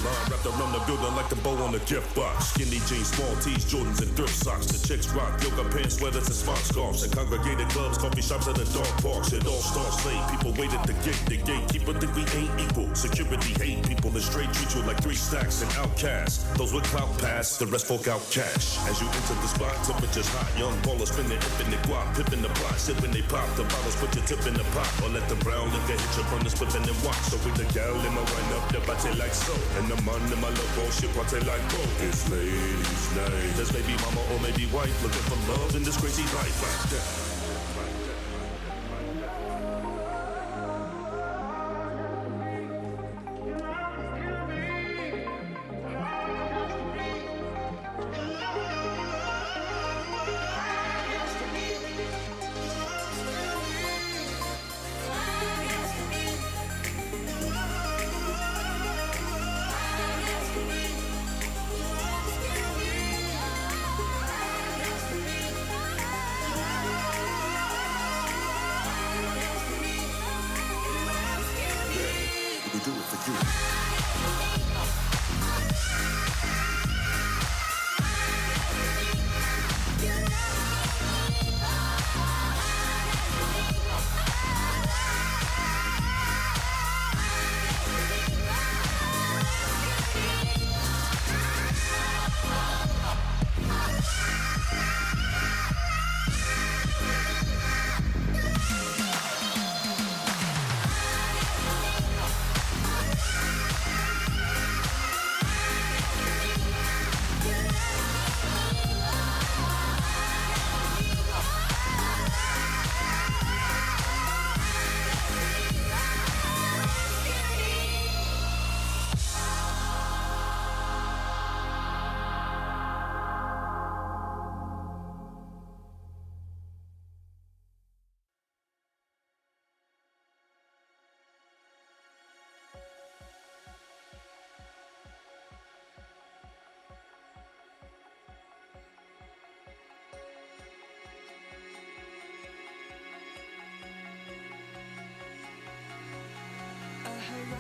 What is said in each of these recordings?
line wrapped around the building like the bow on the gift box. Skinny jeans, small tees, Jordans, and thrift socks. The chicks rock yoga pants, sweaters, and smart scarves. And congregated clubs, coffee shops, and the dog parks. It all starts late. People wait at the gate. The gatekeeper think we ain't equal. Security hate people and straight treat you like 3 stacks and outcasts. Those with clout pass, the rest folk out cash. As you enter the spot, temperature's hot. Young ballers spinning infinite guap, pippin' the plot, sippin' they pop. The bottles put your tip in the pot, or let the brown liquor hit your runners, flippin' and watch. So with the gal in my wind up the body like so, and the man in my love bullshit party like both. It's ladies' night. There's maybe mama or maybe wife looking for love in this crazy life like that.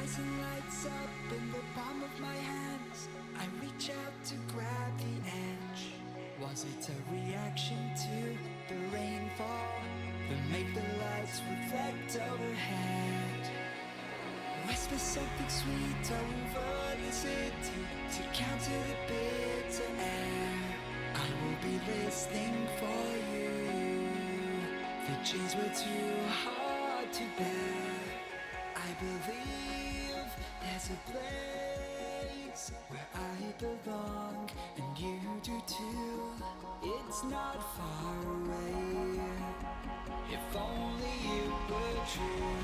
horizon lights up in the palm of my hands. I reach out to grab the edge. Was it a reaction to the rainfall that made the lights reflect overhead? Whisper something sweet over the city to counter the bitter air. I will be listening for you. The chains were too hard to bear. I believe there's a place where I belong, and you do too. It's not far away. If only you were true.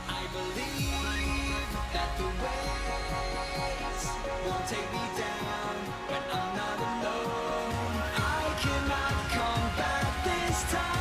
I believe that the waves won't take me down when I'm not alone. I cannot come back this time.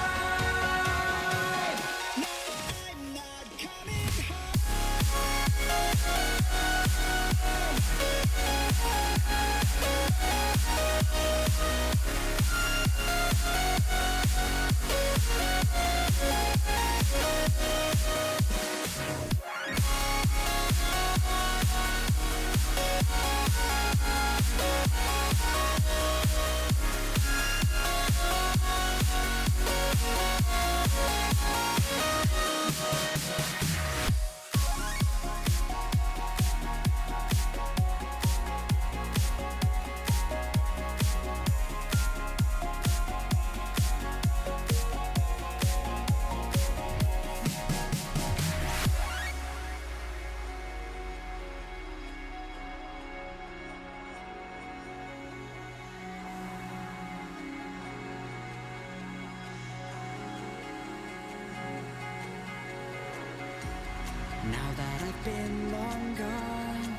Now that I've been long gone,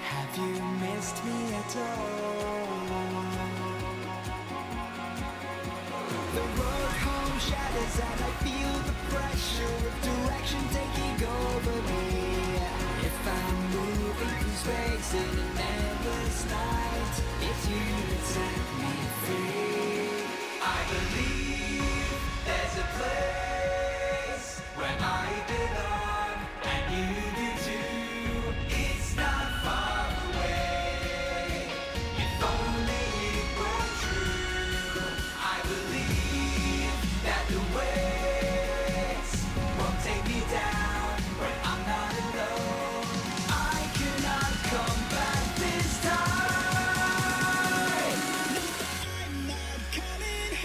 have you missed me at all? The road home shatters and I feel the pressure of direction taking over me. If I'm moving through space in an endless night, it's you that set me free. I believe there's a place where I belong. It's not far away. If only it were true. I believe that the waves won't take me down when I'm not alone. I cannot come back this time. I'm not coming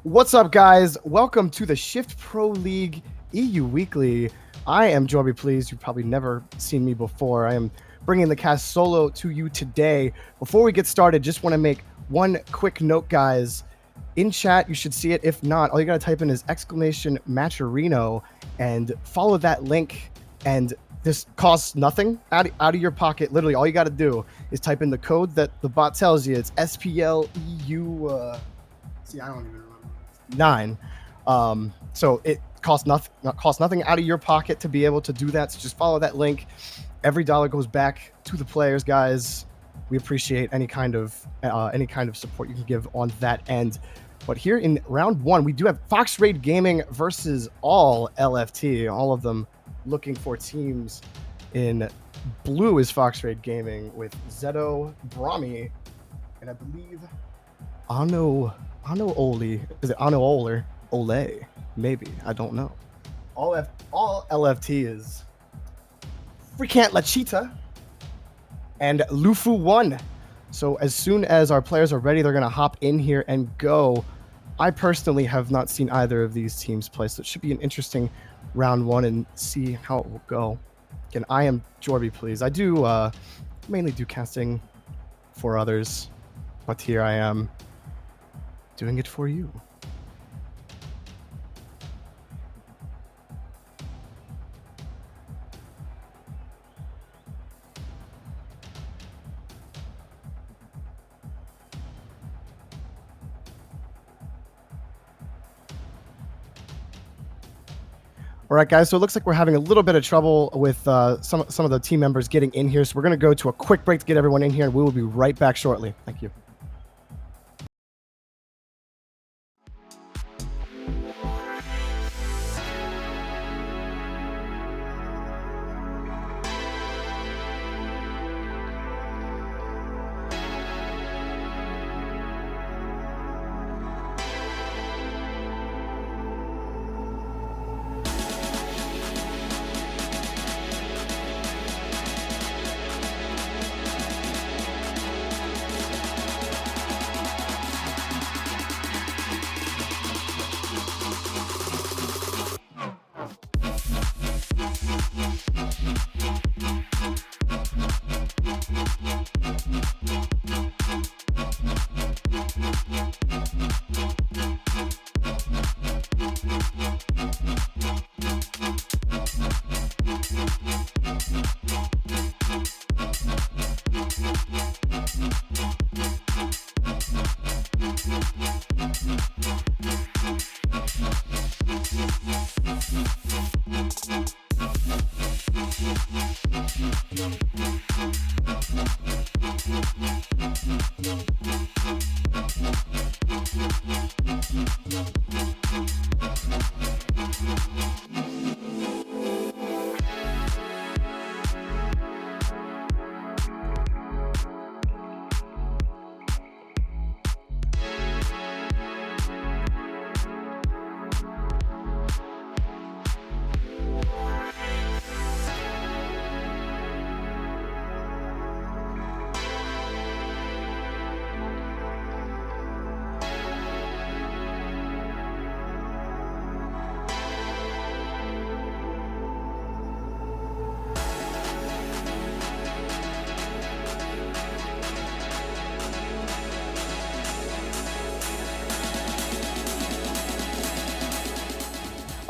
What's up, guys? Welcome to the Shift Pro League EU Weekly. I am Jorby Please. You've probably never seen me before. I am bringing the cast solo to you today. Before we get started, just want to make one quick note, guys. In chat, you should see it. If not, all you got to type in is !Matcherino and follow that link. And this costs nothing out of your pocket. Literally, all you got to do is type in the code that the bot tells you. It's SPL EU. I don't even remember. 9. So it costs nothing out of your pocket to be able to do that. So just follow that link. Every dollar goes back to the players, guys. We appreciate any kind of support you can give on that end. But here in round 1, we do have Fox Raid Gaming versus all LFT. All of them looking for teams. In blue is Fox Raid Gaming with Zeto, Brahmi, and I believe Ano Oli. Is it Ano Oler? Ole? Maybe. I don't know. All LFT is Freakant Lachita and Lufu 1. So as soon as our players are ready, they're going to hop in here and go. I personally have not seen either of these teams play, so it should be an interesting round 1 and see how it will go. Again, I am Jorby Please. I do mainly do casting for others, but here I am doing it for you. All right, guys, so it looks like we're having a little bit of trouble with some of the team members getting in here. So we're going to go to a quick break to get everyone in here, and we will be right back shortly. Thank you.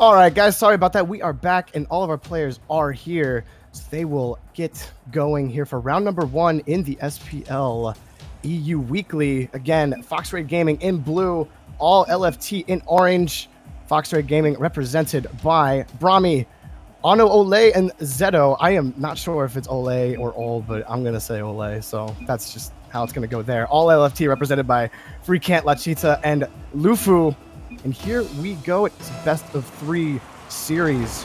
All right, guys, sorry about that. We are back, and all of our players are here. So they will get going here for round number 1 in the SPL EU Weekly. Again, Fox Raid Gaming in blue, all LFT in orange. Fox Raid Gaming represented by Brahmi, Ano Ole, and Zedo. I am not sure if it's Ole or Ol, but I'm going to say Ole, so that's just how it's going to go there. All LFT represented by Freakant, Lachita, and Lufu. And here we go. It's best of 3 series.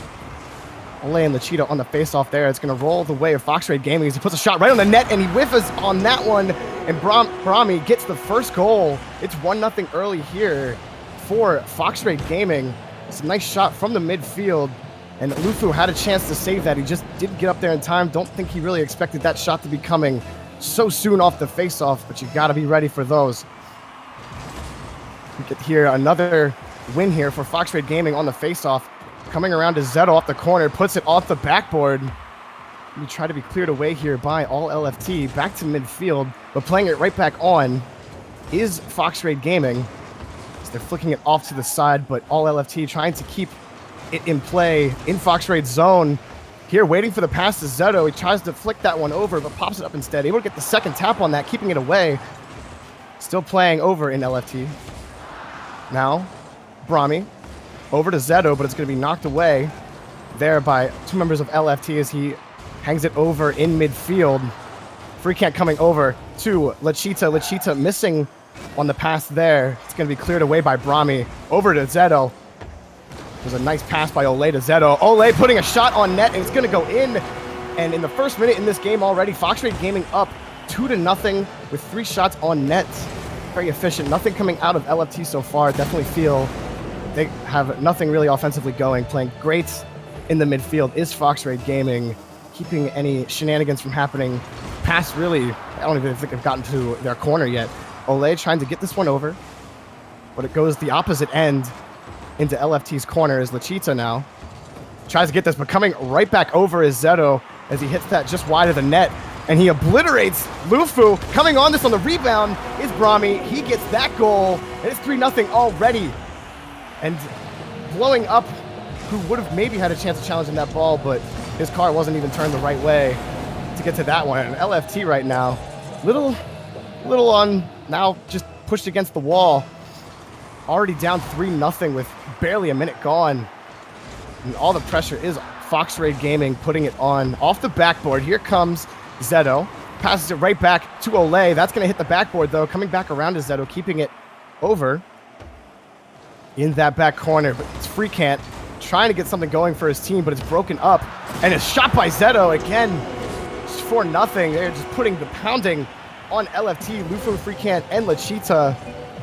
Ole and Lachita on the face-off there. It's going to roll the way of Fox Raid Gaming as he puts a shot right on the net, and he whiffs on that one. And Brahmi gets the first goal. It's 1-0 early here for Fox Raid Gaming. It's a nice shot from the midfield, and Lufu had a chance to save that. He just didn't get up there in time. Don't think he really expected that shot to be coming so soon off the face-off, but you got to be ready for those. We get here another win here for Fox Raid Gaming on the face-off. Coming around to Zedo off the corner, puts it off the backboard. We try to be cleared away here by all LFT. Back to midfield, but playing it right back on is Fox Raid Gaming. So they're flicking it off to the side, but all LFT trying to keep it in play in Fox Raid's zone. Here, waiting for the pass to Zedo. He tries to flick that one over, but pops it up instead. Able to get the second tap on that, keeping it away. Still playing over in LFT. Now, Brahmi over to Zedo, but it's going to be knocked away there by 2 members of LFT as he hangs it over in midfield. Freakant coming over to Lachita. Lachita missing on the pass there. It's going to be cleared away by Brahmi. Over to Zedo. There's a nice pass by Ole to Zedo. Ole putting a shot on net, and it's going to go in. And in the first minute in this game already, Fox Raid Gaming up 2-0 with 3 shots on net. Very efficient. Nothing coming out of LFT so far. Definitely feel they have nothing really offensively going. Playing great in the midfield is Fox Raid Gaming, keeping any shenanigans from happening past really, I don't even think they've gotten to their corner yet. Ole trying to get this one over, but it goes the opposite end into LFT's corner as Lachita now tries to get this, but coming right back over is Zedo as he hits that just wide of the net. And he obliterates Lufu. Coming on this on the rebound is Brahmi. He gets that goal. And it's 3-0 already. And blowing up, who would have maybe had a chance of challenging that ball, but his car wasn't even turned the right way to get to that one. And LFT right now, little on now, just pushed against the wall. Already down 3-0 with barely a minute gone. And all the pressure is Fox Raid Gaming putting it on off the backboard. Here comes Zedo, passes it right back to Ole. That's going to hit the backboard, though. Coming back around to Zedo, keeping it over in that back corner. But it's Freakant trying to get something going for his team, but it's broken up. And it's shot by Zedo again. It's 4-0. They're just putting the pounding on LFT. Lufu, Freakant, and Lachita.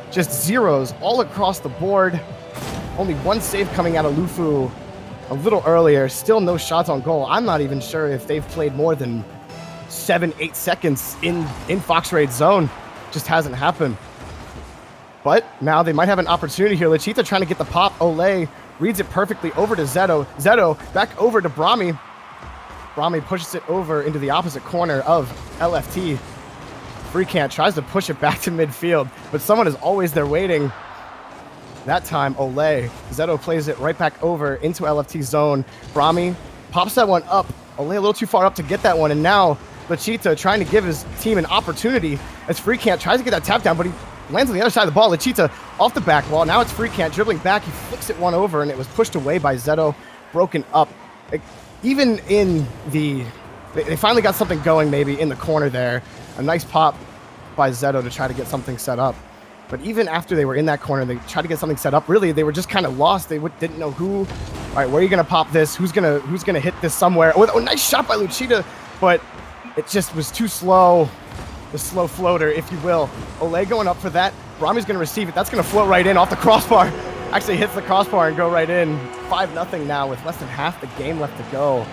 Just zeros all across the board. Only 1 save coming out of Lufu a little earlier. Still no shots on goal. I'm not even sure if they've played more than 7-8 seconds in Fox Raid's zone. Just hasn't happened. But now they might have an opportunity here. Lachita trying to get the pop. Ole reads it perfectly over to Zedo. Zedo back over to Brahmi. Brahmi pushes it over into the opposite corner of LFT. Freakant tries to push it back to midfield, but someone is always there waiting. That time, Ole. Zedo plays it right back over into LFT zone. Brahmi pops that one up. Ole a little too far up to get that one, and now Lachita trying to give his team an opportunity as Freakant tries to get that tap down, but he lands on the other side of the ball. Lechita off the back wall. Now it's Freecant dribbling back. He flicks it one over, and it was pushed away by Zeto, broken up. Even in the... They finally got something going maybe in the corner there. A nice pop by Zeto to try to get something set up. But even after they were in that corner, they tried to get something set up. Really, they were just kind of lost. They didn't know who. All right, where are you going to pop this? Who's gonna hit this somewhere? Oh, nice shot by Lechita, but it just was too slow. The slow floater, if you will. Ole going up for that. Brahmi's going to receive it. That's going to float right in off the crossbar. Actually hits the crossbar and go right in. 5-0 now with less than half the game left to go.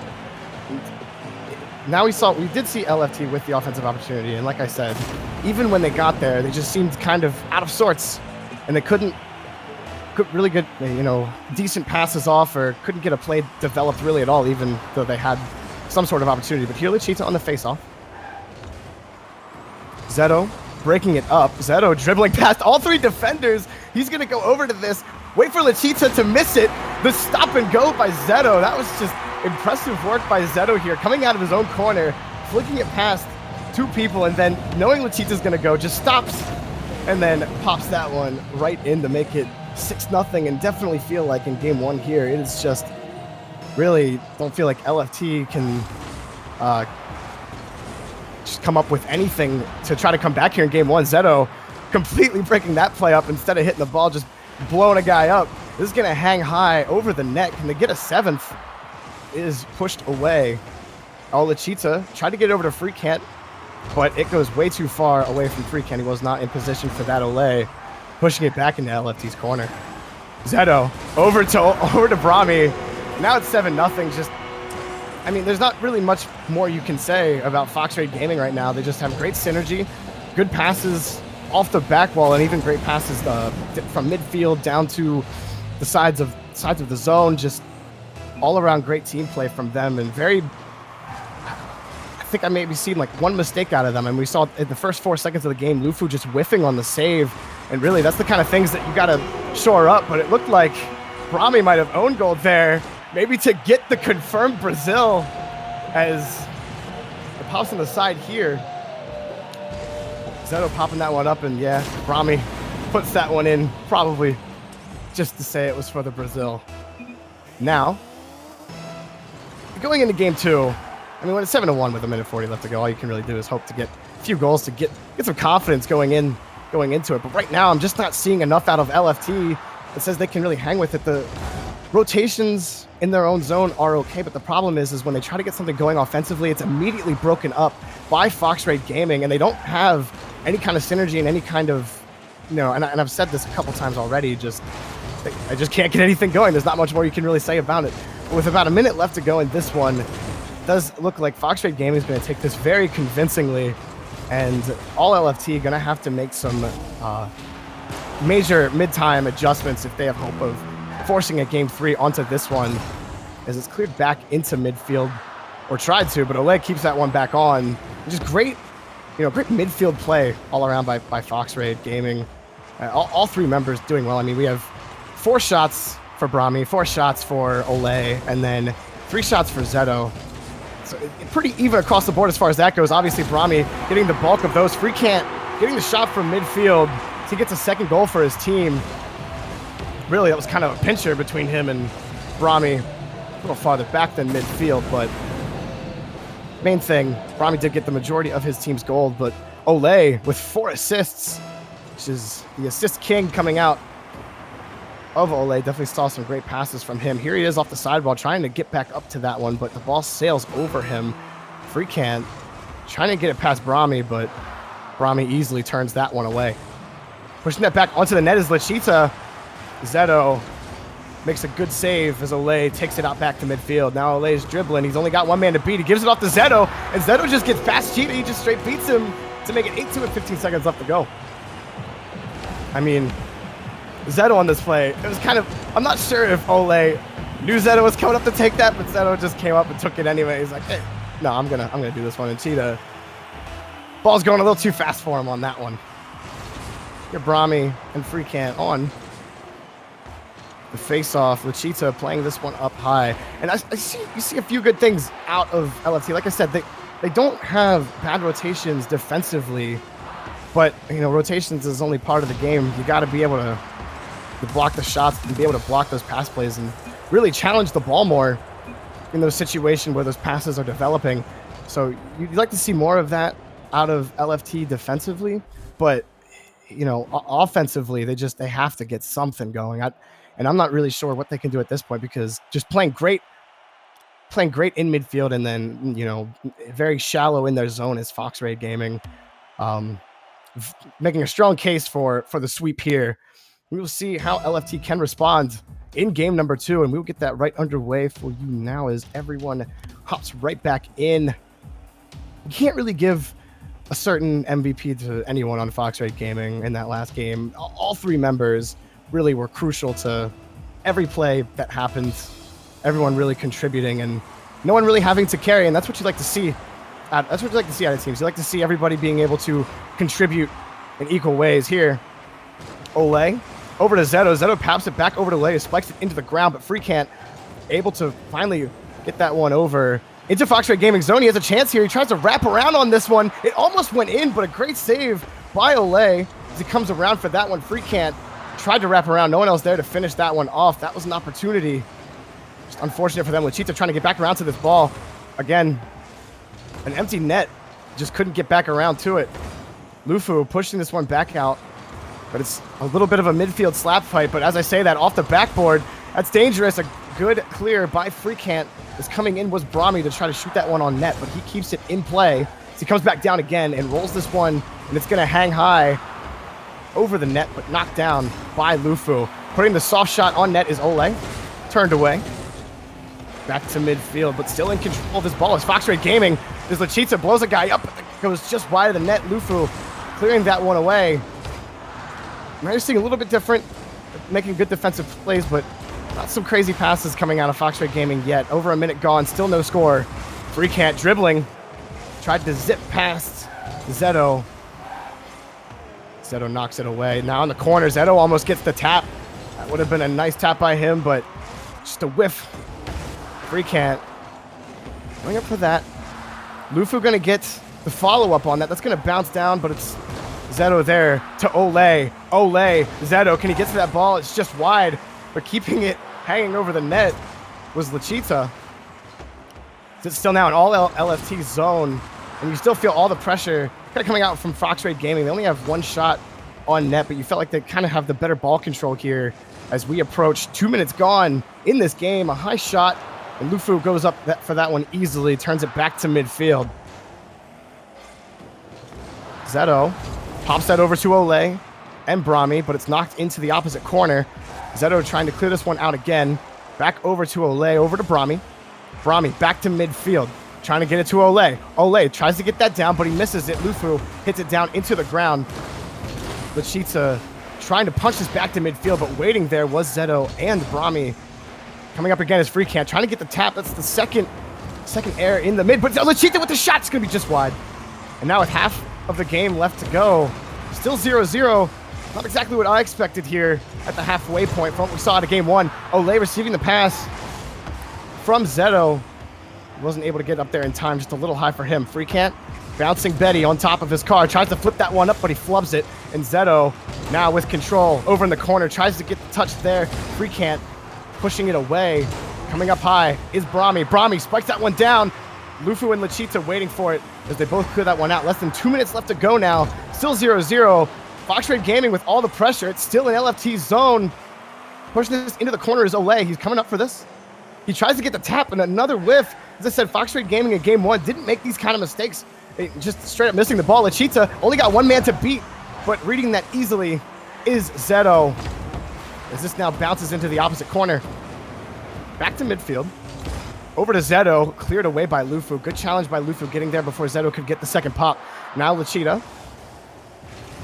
Now we did see LFT with the offensive opportunity, and like I said, even when they got there, they just seemed kind of out of sorts, and they couldn't really get, decent passes off, or couldn't get a play developed really at all, even though they had some sort of opportunity. But here Lechita on the face-off. Zeto breaking it up. Zeto dribbling past all three defenders. He's going to go over to this. Wait for Lechita to miss it. The stop and go by Zeto. That was just impressive work by Zeto here. Coming out of his own corner, flicking it past two people, and then knowing Lechita's going to go, just stops and then pops that one right in to make it 6-0. And definitely feel like in game one here, it is just really don't feel like LFT can just come up with anything to try to come back here in game one. Zeto completely breaking that play up instead of hitting the ball, just blowing a guy up. This is going to hang high over the net. Can they get a seventh? It is pushed away. Oh, Lechita tried to get it over to Freecant, but it goes way too far away from Freecant. He was not in position for that Ole, pushing it back into LFT's corner. Zeto over to Brahmi. Now it's 7-0. Just, I mean, there's not really much more you can say about Fox Raid Gaming right now. They just have great synergy, good passes off the back wall, and even great passes from midfield down to the sides of the zone. Just all around great team play from them, and I think I maybe seen like one mistake out of them, and we saw in the first 4 seconds of the game, Lufu just whiffing on the save, and really that's the kind of things that you gotta shore up. But it looked like Brahmi might have owned gold there, maybe to get the confirmed Brazil, as it pops on the side here. Zeto popping that one up, and yeah, Brahmi puts that one in, probably just to say it was for the Brazil. Now, going into game two, I mean, when it's 7-1 with 1:40 left to go, all you can really do is hope to get a few goals to get some confidence going into it. But right now, I'm just not seeing enough out of LFT that says they can really hang with it. The rotations in their own zone are okay, but the problem is when they try to get something going offensively, it's immediately broken up by Fox Raid Gaming, and they don't have any kind of synergy and any kind of, and I've said this a couple times already, I just can't get anything going. There's not much more you can really say about it. But with about a minute left to go in this one, it does look like Fox Raid Gaming is going to take this very convincingly, and all LFT going to have to make some major mid-time adjustments if they have hope of forcing a game 3 onto this one, as it's cleared back into midfield, or tried to, but Oleg keeps that one back on. Just great, great midfield play all around by Fox Raid Gaming. All three members doing well. I mean, we have 4 shots for Brahmi, 4 shots for Ole, and then 3 shots for Zeto. So pretty even across the board as far as that goes. Obviously, Brahmi getting the bulk of those. Freecant getting the shot from midfield. So he gets a second goal for his team. Really, that was kind of a pincher between him and Brahmi. A little farther back than midfield, but main thing, Brahmi did get the majority of his team's gold, but Ole with 4 assists, which is the assist king coming out of Ole. Definitely saw some great passes from him. Here he is off the sidewall trying to get back up to that one, but the ball sails over him. Freecant trying to get it past Brahmi, but Brahmi easily turns that one away. Pushing that back onto the net is Lechita. Zeto makes a good save as Ole takes it out back to midfield. Now Ole is dribbling. He's only got one man to beat. He gives it off to Zeto, and Zeto just gets past Cheetah. He just straight beats him to make it 8-2 with 15 seconds left to go. I mean, Zeto on this play, it was kind of, I'm not sure if Ole knew Zeto was coming up to take that, but Zeto just came up and took it anyway. He's like, hey, no, I'm gonna do this one. And Cheetah, ball's going a little too fast for him on that one. Here Brahmi and Freecant on the face-off. Lechita playing this one up high. And you see a few good things out of LFT. Like I said, they don't have bad rotations defensively, But, rotations is only part of the game. You got to be able to block the shots and be able to block those pass plays and really challenge the ball more in those situations where those passes are developing. So you'd like to see more of that out of LFT defensively, but offensively, they have to get something going. And I'm not really sure what they can do at this point, because just playing great in midfield and then, very shallow in their zone is Fox Raid Gaming. Making a strong case for the sweep here. We will see how LFT can respond in game number 2, and we'll get that right underway for you now as everyone hops right back in. You can't really give a certain MVP to anyone on Fox Raid Gaming in that last game. All 3 members really were crucial to every play that happened. Everyone really contributing and no one really having to carry, and that's what you like to see. That's what you like to see out of teams. You like to see everybody being able to contribute in equal ways. Here, Ole over to Zeto. Zeto pops it back over to Lei, spikes it into the ground, but Freakant able to finally get that one over into Fox Raid Gaming zone. He has a chance here. He tries to wrap around on this one. It almost went in, but a great save by Ole as he comes around for that one. Freakant tried to wrap around. No one else there to finish that one off. That was an opportunity. Just unfortunate for them. Lachita trying to get back around to this ball. Again, an empty net. Just couldn't get back around to it. Lufu pushing this one back out, but it's a little bit of a midfield slap fight. But as I say that, off the backboard, that's dangerous. A good clear by Freakant. Is coming in was Brahmi to try to shoot that one on net, but he keeps it in play. So he comes back down again and rolls this one, and it's going to hang high over the net, but knocked down by Lufu. Putting the soft shot on net is Ole. Turned away. Back to midfield, but still in control of this ball. As Fox Raid Gaming, as Lachita blows a guy up, but goes just wide of the net. Lufu clearing that one away. Now you're seeing a little bit different, making good defensive plays, but not some crazy passes coming out of Fox Raid Gaming yet. Over a minute gone, still no score. Freakant dribbling. Tried to zip past Zeto. Zeto knocks it away. Now in the corner, Zeto almost gets the tap. That would have been a nice tap by him, but just a whiff. Freakant going up for that. Lufu going to get the follow-up on that. That's going to bounce down, but it's Zeto there to Ole. Ole, Zeto, can he get to that ball? It's just wide, but keeping it hanging over the net was Lachita. It's still now an all LFT zone, and you still feel all the pressure kind of coming out from Fox Raid Gaming. They only have one shot on net, but you felt like they kind of have the better ball control here as we approach 2 minutes gone in this game. A high shot, and Lufu goes up for that one easily, turns it back to midfield. Zeto pops that over to Ole and Brahmi, but it's knocked into the opposite corner. Zeto trying to clear this one out again. Back over to Ole, over to Brahmi. Brahmi back to midfield, trying to get it to Ole. Ole tries to get that down, but he misses it. Lufu hits it down into the ground. Lachita trying to punch this back to midfield, but waiting there was Zeto and Brahmi. Coming up again is Freakant, trying to get the tap. That's the second error in the mid, but Lachita with the shot is going to be just wide. And now with half of the game left to go, still 0-0. Not exactly what I expected here at the halfway point from what we saw out of game 1. Ole receiving the pass from Zeto. He wasn't able to get up there in time, just a little high for him. Freakant bouncing Betty on top of his car, tries to flip that one up, but he flubs it. And Zeto now with control over in the corner, tries to get the touch there. Freakant pushing it away. Coming up high is Brahmi. Brahmi spikes that one down. Lufu and Lachita waiting for it as they both clear that one out. Less than 2 minutes left to go now. Still 0-0. Fox Raid Gaming with all the pressure. It's still an LFT zone. Pushing this into the corner is Ole. He's coming up for this. He tries to get the tap and another whiff. As I said, Fox Raid Gaming in game 1 didn't make these kind of mistakes. Just straight up missing the ball. Lachita only got one man to beat, but reading that easily is Zeto. As this now bounces into the opposite corner. Back to midfield. Over to Zeto, cleared away by Lufu. Good challenge by Lufu getting there before Zeto could get the second pop. Now Lachita.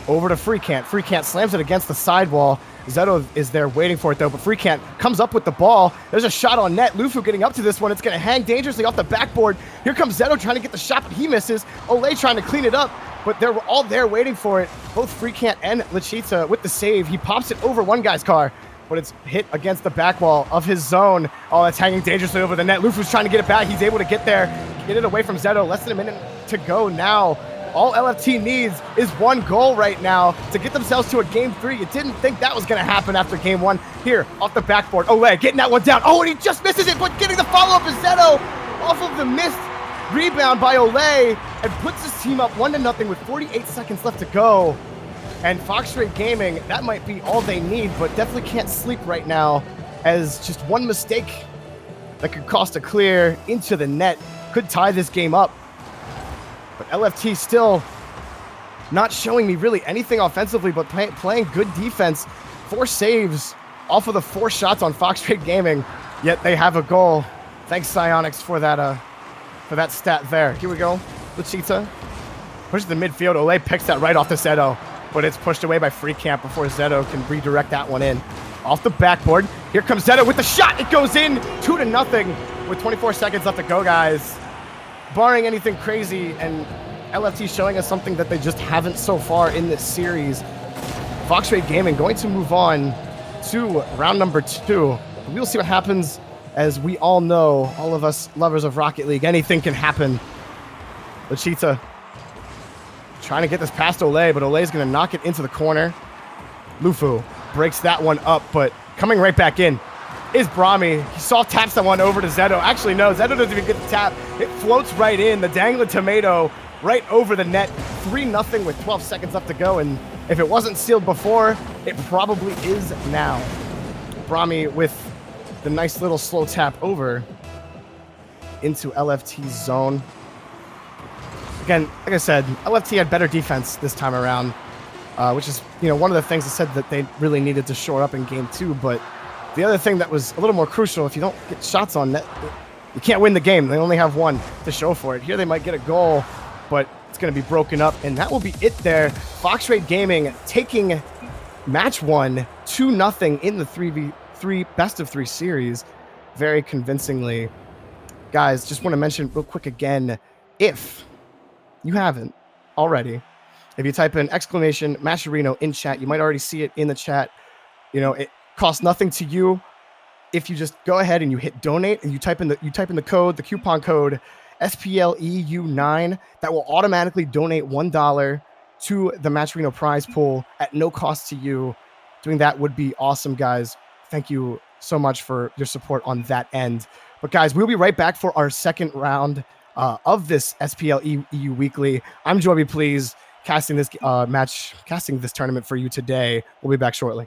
Over to Freakant. Freakant slams it against the sidewall. Zeto is there waiting for it though, but Freakant comes up with the ball. There's a shot on net. Lufu getting up to this one. It's going to hang dangerously off the backboard. Here comes Zeto trying to get the shot, but he misses. Ole trying to clean it up, but they're all there waiting for it. Both Freakant and Lachita with the save. He pops it over one guy's car, but it's hit against the back wall of his zone. Oh, that's hanging dangerously over the net. Lufu's trying to get it back. He's able to get there, get it away from Zeto. Less than a minute to go now. All LFT needs is one goal right now to get themselves to a game 3. You didn't think that was going to happen after game 1. Here, off the backboard, Olay getting that one down. Oh, and he just misses it, but getting the follow-up is Zeto off of the missed rebound by Olay and puts his team up 1-0 with 48 seconds left to go. And Fox Rate Gaming, that might be all they need, but definitely can't sleep right now, as just one mistake that could cost a clear into the net could tie this game up. But LFT still not showing me really anything offensively, but playing good defense. 4 saves off of the 4 shots on Fox Rate Gaming, yet they have a goal. Thanks, Psyonix, for that stat there. Here we go. Luchita pushes the midfield. Olay picks that right off to Zeto, but it's pushed away by Free Camp before Zeto can redirect that one in. Off the backboard, here comes Zeto with the shot. It goes in, 2-0 with 24 seconds left to go, guys. Barring anything crazy, and LFT showing us something that they just haven't so far in this series. Fox Rate Gaming going to move on to round number 2. We'll see what happens. As we all know, all of us lovers of Rocket League, anything can happen. Luchita trying to get this past Olay, but Olay's going to knock it into the corner. Lufu breaks that one up, but coming right back in is Brahmi. He soft taps that one over to Zeto. Actually, no, Zeto doesn't even get the tap. It floats right in, the dangling tomato right over the net. 3-0 with 12 seconds left to go, and if it wasn't sealed before, it probably is now. Brahmi with the nice little slow tap over into LFT's zone. Again, like I said, LFT had better defense this time around, which is, one of the things I said that they really needed to shore up in game 2, but the other thing that was a little more crucial, if you don't get shots on net, you can't win the game. They only have one to show for it. Here they might get a goal, but it's going to be broken up, and that will be it there. Fox Rate Gaming taking match 1, 2-0 in the 3v3 best-of-3 series very convincingly. Guys, just want to mention real quick again, if you haven't already, if you type in !Mascherino in chat, you might already see it in the chat. It costs nothing to you if you just go ahead and you hit donate and you type in the coupon code SPL EU 9. That will automatically donate $1 to the Mascherino prize pool at no cost to you. Doing that would be awesome, guys. Thank you so much for your support on that end. But guys, we'll be right back for our second round of this SPL EU Weekly. I'm Joby Please, casting this tournament for you today. We'll be back shortly.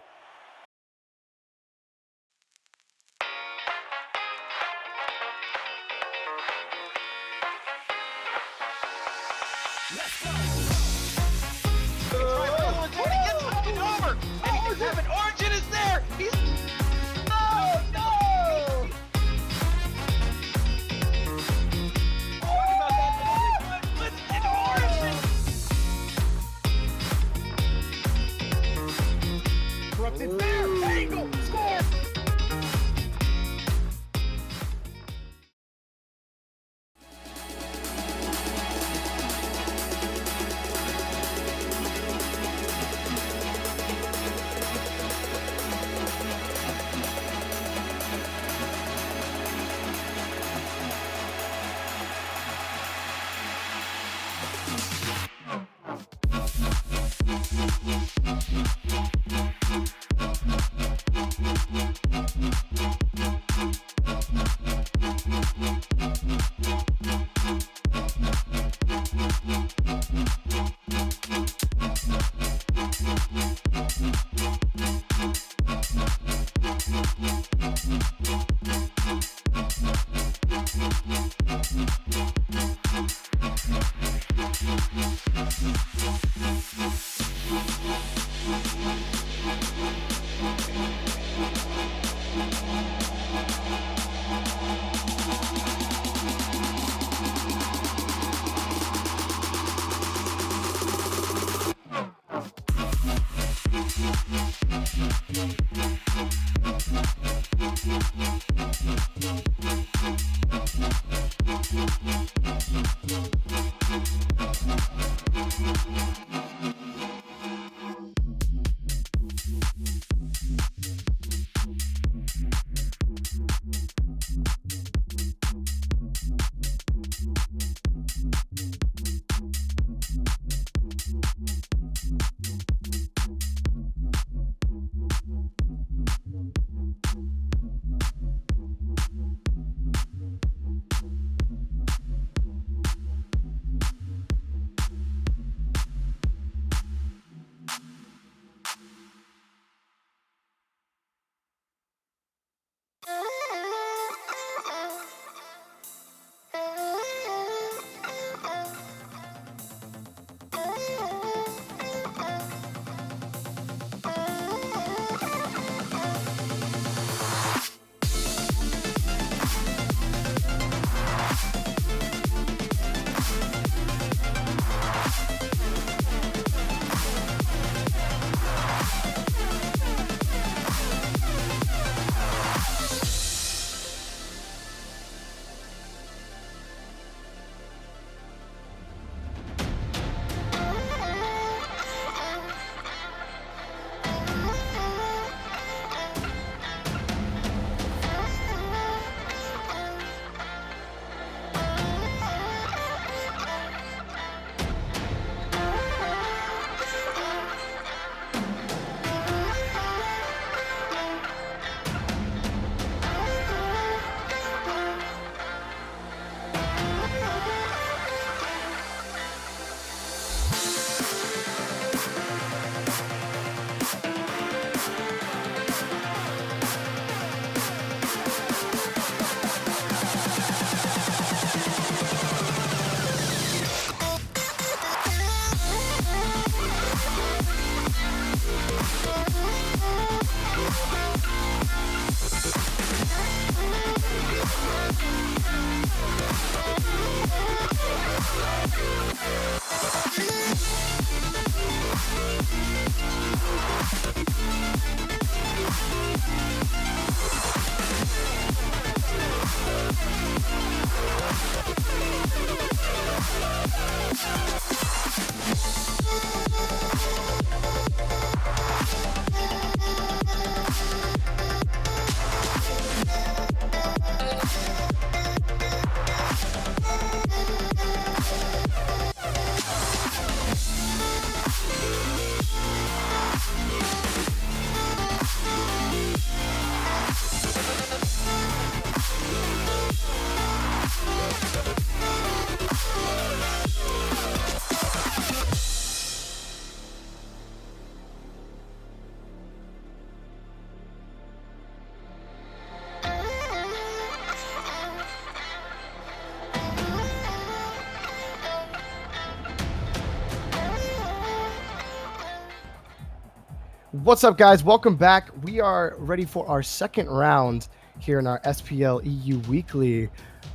What's up, guys? Welcome back. We are ready for our second round here in our SPL EU Weekly.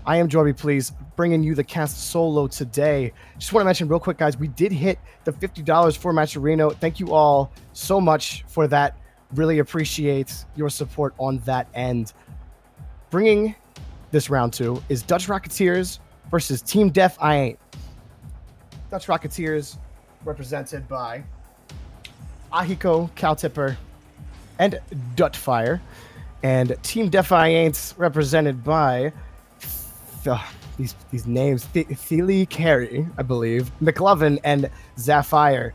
I am Jorby, please, bringing you the cast solo today. Just want to mention real quick, guys, we did hit the $50 for Matcherino. Thank you all so much for that. Really appreciate your support on that end. Bringing this round to is Dutch Rocketeers versus Team Def I Ain't. Dutch Rocketeers represented by Ahiko, Caltipper, and Dutfire. And Team Def I Ain't represented by these names, Thele Carey, I believe, McLovin, and Zapphire.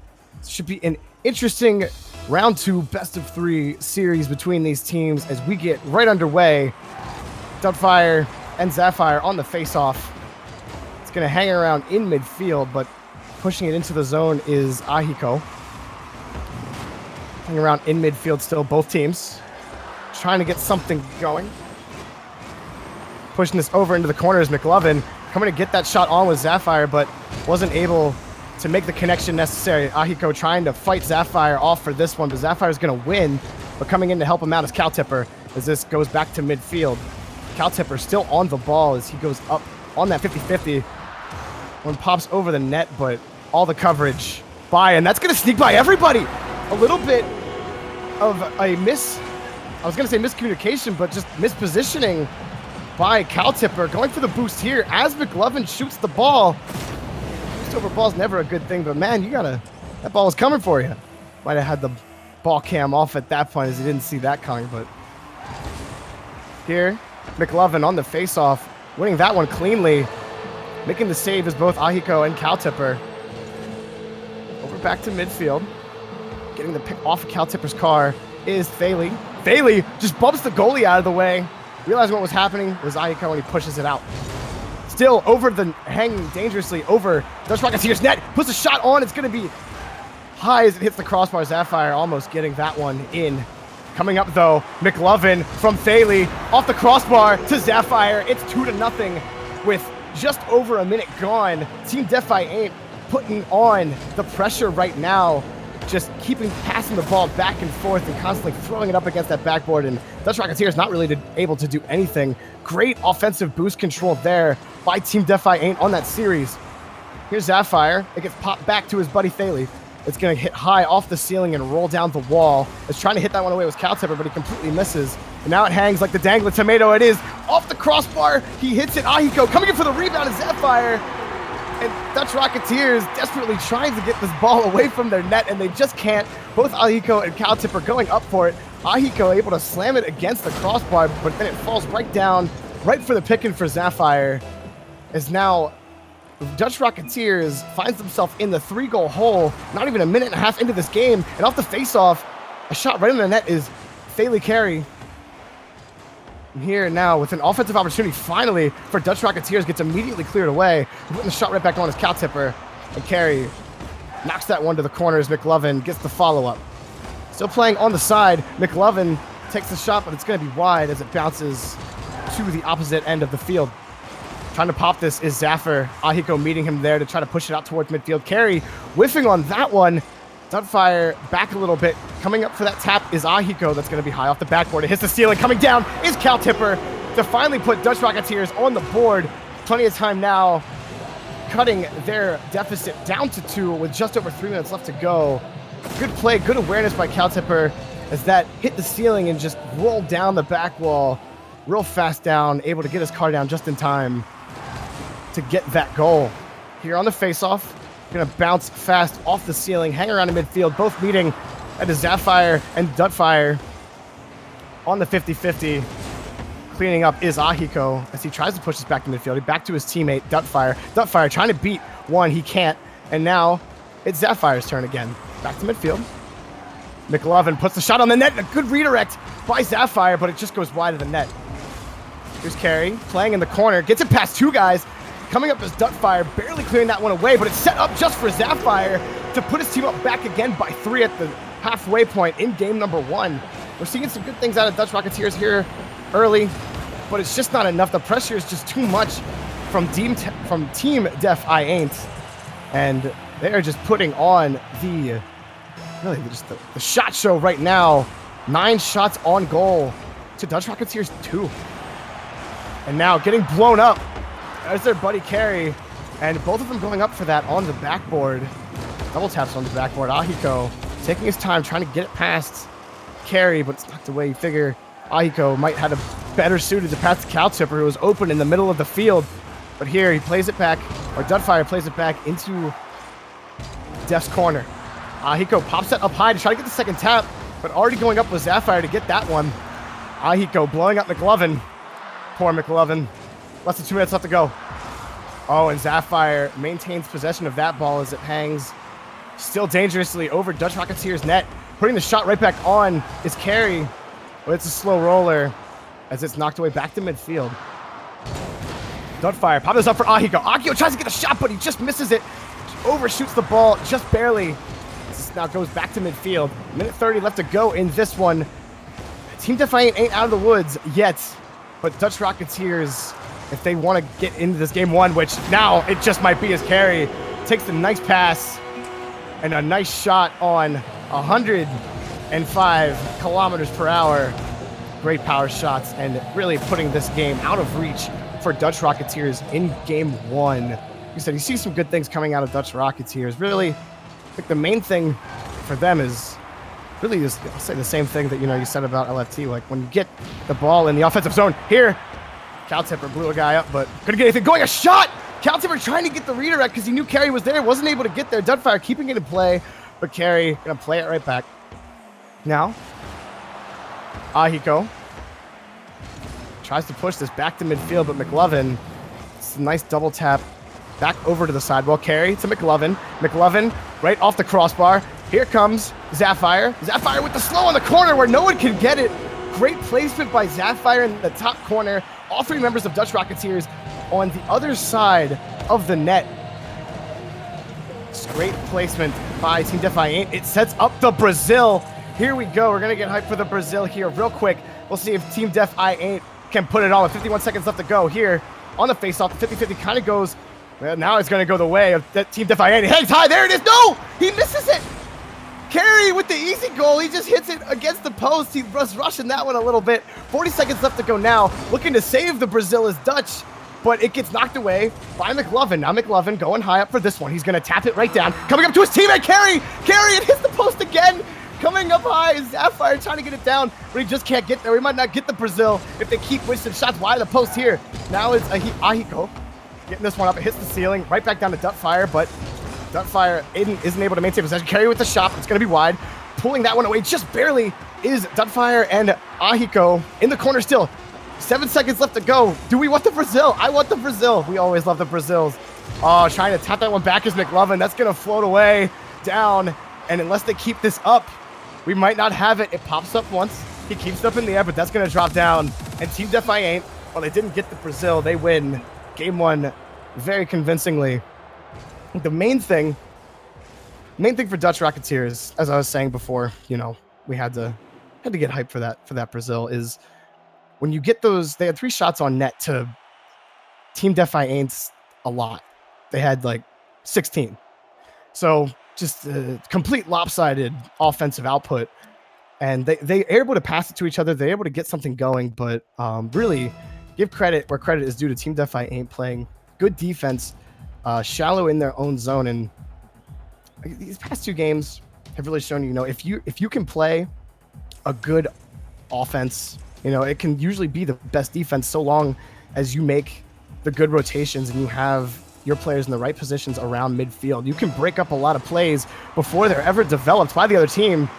Should be an interesting round 2 best of 3 series between these teams as we get right underway. Dutfire and Zapphire on the face-off. It's going to hang around in midfield, but pushing it into the zone is Ahiko. Hanging around in midfield still, both teams. Trying to get something going. Pushing this over into the corner is McLovin. Coming to get that shot on with Zapphire, but wasn't able to make the connection necessary. Ahiko trying to fight Zapphire off for this one, but Zapphire's going to win. But coming in to help him out is Caltipper as this goes back to midfield. Caltipper still on the ball as he goes up on that 50-50. One pops over the net, but all the coverage by, and that's going to sneak by everybody. A little bit of a I was going to say miscommunication, but just mispositioning by Caltipper, going for the boost here as McLovin shoots the ball. Boost over ball is never a good thing, but man, that ball was coming for you. Might have had the ball cam off at that point as he didn't see that coming, but here, McLovin on the face-off, winning that one cleanly. Making the save is both Ahiko and Caltipper. Over back to midfield. Getting the pick off of Caltipper's car is Thele. Thele just bumps the goalie out of the way. Realizing what was happening was Ahiko, and he pushes it out. Still hanging dangerously over Dutch Rocketeer's net. Puts a shot on. It's going to be high as it hits the crossbar. Zapphire almost getting that one in. Coming up, though, McLovin from Thele off the crossbar to Zapphire. It's 2-0 with just over a minute gone. Team Def I Ain't putting on the pressure right now. Just passing the ball back and forth and constantly throwing it up against that backboard. And Dutch Rocketeers not really able to do anything. Great offensive boost control there by Team Def I Ain't on that series. Here's Zapphire. It gets popped back to his buddy Thele. It's going to hit high off the ceiling and roll down the wall. It's trying to hit that one away with Caltipper, but he completely misses. And now it hangs like the dangling tomato it is. Off the crossbar, he hits it. Ahiko coming in for the rebound is Zapphire. And Dutch Rocketeers desperately trying to get this ball away from their net, and they just can't. Both Ahiko and Caltipper going up for it. Ahiko able to slam it against the crossbar, but then it falls right down, right for the picking for Zapphire. As now Dutch Rocketeers finds themselves in the 3-goal hole, not even a minute and a half into this game, and off the face-off, a shot right in the net is Thele Carey. And here now with an offensive opportunity finally for Dutch Rocketeers, gets immediately cleared away. Putting the shot right back on his Caltipper, and Carey knocks that one to the corner as McLovin gets the follow-up. Still playing on the side, McLovin takes the shot, but it's going to be wide as it bounces to the opposite end of the field. Trying to pop this is Zapphire. Ahiko meeting him there to try to push it out towards midfield. Carey whiffing on that one. Dutfire back a little bit. Coming up for that tap is Ahiko. That's going to be high off the backboard. It hits the ceiling. Coming down is Caltipper to finally put Dutch Rocketeers on the board. Plenty of time now, cutting their deficit down to 2 with just over 3 minutes left to go. Good play, good awareness by Caltipper as that hit the ceiling and just rolled down the back wall real fast down, able to get his car down just in time to get that goal. Here on the face-off, gonna bounce fast off the ceiling, hang around in midfield, both meeting at Zapphire and Dutfire on the 50-50. Cleaning up is Ahiko as he tries to push this back to midfield. Back to his teammate, Dutfire. Dutfire trying to beat one, he can't. And now it's Zapphire's turn again. Back to midfield. McLovin puts the shot on the net, and a good redirect by Zapphire, but it just goes wide of the net. Here's Carey playing in the corner, gets it past 2 guys. Coming up is Dutfire, barely clearing that one away, but it's set up just for Zapphire to put his team up back again by 3 at the halfway point in game number 1. We're seeing some good things out of Dutch Rocketeers here early, but it's just not enough. The pressure is just too much from Team Def I Ain't, and they're just putting on the really just the shot show right now. 9 shots on goal to Dutch Rocketeers 2. And now getting blown up. There's their buddy Carey. And both of them going up for that on the backboard. Double taps on the backboard. Ahiko taking his time, trying to get it past Carey, but it's knocked away. You figure Ahiko might have a better suited to pass the Caltipper, who was open in the middle of the field. But here he plays it back, or Dudfire plays it back into Def's corner. Ahiko pops it up high to try to get the second tap, but already going up with Zapfire to get that one. Ahiko blowing up McLovin. Poor McLovin. Less than 2 minutes left to go. Oh, and Zapfire maintains possession of that ball as it hangs still dangerously over Dutch Rocketeer's net. Putting the shot right back on is Carey, but it's a slow roller as it's knocked away back to midfield. Dudfire popping this up for Ahiko. Ahiko tries to get a shot, but he just misses it. Overshoots the ball just barely. This now goes back to midfield. Minute 30 left to go in this one. Team Defiant ain't out of the woods yet, but Dutch Rocketeers, if they want to get into this game one, which now it just might be, as Carey takes the nice pass and a nice shot on 105 kilometers per hour. Great power shots and really putting this game out of reach for Dutch Rocketeers in game one. Like you said, you see some good things coming out of Dutch Rocketeers. Really, I think the main thing for them is really just, I'll say the same thing that you said about LFT. Like when you get the ball in the offensive zone, here, Caltipper blew a guy up, but couldn't get anything going. A shot! Caltipper trying to get the redirect because he knew Carey was there. Wasn't able to get there. Dudfire keeping it in play, but Carey going to play it right back. Now, Ahiko tries to push this back to midfield, but McLovin, it's a nice double tap back over to the sidewall. Carey to McLovin. McLovin right off the crossbar. Here comes Zapfire. Zapfire with the slow on the corner where no one can get it. Great placement by Zapfire in the top corner. All 3 members of Dutch Rocketeers on the other side of the net. Great placement by Team Defiant. It sets up the Brazil. Here we go. We're going to get hyped for the Brazil here real quick. We'll see if Team Defiant can put it on with 51 seconds left to go here on the face-off. The 50-50 kind of goes, well, now it's going to go the way of that Team Defiant. He hangs high. There it is. No! He misses it. Carey with the easy goal. He just hits it against the post. He was rushing that one a little bit. 40 seconds left to go now. Looking to save the Brazil is Dutch, but it gets knocked away by McLovin. Now McLovin going high up for this one. He's going to tap it right down. Coming up to his teammate, Carey. Carey, it hits the post again. Coming up high is Zapfire trying to get it down, but he just can't get there. We might not get the Brazil if they keep wasting shots wide of the post here. Now it's Ahiko getting this one up. It hits the ceiling. Right back down to Dutfire, but Dutfire isn't able to maintain possession. Carey with the shot. It's going to be wide. Pulling that one away just barely is Dutfire and Ahiko in the corner still. 7 seconds left to go. Do we want the Brazil? I want the Brazil. We always love the Brazils. Oh, trying to tap that one back is McLovin. That's going to float away down. And unless they keep this up, we might not have it. It pops up once. He keeps it up in the air, but that's going to drop down. And Team Defiant, well, they didn't get the Brazil. They win game one very convincingly. The main thing for Dutch Rocketeers, as I was saying before, we had to get hyped for that Brazil, is when you get those. They had 3 shots on net to Team Defiant's a lot. They had like 16. So just complete lopsided offensive output, and they are able to pass it to each other. They're able to get something going, but really give credit where credit is due to Team Defiant playing good defense. Shallow in their own zone, and these past 2 games have really shown if you can play a good offense, it can usually be the best defense so long as you make the good rotations and you have your players in the right positions around midfield. You can break up a lot of plays before they're ever developed by the other team,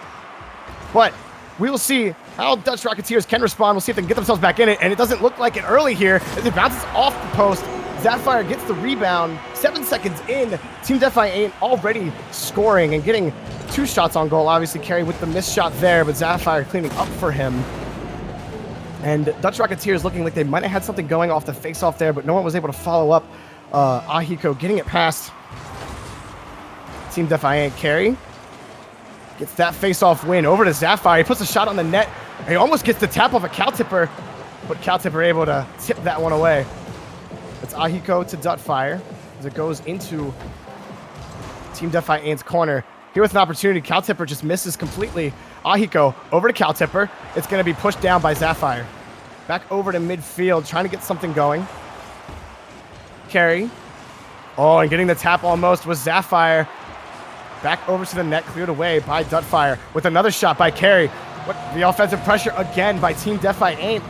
but we will see how Dutch Rocketeers can respond. We'll see if they can get themselves back in it, and it doesn't look like it early here as it bounces off the post. Zapfire gets the rebound. 7 seconds in. Team Defiant already scoring and getting 2 shots on goal. Obviously, Carey with the missed shot there, but Zapfire cleaning up for him. And Dutch Rocketeers looking like they might have had something going off the face-off there, but no one was able to follow up. Ahiko getting it past Team Defiant. Carey gets that face-off win over to Zapfire. He puts a shot on the net. He almost gets the tap off a Caltipper, but Caltipper able to tip that one away. It's Ahiko to Dutfire as it goes into Team Defiant's corner. Here with an opportunity, Caltipper just misses completely. Ahiko over to Caltipper. It's going to be pushed down by Sapphire. Back over to midfield, trying to get something going. Carry. Oh, and getting the tap almost was Sapphire. Back over to the net, cleared away by Dutfire with another shot by Carry. What the offensive pressure again by Team Defi Ain't.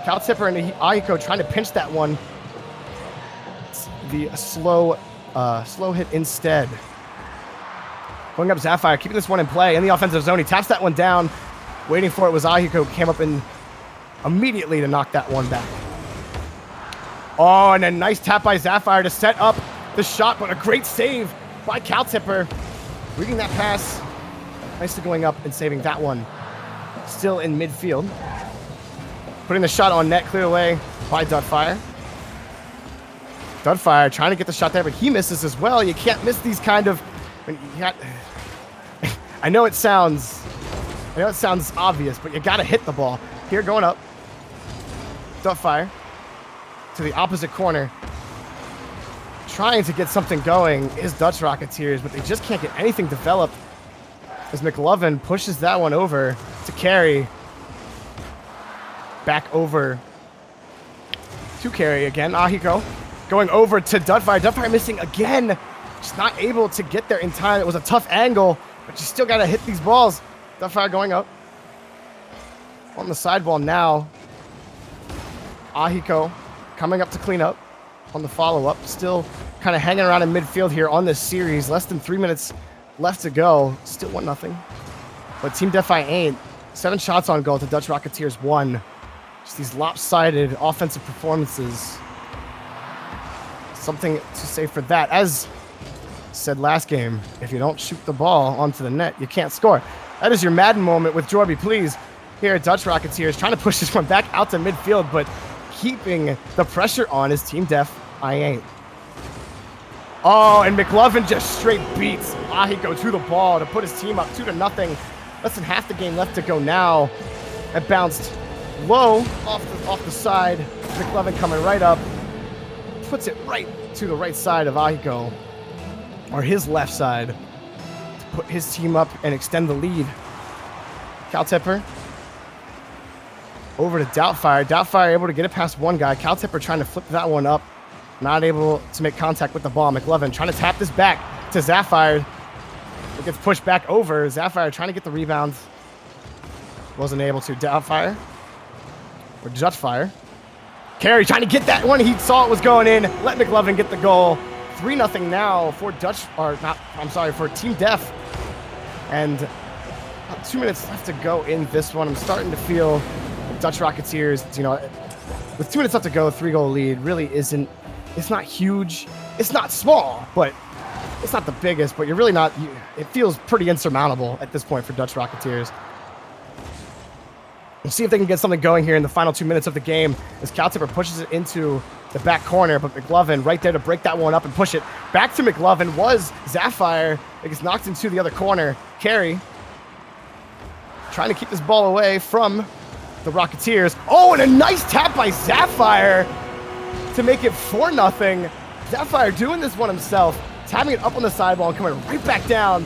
Caltipper and Ahiko trying to pinch that one. The slow hit instead. Going up Sapphire, keeping this one in play in the offensive zone. He taps that one down. Waiting for it was Ahiko, came up and immediately to knock that one back. Oh, and a nice tap by Sapphire to set up the shot, but a great save by Caltipper. Reading that pass. Nicely going up and saving that one. Still in midfield. Putting the shot on net, clear away by Dutfire. Dutfire trying to get the shot there, but he misses as well. You can't miss these kind of... I know it sounds obvious, but you gotta hit the ball. Here, going up. Dutfire to the opposite corner. Trying to get something going is Dutch Rocketeers, but they just can't get anything developed as McLovin pushes that one over to Carry. Back over to Carry again. Ahiko going over to Dutfire. Dutfire missing again. Just not able to get there in time. It was a tough angle, but you still got to hit these balls. Dutfire going up. On the sideball now. Ahiko coming up to clean up on the follow-up. Still kind of hanging around in midfield here on this series. Less than 3 minutes left to go. Still 1-0. But Team Defi Ain't. 7 shots on goal to Dutch Rocketeers 1. Just these lopsided offensive performances. Something to say for that. As said last game, if you don't shoot the ball onto the net, you can't score. That is your Madden moment with Jorby, please. Here at Dutch Rocketeers, trying to push this one back out to midfield, but keeping the pressure on his Team Def I Ain't. Oh, and McLovin just straight beats Ahiko to the ball to put his team up 2-0. Less than half the game left to go now. It bounced low off the side. McLovin coming right up. Puts it right to the right side of Ahiko. Or his left side. To put his team up and extend the lead. Caltipper. Over to Doubtfire. Doubtfire able to get it past one guy. Caltipper trying to flip that one up. Not able to make contact with the ball. McLovin trying to tap this back to Sapphire. It gets pushed back over. Sapphire trying to get the rebound. Wasn't able to. Doubtfire. Or Dutfire. Carey trying to get that one. He saw it was going in. Let McLovin get the goal. 3-0 now for for Team Def. And about 2 minutes left to go in this one. I'm starting to feel Dutch Rocketeers, with 2 minutes left to go, 3-goal lead really isn't, it's not huge. It's not small, but it's not the biggest, but you're really not, it feels pretty insurmountable at this point for Dutch Rocketeers. We'll see if they can get something going here in the final 2 minutes of the game as Caltipper pushes it into the back corner, but McLovin right there to break that one up and push it back to McLovin was Sapphire. It gets knocked into the other corner. Carey trying to keep this ball away from the Rocketeers. Oh, and a nice tap by Sapphire to make it 4-0. Sapphire doing this one himself, tapping it up on the sideball and coming right back down.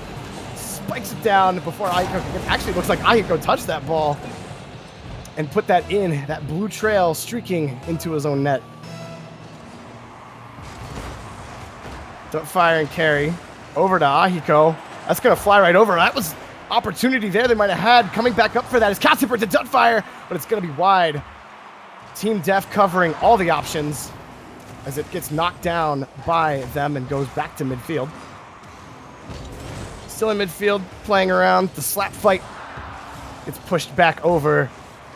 Spikes it down before Ahiko. It actually looks like Ahiko touched that ball and put that in, that blue trail streaking into his own net. Dutfire and Carey over to Ahiko. That's going to fly right over. That was opportunity there they might have had. Coming back up for that is Caltipper to Dutfire, but it's going to be wide. Team Def covering all the options as it gets knocked down by them and goes back to midfield. Still in midfield, playing around. The slap fight gets pushed back over.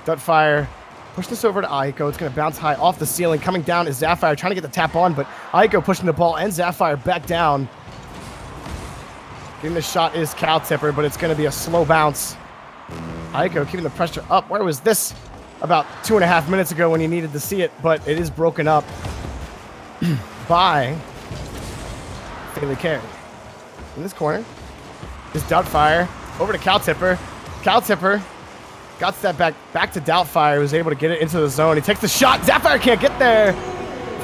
Dutfire push this over to Ahiko. It's going to bounce high off the ceiling. Coming down is Sapphire trying to get the tap on, but Ahiko pushing the ball and Sapphire back down. Getting the shot is Caltipper, but it's going to be a slow bounce. Ahiko keeping the pressure up. Where was this about 2.5 minutes ago when you needed to see it? But it is broken up by Bailey Carey. In this corner is Doubtfire. Over to Caltipper. Caltipper got that back to Doubtfire. Was able to get it into the zone. He takes the shot. Sapphire can't get there.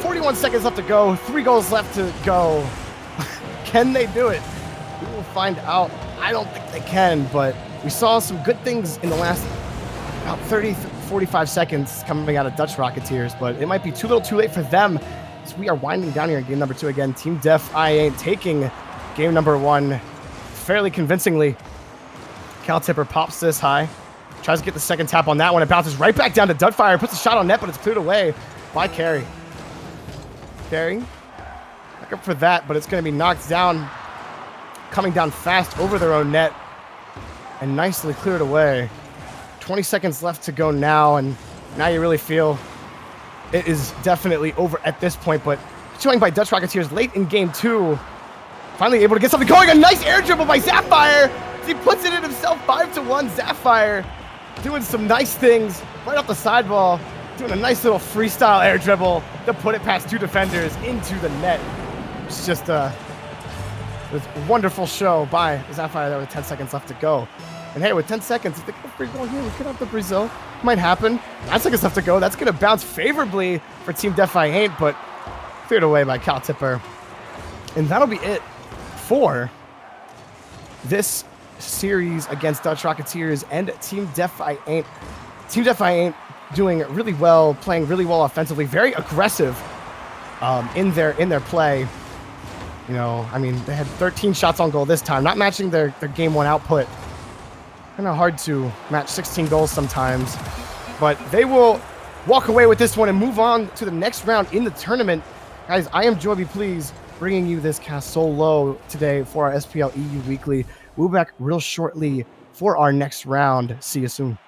41 seconds left to go. 3 goals left to go. Can they do it? We will find out. I don't think they can, but we saw some good things in the last about 45 seconds coming out of Dutch Rocketeers, but it might be too little too late for them. So we are winding down here in game number 2 again. Team Def I Ain't taking game number 1 fairly convincingly. Cal Tipper pops this high. Tries to get the second tap on that one. It bounces right back down to Dudfire. Puts a shot on net, but it's cleared away by Carey. Carey, back up for that, but it's going to be knocked down. Coming down fast over their own net. And nicely cleared away. 20 seconds left to go now, and now you really feel it is definitely over at this point, but showing by Dutch Rocketeers late in game 2. Finally able to get something going. A nice air dribble by Sapphire. He puts it in himself 5-1. Sapphire doing some nice things right off the sideball. Doing a nice little freestyle air dribble to put it past 2 defenders into the net. It's just a wonderful show by Sapphire there with 10 seconds left to go. And hey, with 10 seconds, if they get a free goal here, we could have the Brazil. Might happen. 9 seconds left to go. That's going to bounce favorably for Team Def I Ain't, but cleared away by Cal Tipper. And that'll be it for this series against Dutch Rocketeers and Team Def I Ain't. Team Def I Ain't doing really well, playing really well offensively, very aggressive in their play. You know, I mean, they had 13 shots on goal this time, not matching their game 1 output. Kind of hard to match 16 goals sometimes, but they will walk away with this one and move on to the next round in the tournament. Guys, I am Joy B. Please, bringing you this cast solo today for our SPL EU Weekly. We'll be back real shortly for our next round. See you soon.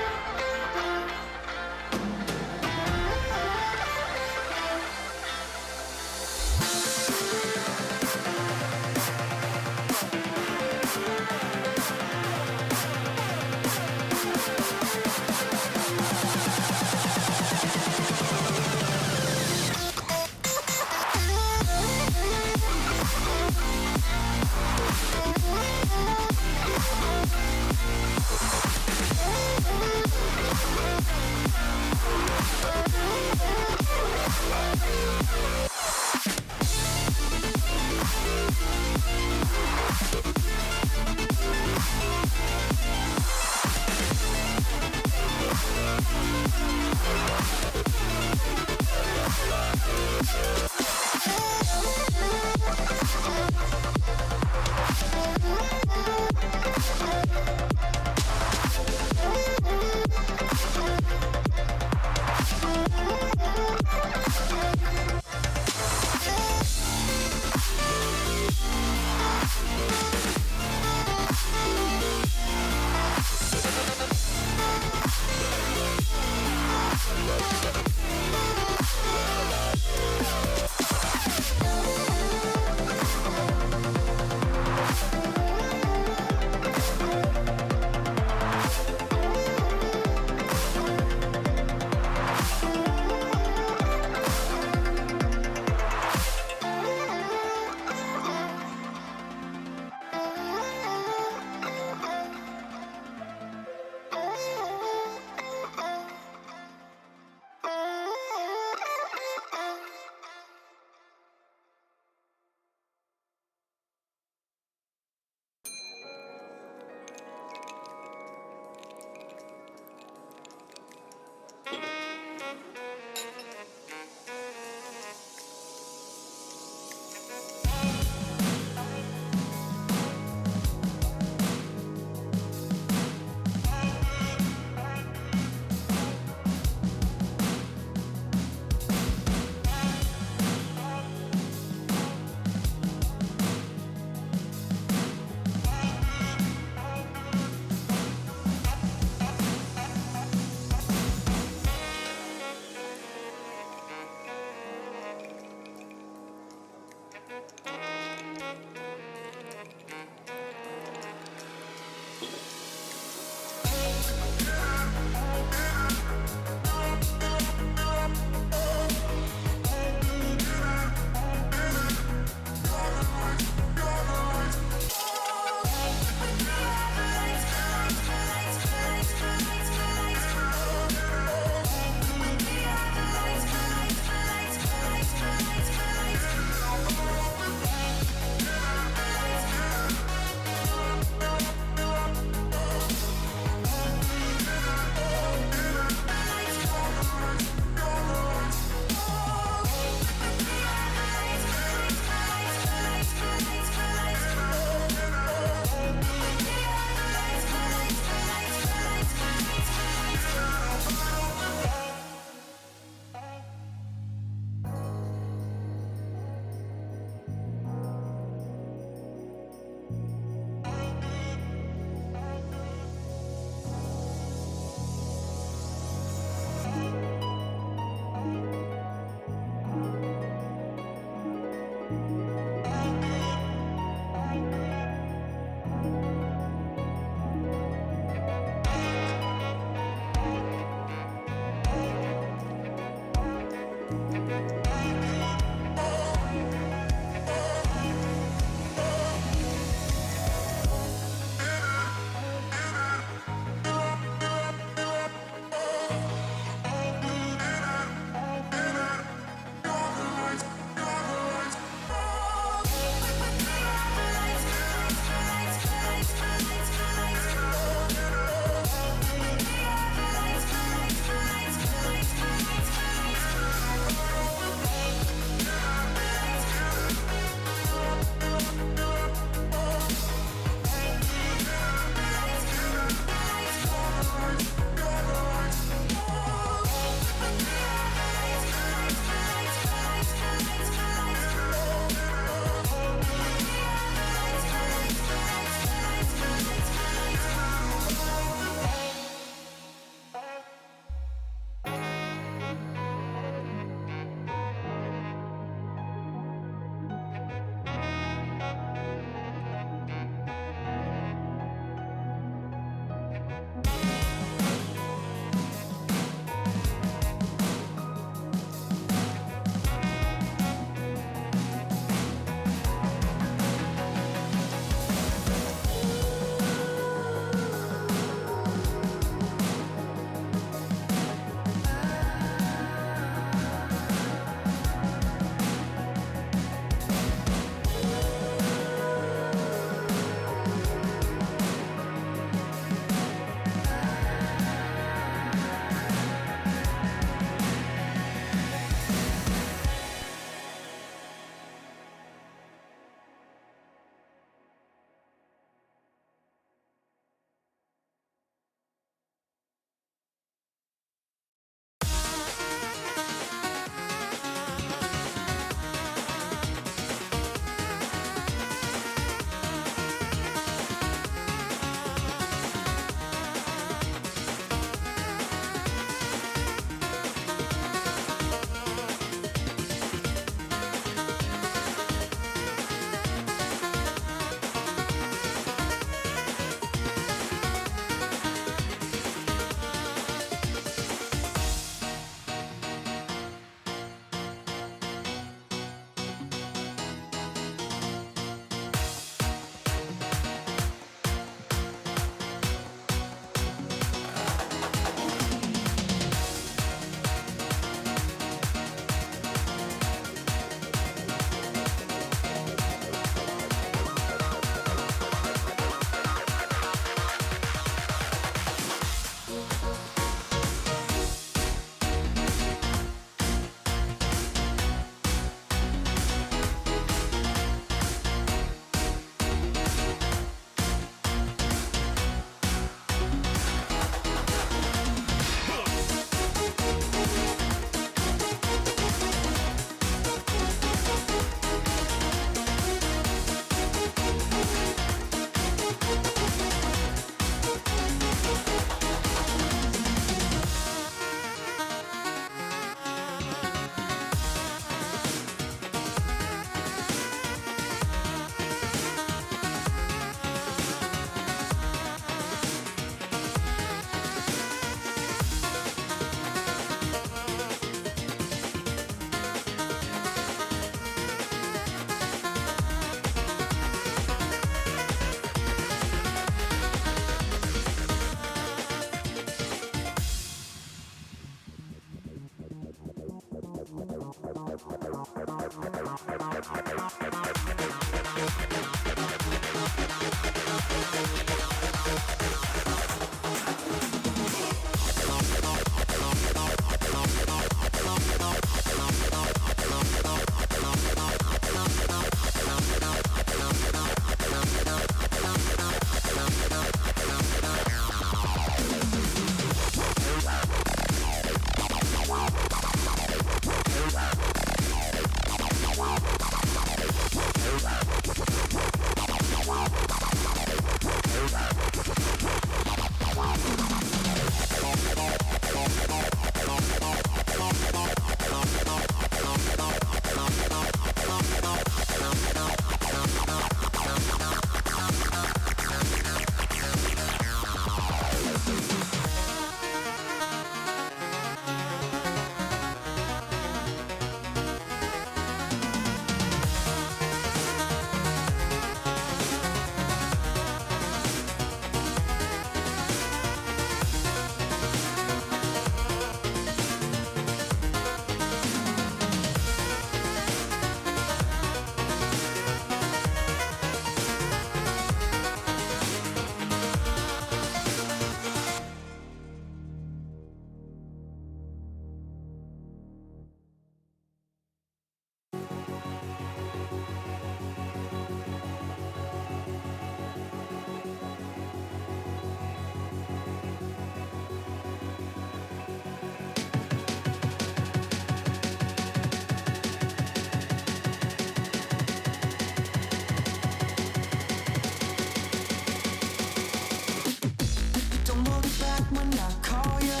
when I call you,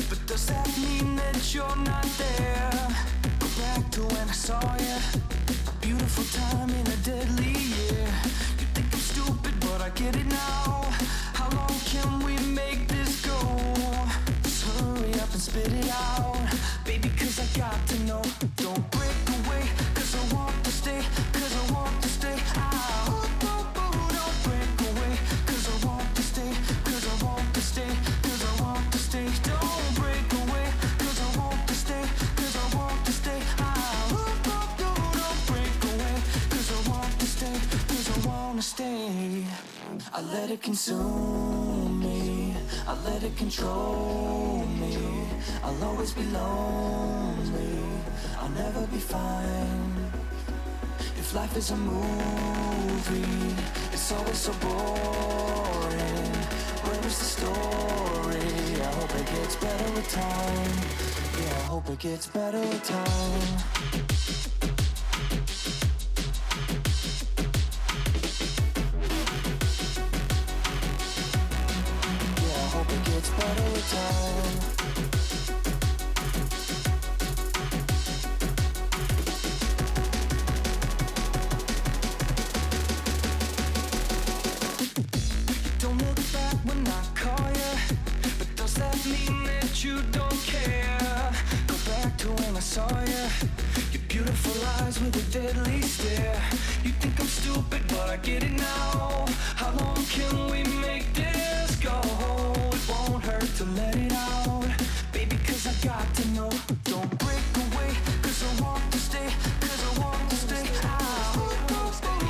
but does that mean that you're not there? Go back to when I saw you, a beautiful time in a deadly year. You think I'm stupid, but I get it now. How long can we make this go? Just hurry up and spit it out, baby, cause I got to know. Don't break away, cause I want to stay, cause I want to stay. Don't break away, cause I want to stay, cause I want to stay, cause I want to stay. Don't break away, cause I want to stay, cause I want to stay. Don't break away, cause I want to stay, cause I want to stay. I let it consume me, I let it control me. I'll always be lonely, I'll never be fine. If life is a movie, it's always so boring. Where is the story? I hope it gets better with time. Yeah, I hope it gets better with time. It's better with time. Don't look back when I call you, but does that mean that you don't care? Go back to when I saw you, your beautiful eyes with a deadly stare. You think I'm stupid, but I get it now. How long can we make this go? Won't hurt to let it out, baby, cause I got to know. Don't break away, cause I want to stay, cause I want to stay.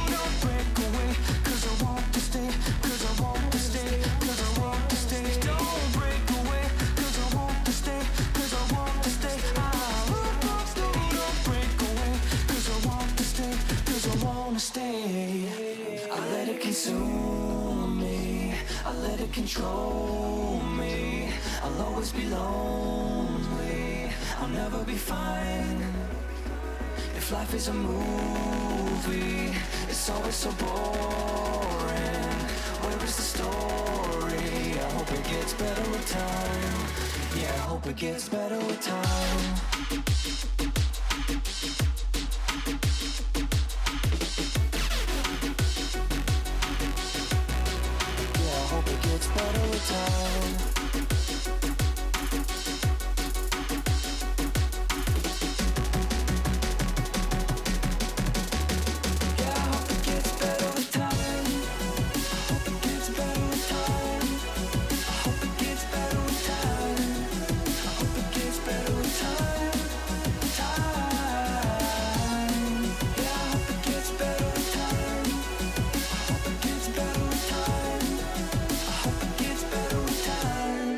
Don't break away, cause I want to stay, cause I want to stay, cause I want to stay. Don't break away, cause I want to stay, cause I want to stay. Don't break away, cause I want to stay, cause I want to stay. I let it consume me, I let it control me. I'll always be lonely, I'll never be fine. If life is a movie, it's always so boring. Where is the story? I hope it gets better with time. Yeah, I hope it gets better with time. It's better with time. Yeah, I hope it gets better with time. I hope it gets better with time. I hope it gets better with time. I hope it gets better with time. Time. Yeah, I hope it gets better with time. I hope it gets better with time.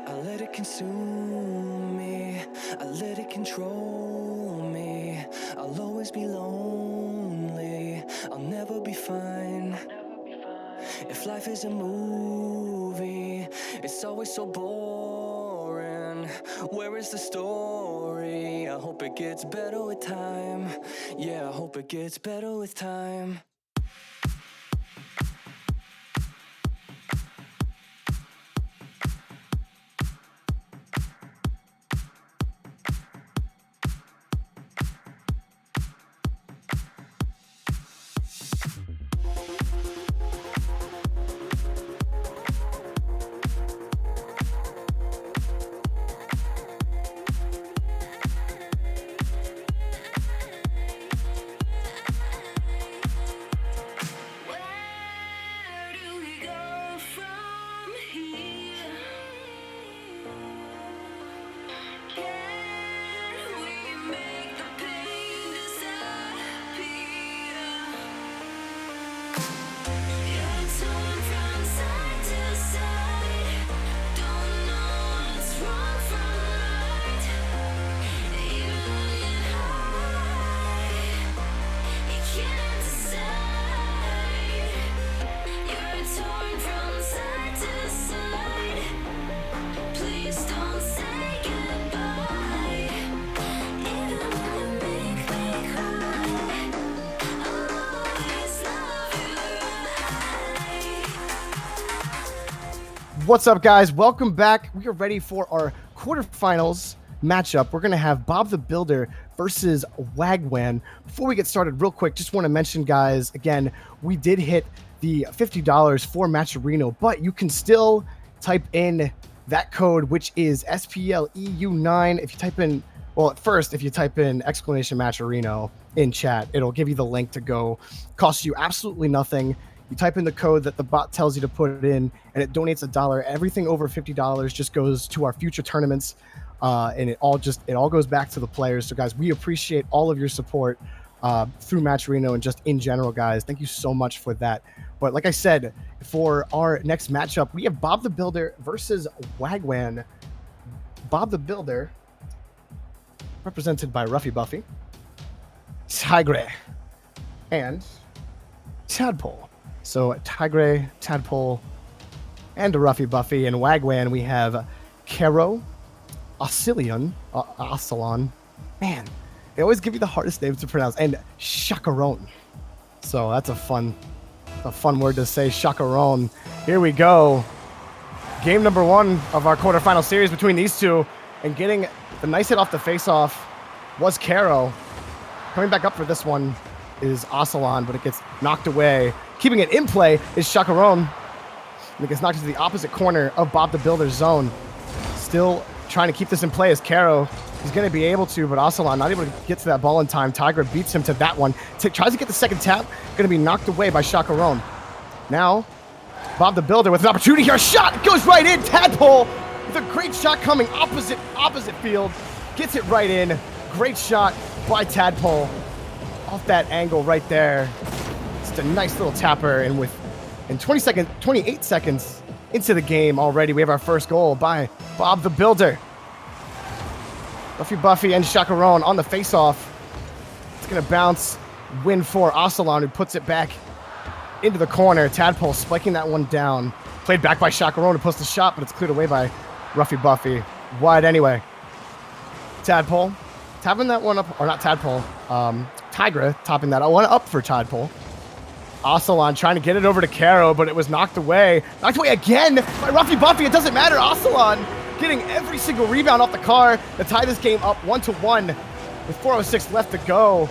I let it consume me, I let it control me. I'll always be lonely, I'll never be fine. If life is a movie, it's always so boring. Where is the story? I hope it gets better with time. Yeah, I hope it gets better with time. What's up, guys? Welcome back. We are ready for our quarterfinals matchup. We're going to have Bob the Builder versus Wagwan. Before we get started, real quick, just want to mention, guys, again, we did hit the $50 for Matcherino, but you can still type in that code, which is SPL EU9. If you type in, well, at first, if you type in exclamation Matcherino in chat, it'll give you the link to go. Costs you absolutely nothing. You type in the code that the bot tells you to put in, and it donates $1. Everything over $50 just goes to our future tournaments, and it all goes back to the players. So, guys, we appreciate all of your support through Matcherino and just in general, guys. Thank you so much for that. But like I said, for our next matchup, we have Bob the Builder versus Wagwan. Bob the Builder, represented by Ruffy Buffy, Tigre, and Tadpole. So Tigre, Tadpole, and Ruffy Buffy. And Wagwan, we have Kero, Oscillon, man, they always give you the hardest names to pronounce, and Chacaron. So that's a fun word to say, Chacaron. Here we go. Game number 1 of our quarterfinal series between these two, and getting the nice hit off the face-off was Kero. Coming back up for this one is Oscillon, but it gets knocked away. Keeping it in play is Chacaron. And it gets knocked into the opposite corner of Bob the Builder's zone. Still trying to keep this in play as Kero. He's going to be able to, but Oscillon not able to get to that ball in time. Tiger beats him to that one. Tries to get the second tap. Going to be knocked away by Chacaron. Now, Bob the Builder with an opportunity here. A shot goes right in. Tadpole with a great shot coming opposite field. Gets it right in. Great shot by Tadpole. Off that angle right there. Just a nice little tapper, and in 28 seconds into the game already, we have our first goal by Bob the Builder. Ruffy Buffy and Chacaron on the face-off. It's going to bounce, win for Oscillon, who puts it back into the corner. Tadpole spiking that one down. Played back by Chacaron, who puts the shot, but it's cleared away by Ruffy Buffy. Wide anyway. Tadpole tapping that one up, or not Tadpole, Tigra topping that one up for Tadpole. Oscillon trying to get it over to Kero, but it was knocked away. Knocked away again by Ruffy Buffy. It doesn't matter. Oscillon getting every single rebound off the car to tie this game up 1-1 with 4:06 left to go.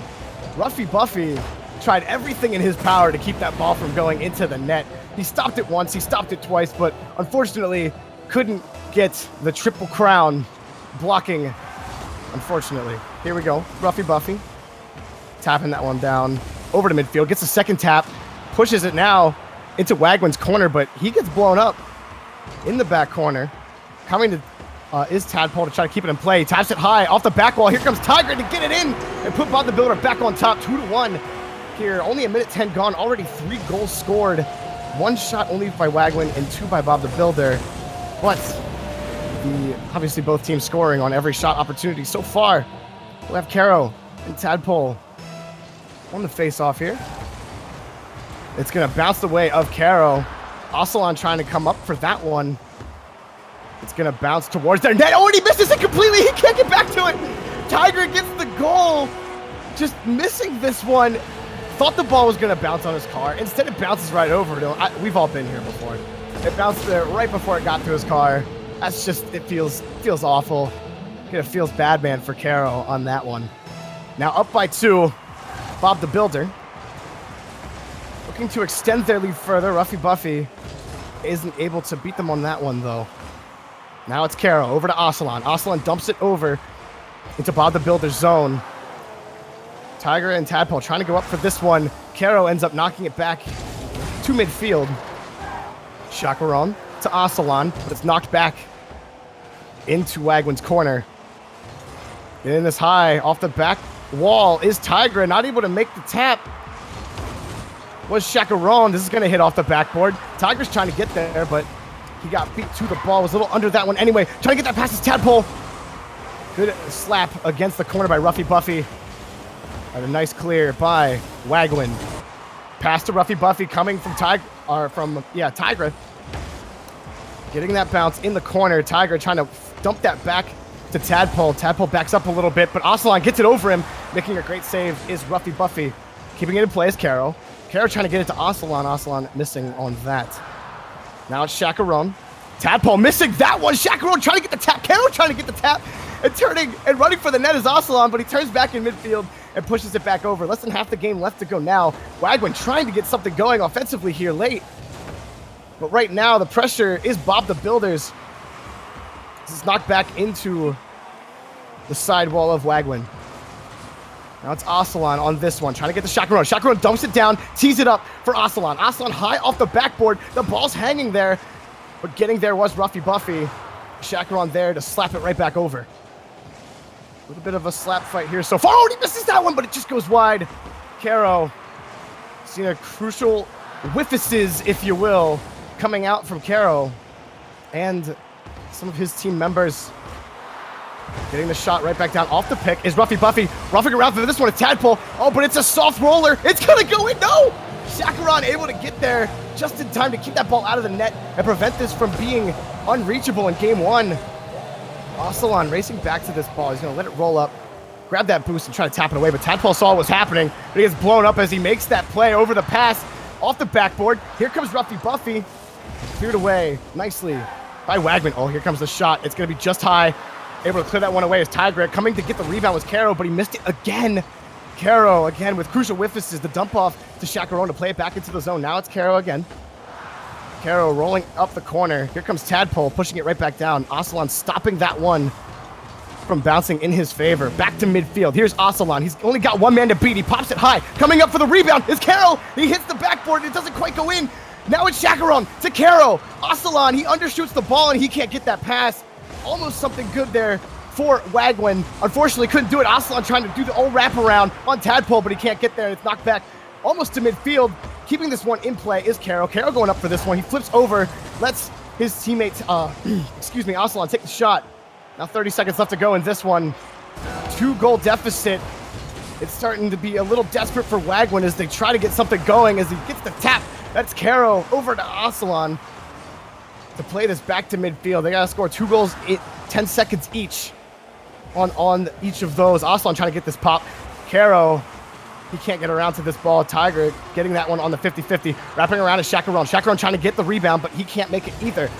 Ruffy Buffy tried everything in his power to keep that ball from going into the net. He stopped it once, he stopped it twice, but unfortunately couldn't get the triple crown blocking, unfortunately. Here we go. Ruffy Buffy tapping that one down over to midfield, gets a second tap, pushes it now into Wagwan's corner, but he gets blown up in the back corner. Coming to is Tadpole to try to keep it in play. Taps it high off the back wall. Here comes Tiger to get it in and put Bob the Builder back on top, 2-1 here. Only a minute 10 gone, already 3 goals scored. 1 shot only by Wagwan and 2 by Bob the Builder. But obviously both teams scoring on every shot opportunity so far. We'll have Kero and Tadpole on the face-off here. It's going to bounce the way of Kero. Oscillon trying to come up for that one. It's going to bounce towards their net. Oh, and he misses it completely. He can't get back to it. Tiger gets the goal. Just missing this one. Thought the ball was going to bounce on his car. Instead, it bounces right over to him. We've all been here before. It bounced there right before it got to his car. That's just, it feels awful. It feels bad, man, for Kero on that one. Now up by 2. Bob the Builder looking to extend their lead further. Ruffy Buffy isn't able to beat them on that one, though. Now it's Kero over to Oscillon. Oscillon dumps it over into Bob the Builder's zone. Tiger and Tadpole trying to go up for this one. Kero ends up knocking it back to midfield. Chacaron to Oscillon, but it's knocked back into Wagwan's corner. Getting this high off the back wall is Tigra, not able to make the tap. Was Chacaron. This is going to hit off the backboard. Tiger's trying to get there, but he got beat to the ball. Was a little under that one anyway. Trying to get that past his Tadpole. Good slap against the corner by Ruffy Buffy. And a nice clear by Wagwan. Pass to Ruffy Buffy coming from Tigra. Getting that bounce in the corner. Tiger trying to dump that back to Tadpole. Tadpole backs up a little bit, but Oscillon gets it over him. Making a great save is Ruffy Buffy. Keeping it in play is Kero. Kero trying to get it to Oscillon. Oscillon missing on that. Now it's Chacaron. Tadpole missing that one. Chacarone trying to get the tap. Caro trying to get the tap and turning and running for the net is Ocelon, but he turns back in midfield and pushes it back over. Less than half the game left to go now. Wagwin trying to get something going offensively here late. But right now, the pressure is Bob the Builders. This is knocked back into the side wall of Wagwin. Now it's Ocelon on this one, trying to get the Chacarone. Chacarone dumps it down, tees it up for Ocelon. Ocelon high off the backboard. The ball's hanging there, but getting there was Ruffy Buffy. Chacarone there to slap it right back over. A little bit of a slap fight here so far. Oh, he misses that one, but it just goes wide. Caro, seeing a crucial whiffices, if you will, coming out from Caro. And some of his team members getting the shot right back down off the pick is Ruffy Buffy. Roughing around for this one is Tadpole. Oh, but it's a soft roller. It's going to go in. No! Chacarone able to get there just in time to keep that ball out of the net and prevent this from being unreachable in game one. Ocelon racing back to this ball. He's going to let it roll up, grab that boost and try to tap it away. But Tadpole saw what was happening. But he gets blown up as he makes that play over the pass off the backboard. Here comes Ruffy Buffy. Cleared away nicely by Wagman. Oh, here comes the shot. It's going to be just high. Able to clear that one away as Tiger. Coming to get the rebound was Caro, but he missed it again. Caro again with crucial whiffs is the dump off to Chacarone to play it back into the zone. Now it's Caro again. Caro rolling up the corner. Here comes Tadpole pushing it right back down. Ocelon stopping that one from bouncing in his favor. Back to midfield. Here's Ocelon. He's only got one man to beat. He pops it high. Coming up for the rebound is Caro. He hits the backboard. It doesn't quite go in. Now it's Chacarone to Caro. Ocelon, he undershoots the ball and he can't get that pass. Almost something good there for Wagwin. Unfortunately, couldn't do it. Ocelon trying to do the old wraparound on Tadpole, but he can't get there. It's knocked back almost to midfield. Keeping this one in play is Caro. Caro going up for this one. He flips over, lets his teammates, Ocelon take the shot. Now 30 seconds left to go in this one. 2-goal deficit. It's starting to be a little desperate for Wagwin as they try to get something going as he gets the tap. That's Caro over to Ocelon to play this back to midfield. They got to score 2 goals in 10 seconds each on each of those. Ocelon trying to get this pop. Caro, he can't get around to this ball. Tiger getting that one on the 50-50. Wrapping around is Chacarone. Chacarone trying to get the rebound, but he can't make it either.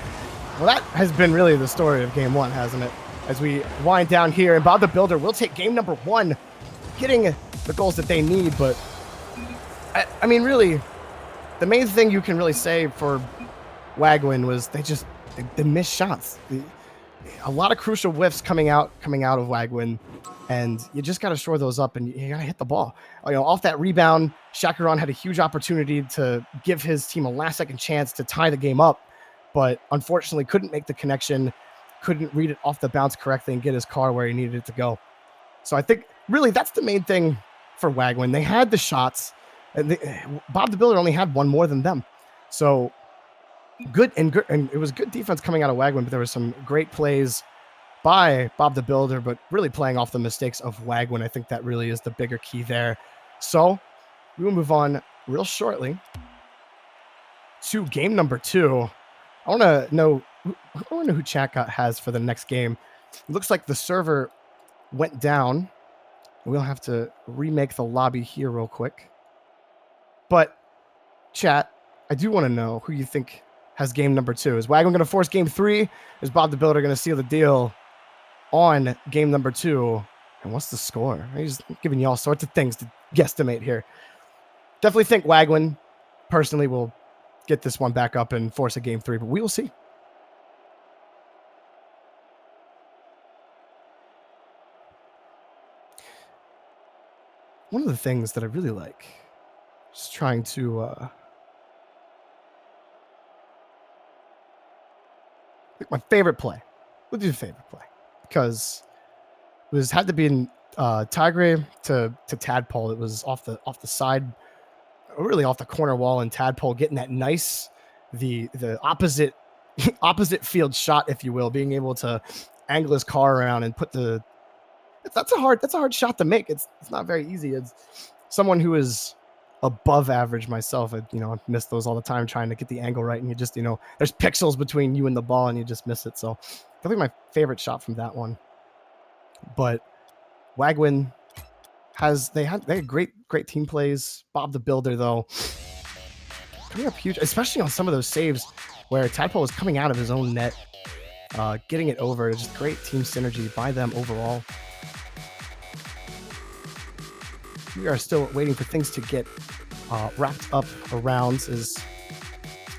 Well, that has been really the story of game one, hasn't it? As we wind down here, and Bob the Builder will take game number 1, getting the goals that they need. But, I mean, really, the main thing you can really say for Wagwin was they missed shots. A lot of crucial whiffs coming out of Wagwin, and you just got to shore those up, and you got to hit the ball. You know, off that rebound, Chacarone had a huge opportunity to give his team a last-second chance to tie the game up, but unfortunately couldn't make the connection, couldn't read it off the bounce correctly and get his car where he needed it to go. So I think really that's the main thing for Wagwin. They had the shots, and Bob the Builder only had one more than them. So good, and it was good defense coming out of Wagwin, but there was some great plays by Bob the Builder, but really playing off the mistakes of Wagwin. I think that really is the bigger key there. So we will move on real shortly to game number 2. I want to know who chat has for the next game. It looks like the server went down. We'll have to remake the lobby here real quick. But chat, I do want to know who you think has game number 2. Is Wagwin going to force game 3? Is Bob the Builder going to seal the deal on game number 2? And what's the score? I'm just giving you all sorts of things to guesstimate here. Definitely think Wagwin personally will get this one back up and force a game 3, but we will see. One of the things that I really like is trying to my favorite play. We'll do the favorite play because it had to be in Tigre to Tadpole. It was off the side, really off the corner wall, and Tadpole getting that nice the opposite field shot, if you will, being able to angle his car around and put the that's a hard shot to make. It's not very easy. It's someone who is above average myself. I miss those all the time trying to get the angle right, and you just there's pixels between you and the ball and you just miss it. So definitely my favorite shot from that one. But Wagwin they had great team plays. Bob the Builder though coming up huge, especially on some of those saves. where Tadpole was coming out of his own net, getting it over. Just great team synergy by them overall. We are still waiting for things to get wrapped up around as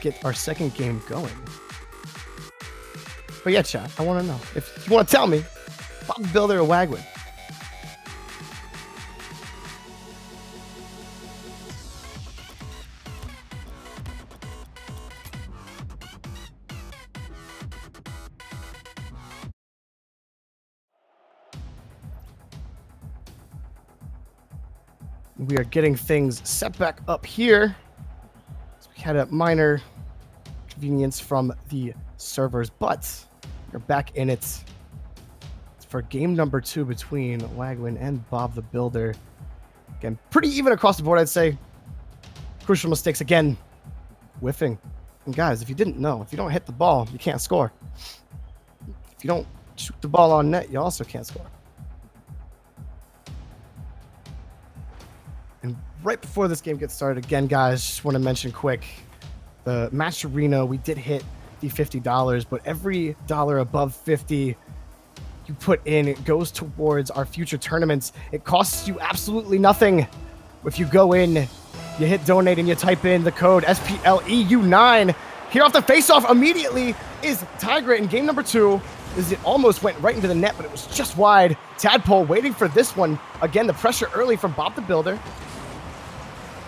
get our second game going. But yeah, chat, I want to know if you want to tell me, Bob the Builder or Wagwin? We are getting things set back up here. So we had a minor inconvenience from the servers, but we're back in it for game number 2 between Wagwin and Bob the Builder. Again, pretty even across the board, I'd say. Crucial mistakes again, whiffing. And guys, if you didn't know, if you don't hit the ball, you can't score. If you don't shoot the ball on net, you also can't score. And right before this game gets started, again, guys, just want to mention quick, the Match Arena, we did hit the $50, but every dollar above 50 you put in, it goes towards our future tournaments. It costs you absolutely nothing. If you go in, you hit donate and you type in the code SPL EU 9. Here off the face-off immediately is Tigra in game number 2. As it almost went right into the net, but it was just wide. Tadpole waiting for this one. Again, the pressure early from Bob the Builder,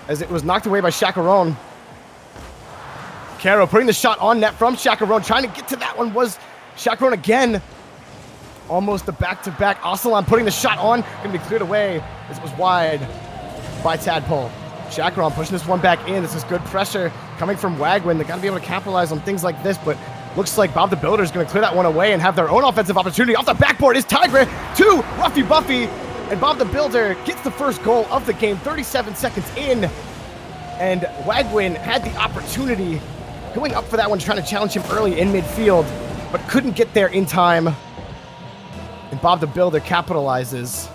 as it was knocked away by Chacarone. Caro putting the shot on net from Chacarone. Trying to get to that one was Chacarone again. Almost the back-to-back. Ocelon putting the shot on. Going to be cleared away as it was wide by Tadpole. Chacarone pushing this one back in. This is good pressure coming from Wagwin. They got to be able to capitalize on things like this, but looks like Bob the Builder is going to clear that one away and have their own offensive opportunity. Off the backboard is Tigra to Ruffy Buffy. And Bob the Builder gets the first goal of the game, 37 seconds in. And Wagwin had the opportunity going up for that one, trying to challenge him early in midfield, but couldn't get there in time. And Bob the Builder capitalizes.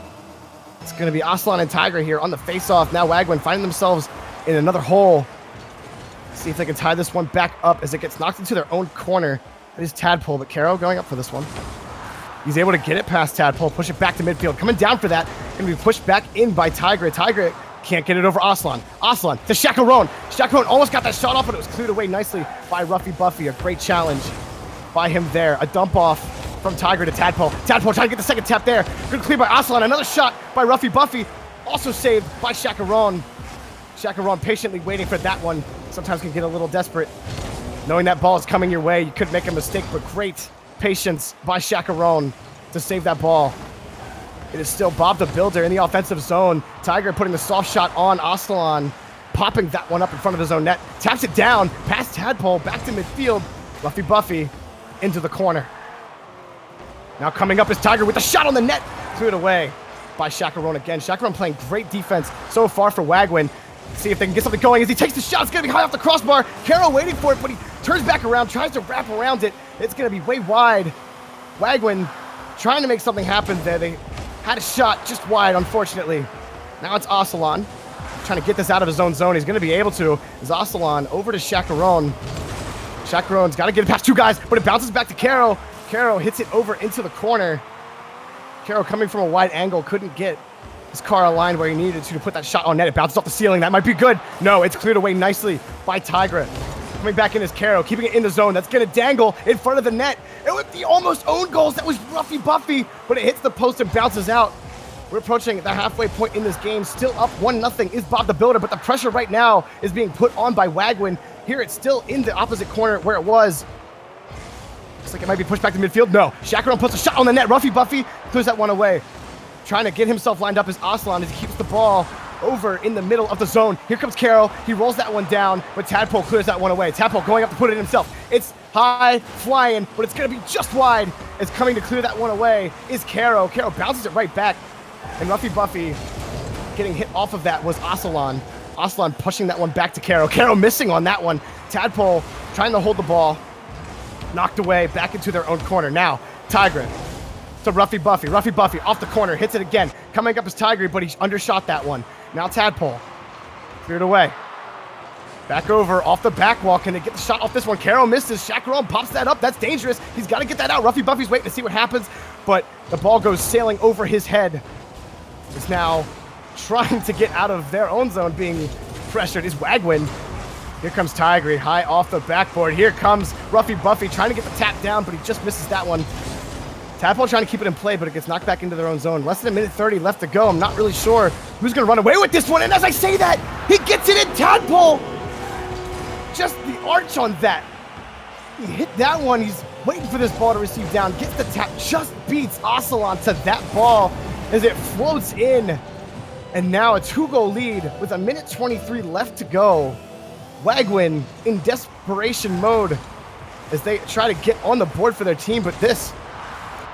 It's going to be Aslan and Tiger here on the face-off. Now Wagwin finding themselves in another hole. See if they can tie this one back up as it gets knocked into their own corner. It is Tadpole, but Caro going up for this one. He's able to get it past Tadpole, push it back to midfield. Coming down for that, going to be pushed back in by Tigra. Tigra can't get it over Aslan. Aslan to Chacarone. Chacarone almost got that shot off, but it was cleared away nicely by Ruffy Buffy. A great challenge by him there. A dump off from Tigra to Tadpole. Tadpole trying to get the second tap there. Good clear by Aslan. Another shot by Ruffy Buffy. Also saved by Chacarone. Chacarone patiently waiting for that one. Sometimes can get a little desperate. Knowing that ball is coming your way, you could make a mistake, but great patience by Chacarone to save that ball. It is still Bob the Builder in the offensive zone. Tiger putting the soft shot on Aslan, popping that one up in front of his own net. Taps it down, past Tadpole, back to midfield. Ruffy Buffy into the corner. Now coming up is Tiger with a shot on the net. Cleared away by Chacarone again. Chacarone playing great defense so far for Wagwin. See if they can get something going as he takes the shot. It's going to be high off the crossbar. Caro waiting for it, but he turns back around, tries to wrap around it. It's going to be way wide. Wagwin trying to make something happen there. They had a shot just wide, unfortunately. Now it's Aslan trying to get this out of his own zone. He's going to be able to. Is Aslan over to Chacarone. Chacarone's got to get it past two guys, but it bounces back to Caro. Caro hits it over into the corner. Caro coming from a wide angle, couldn't get his car aligned where he needed to put that shot on net. It bounces off the ceiling. That might be good. No, it's cleared away nicely by Tigra. Coming back in is Caro, keeping it in the zone. That's going to dangle in front of the net. It was the almost own goals. That was Ruffy Buffy, but it hits the post and bounces out. We're approaching the halfway point in this game. Still up 1-0 is Bob the Builder, but the pressure right now is being put on by Wagwin. Here it's still in the opposite corner where it was. Looks like it might be pushed back to midfield. No, Chacarone puts a shot on the net. Ruffy Buffy clears that one away. Trying to get himself lined up as Aslan as he keeps the ball over in the middle of the zone. Here comes Caro. He rolls that one down, but Tadpole clears that one away. Tadpole going up to put it in himself. It's high, flying, but it's going to be just wide. As coming to clear that one away is Caro. Caro bounces it right back. And Ruffy Buffy getting hit off of that was Aslan. Aslan pushing that one back to Caro. Caro missing on that one. Tadpole trying to hold the ball. Knocked away back into their own corner. Now, Tigra to Ruffy Buffy. Ruffy Buffy off the corner, hits it again. Coming up is Tiger, but he undershot that one. Now Tadpole. Cleared away. Back over, off the back wall. Can they get the shot off this one? Caro misses. Chacaron pops that up. That's dangerous. He's got to get that out. Ruffy Buffy's waiting to see what happens, but the ball goes sailing over his head. Is now trying to get out of their own zone, being pressured is Wagwin. Here comes Tigre, high off the backboard. Here comes Ruffy Buffy, trying to get the tap down, but he just misses that one. Tadpole trying to keep it in play, but it gets knocked back into their own zone. Less than a minute 30 left to go. I'm not really sure who's going to run away with this one, and as I say that, he gets it in. Tadpole! Just the arch on that. He hit that one. He's waiting for this ball to receive down. Gets the tap. Just beats Ocelon to that ball as it floats in. And now a 2-goal lead with a minute 23 left to go. Wagwin in desperation mode as they try to get on the board for their team, but this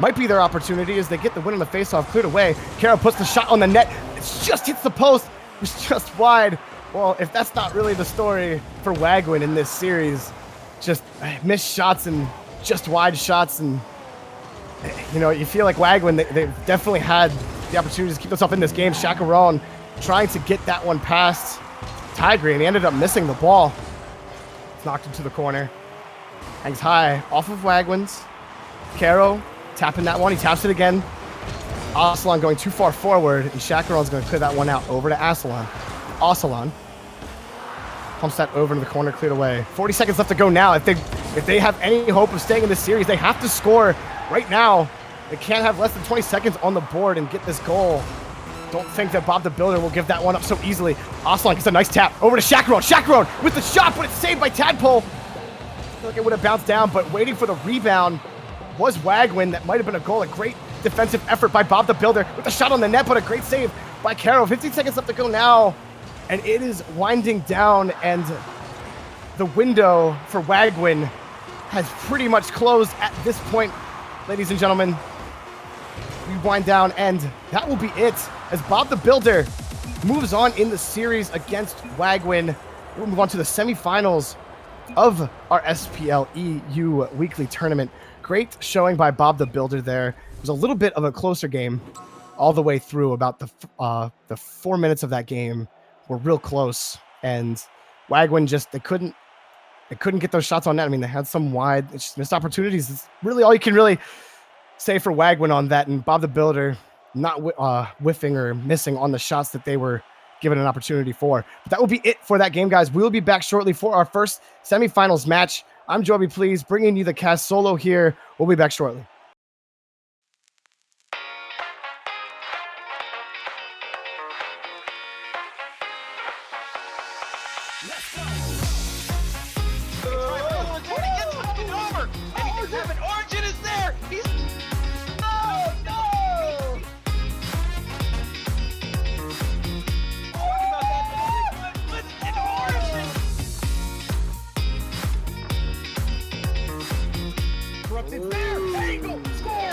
might be their opportunity as they get the win on the faceoff cleared away. Caro puts the shot on the net. It just hits the post. It's just wide. Well, if that's not really the story for Wagwin in this series, just missed shots and just wide shots, and you know, you feel like Wagwin, they've definitely had the opportunity to keep themselves in this game. Chacaron trying to get that one past Tigre, and he ended up missing the ball. It's knocked into the corner. Hangs high off of Wagwin's. Caro tapping that one. He taps it again. Ocelon going too far forward, and Chacaron's going to clear that one out over to Ocelon. Pumps that over into the corner, cleared away. 40 seconds left to go now. If they have any hope of staying in this series, they have to score right now. They can't have less than 20 seconds on the board and get this goal. Don't think that Bob the Builder will give that one up so easily. Ocelon gets a nice tap over to Chacaron. Chacaron with the shot, but it's saved by Tadpole. I feel like it would have bounced down, but waiting for the rebound was Wagwin. That might have been a goal. A great defensive effort by Bob the Builder with the shot on the net, but a great save by Caro. 15 seconds left to go now, and it is winding down, and the window for Wagwin has pretty much closed at this point, ladies and gentlemen. We wind down, and that will be it as Bob the Builder moves on in the series against Wagwin. We'll move on to the semifinals of our SPL EU Weekly tournament. Great showing by Bob the Builder there. It was a little bit of a closer game all the way through. About the 4 minutes of that game were real close, and Wagwin just they couldn't get those shots on net. I mean, they had some wide missed opportunities. It's really all you can really say for Wagwin on that, and Bob the Builder not whiffing or missing on the shots that they were given an opportunity for. But that will be it for that game, guys. We will be back shortly for our first semifinals match. I'm Joby Please, bringing you the cast solo here. We'll be back shortly. Let's go. He gets fucking over. And Kevin Origin is there. He's Corrupted there. Angle. Score.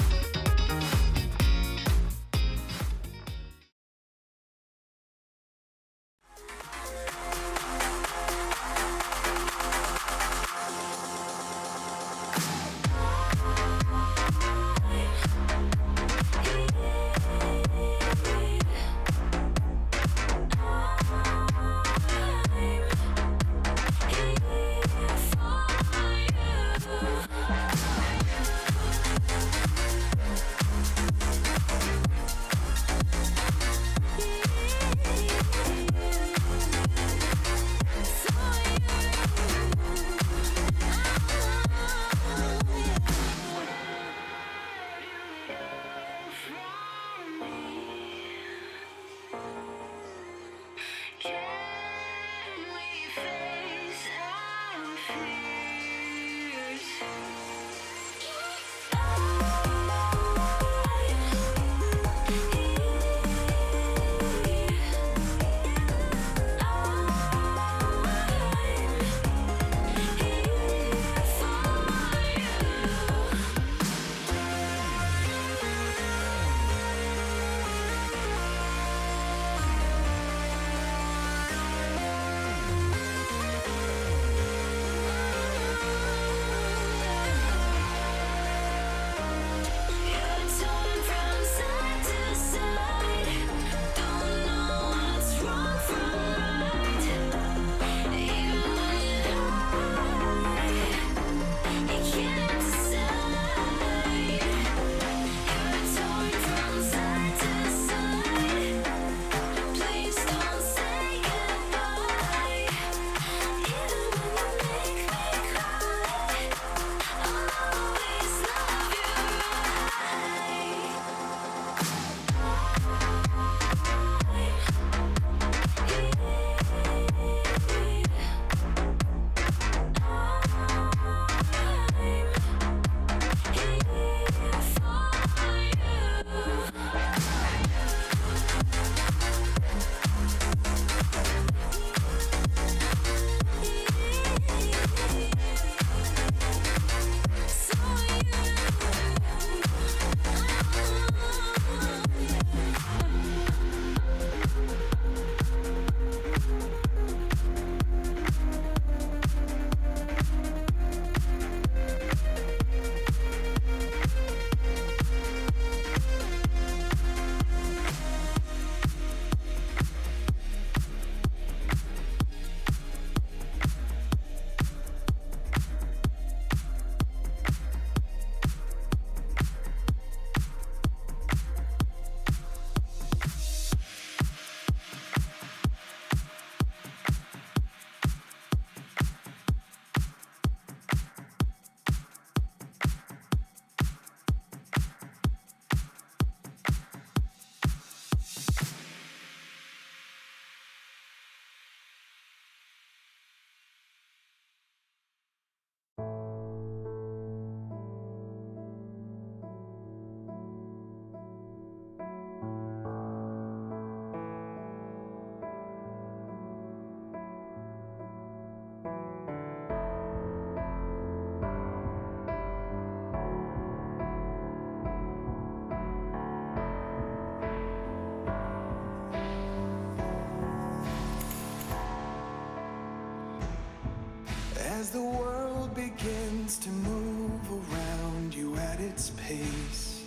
its pace,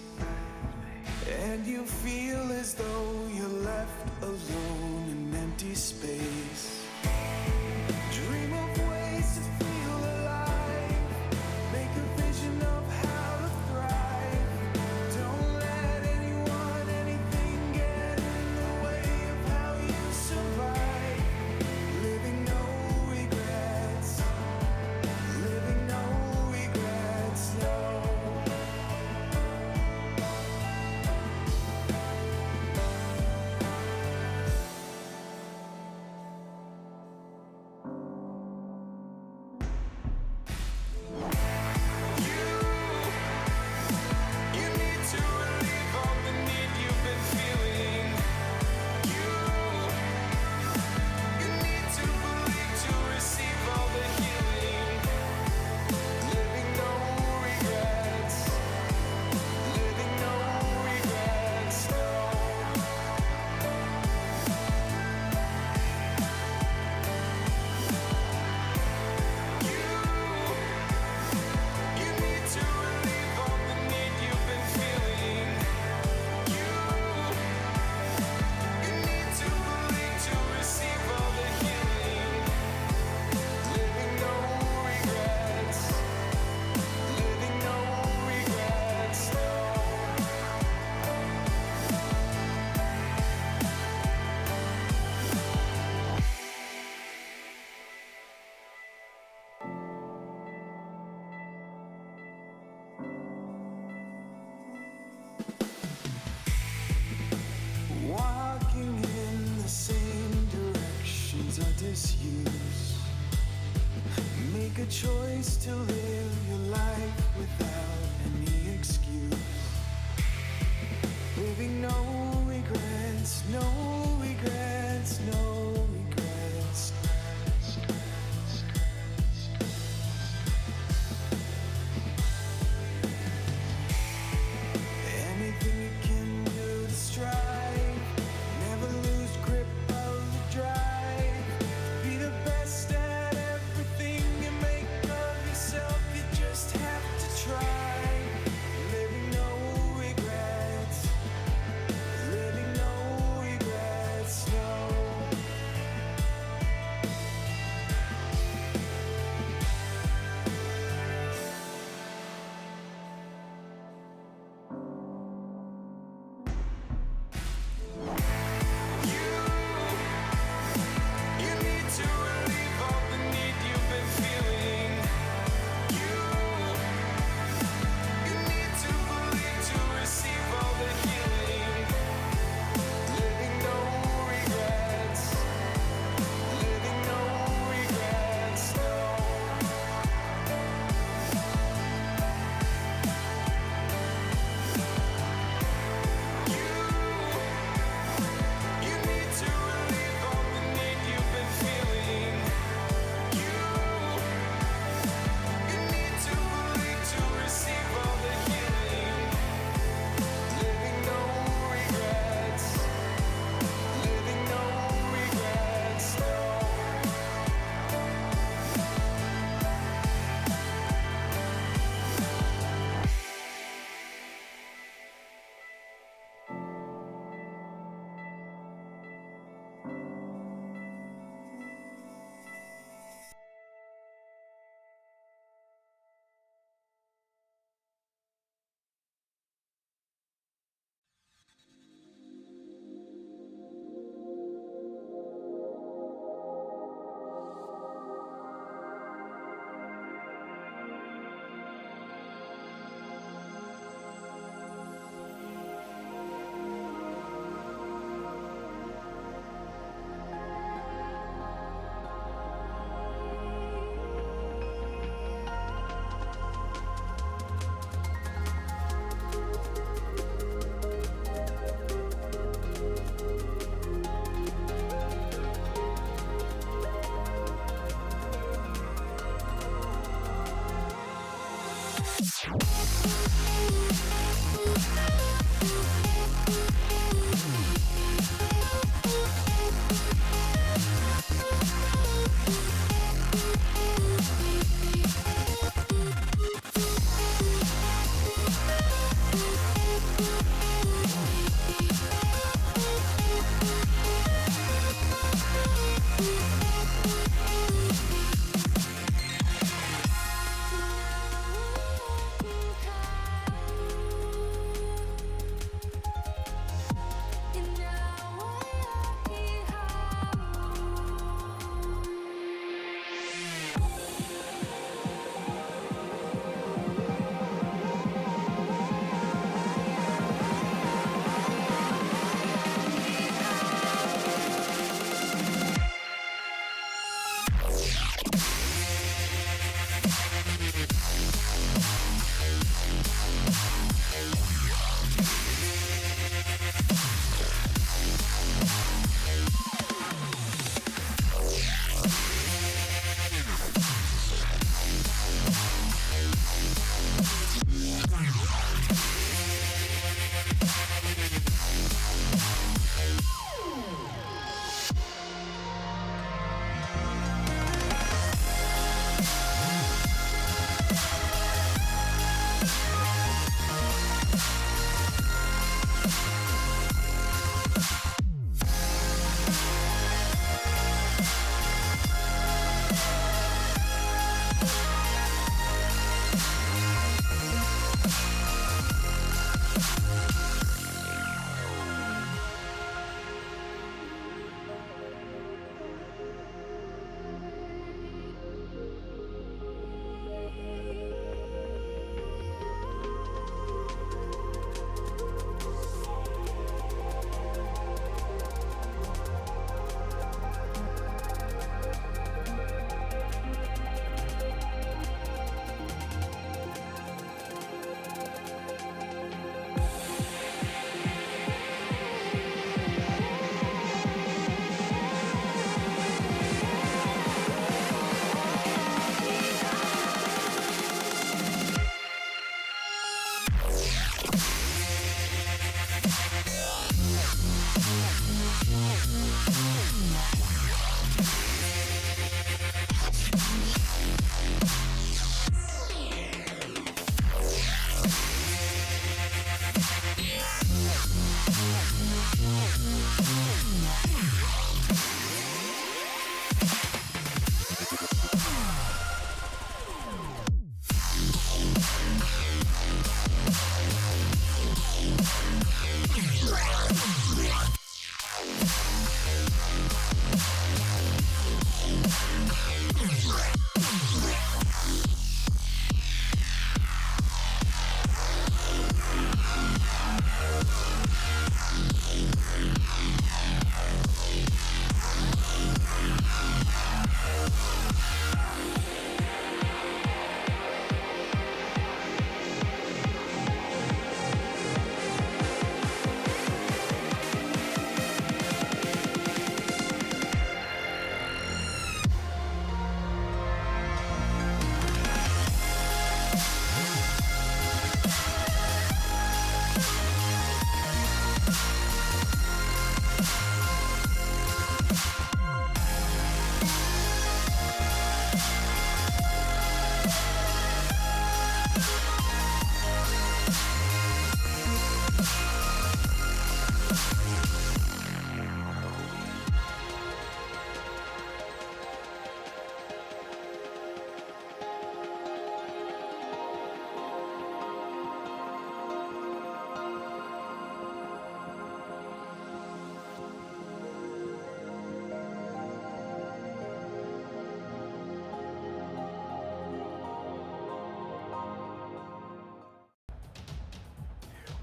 and you feel as though you're left alone in empty space. Dream of ways to feel alive, make a vision of how to thrive. Don't let anyone, anything get in the way of how you survive. Living no regrets, living no regrets, no. You need to relieve all the need you've been feeling. You need to believe to receive all the healing. Living no regrets, living no regrets, no. You need to relieve all the need you've been feeling. You need to believe to receive all the healing. Living no regrets, living no regrets, no. Walking in the same directions are disuse. Make a choice to live your life without any excuse. Living no regrets, no regrets, no regrets. Anything you can do to strive, never lose grip of the drive. Be the best at everything you make of yourself, you just have to try.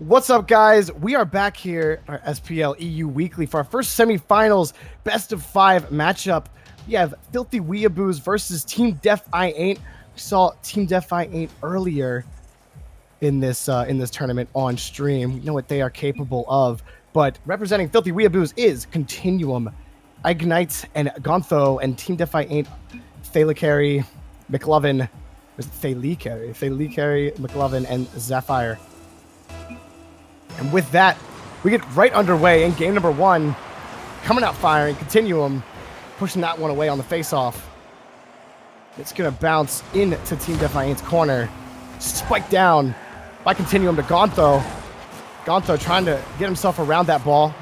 What's up, guys? We are back here, our SPL EU Weekly, for our first semifinals best of 5 matchup. We have Filthy Weeaboos versus Team Def I Ain't. We saw Team Def I Ain't earlier in this tournament on stream. We know what they are capable of. But representing Filthy Weeaboos is Continuum, Ignite, and Gontho, and Team Def I Ain't, Thalicary, McLovin, Thalicary, McLovin, and Zephyr. And with that, we get right underway in game number 1. Coming out firing, Continuum pushing that one away on the face-off. It's going to bounce into Team Def I Ain't's corner. Spiked down by Continuum to Gontho. Gontho trying to get himself around that ball,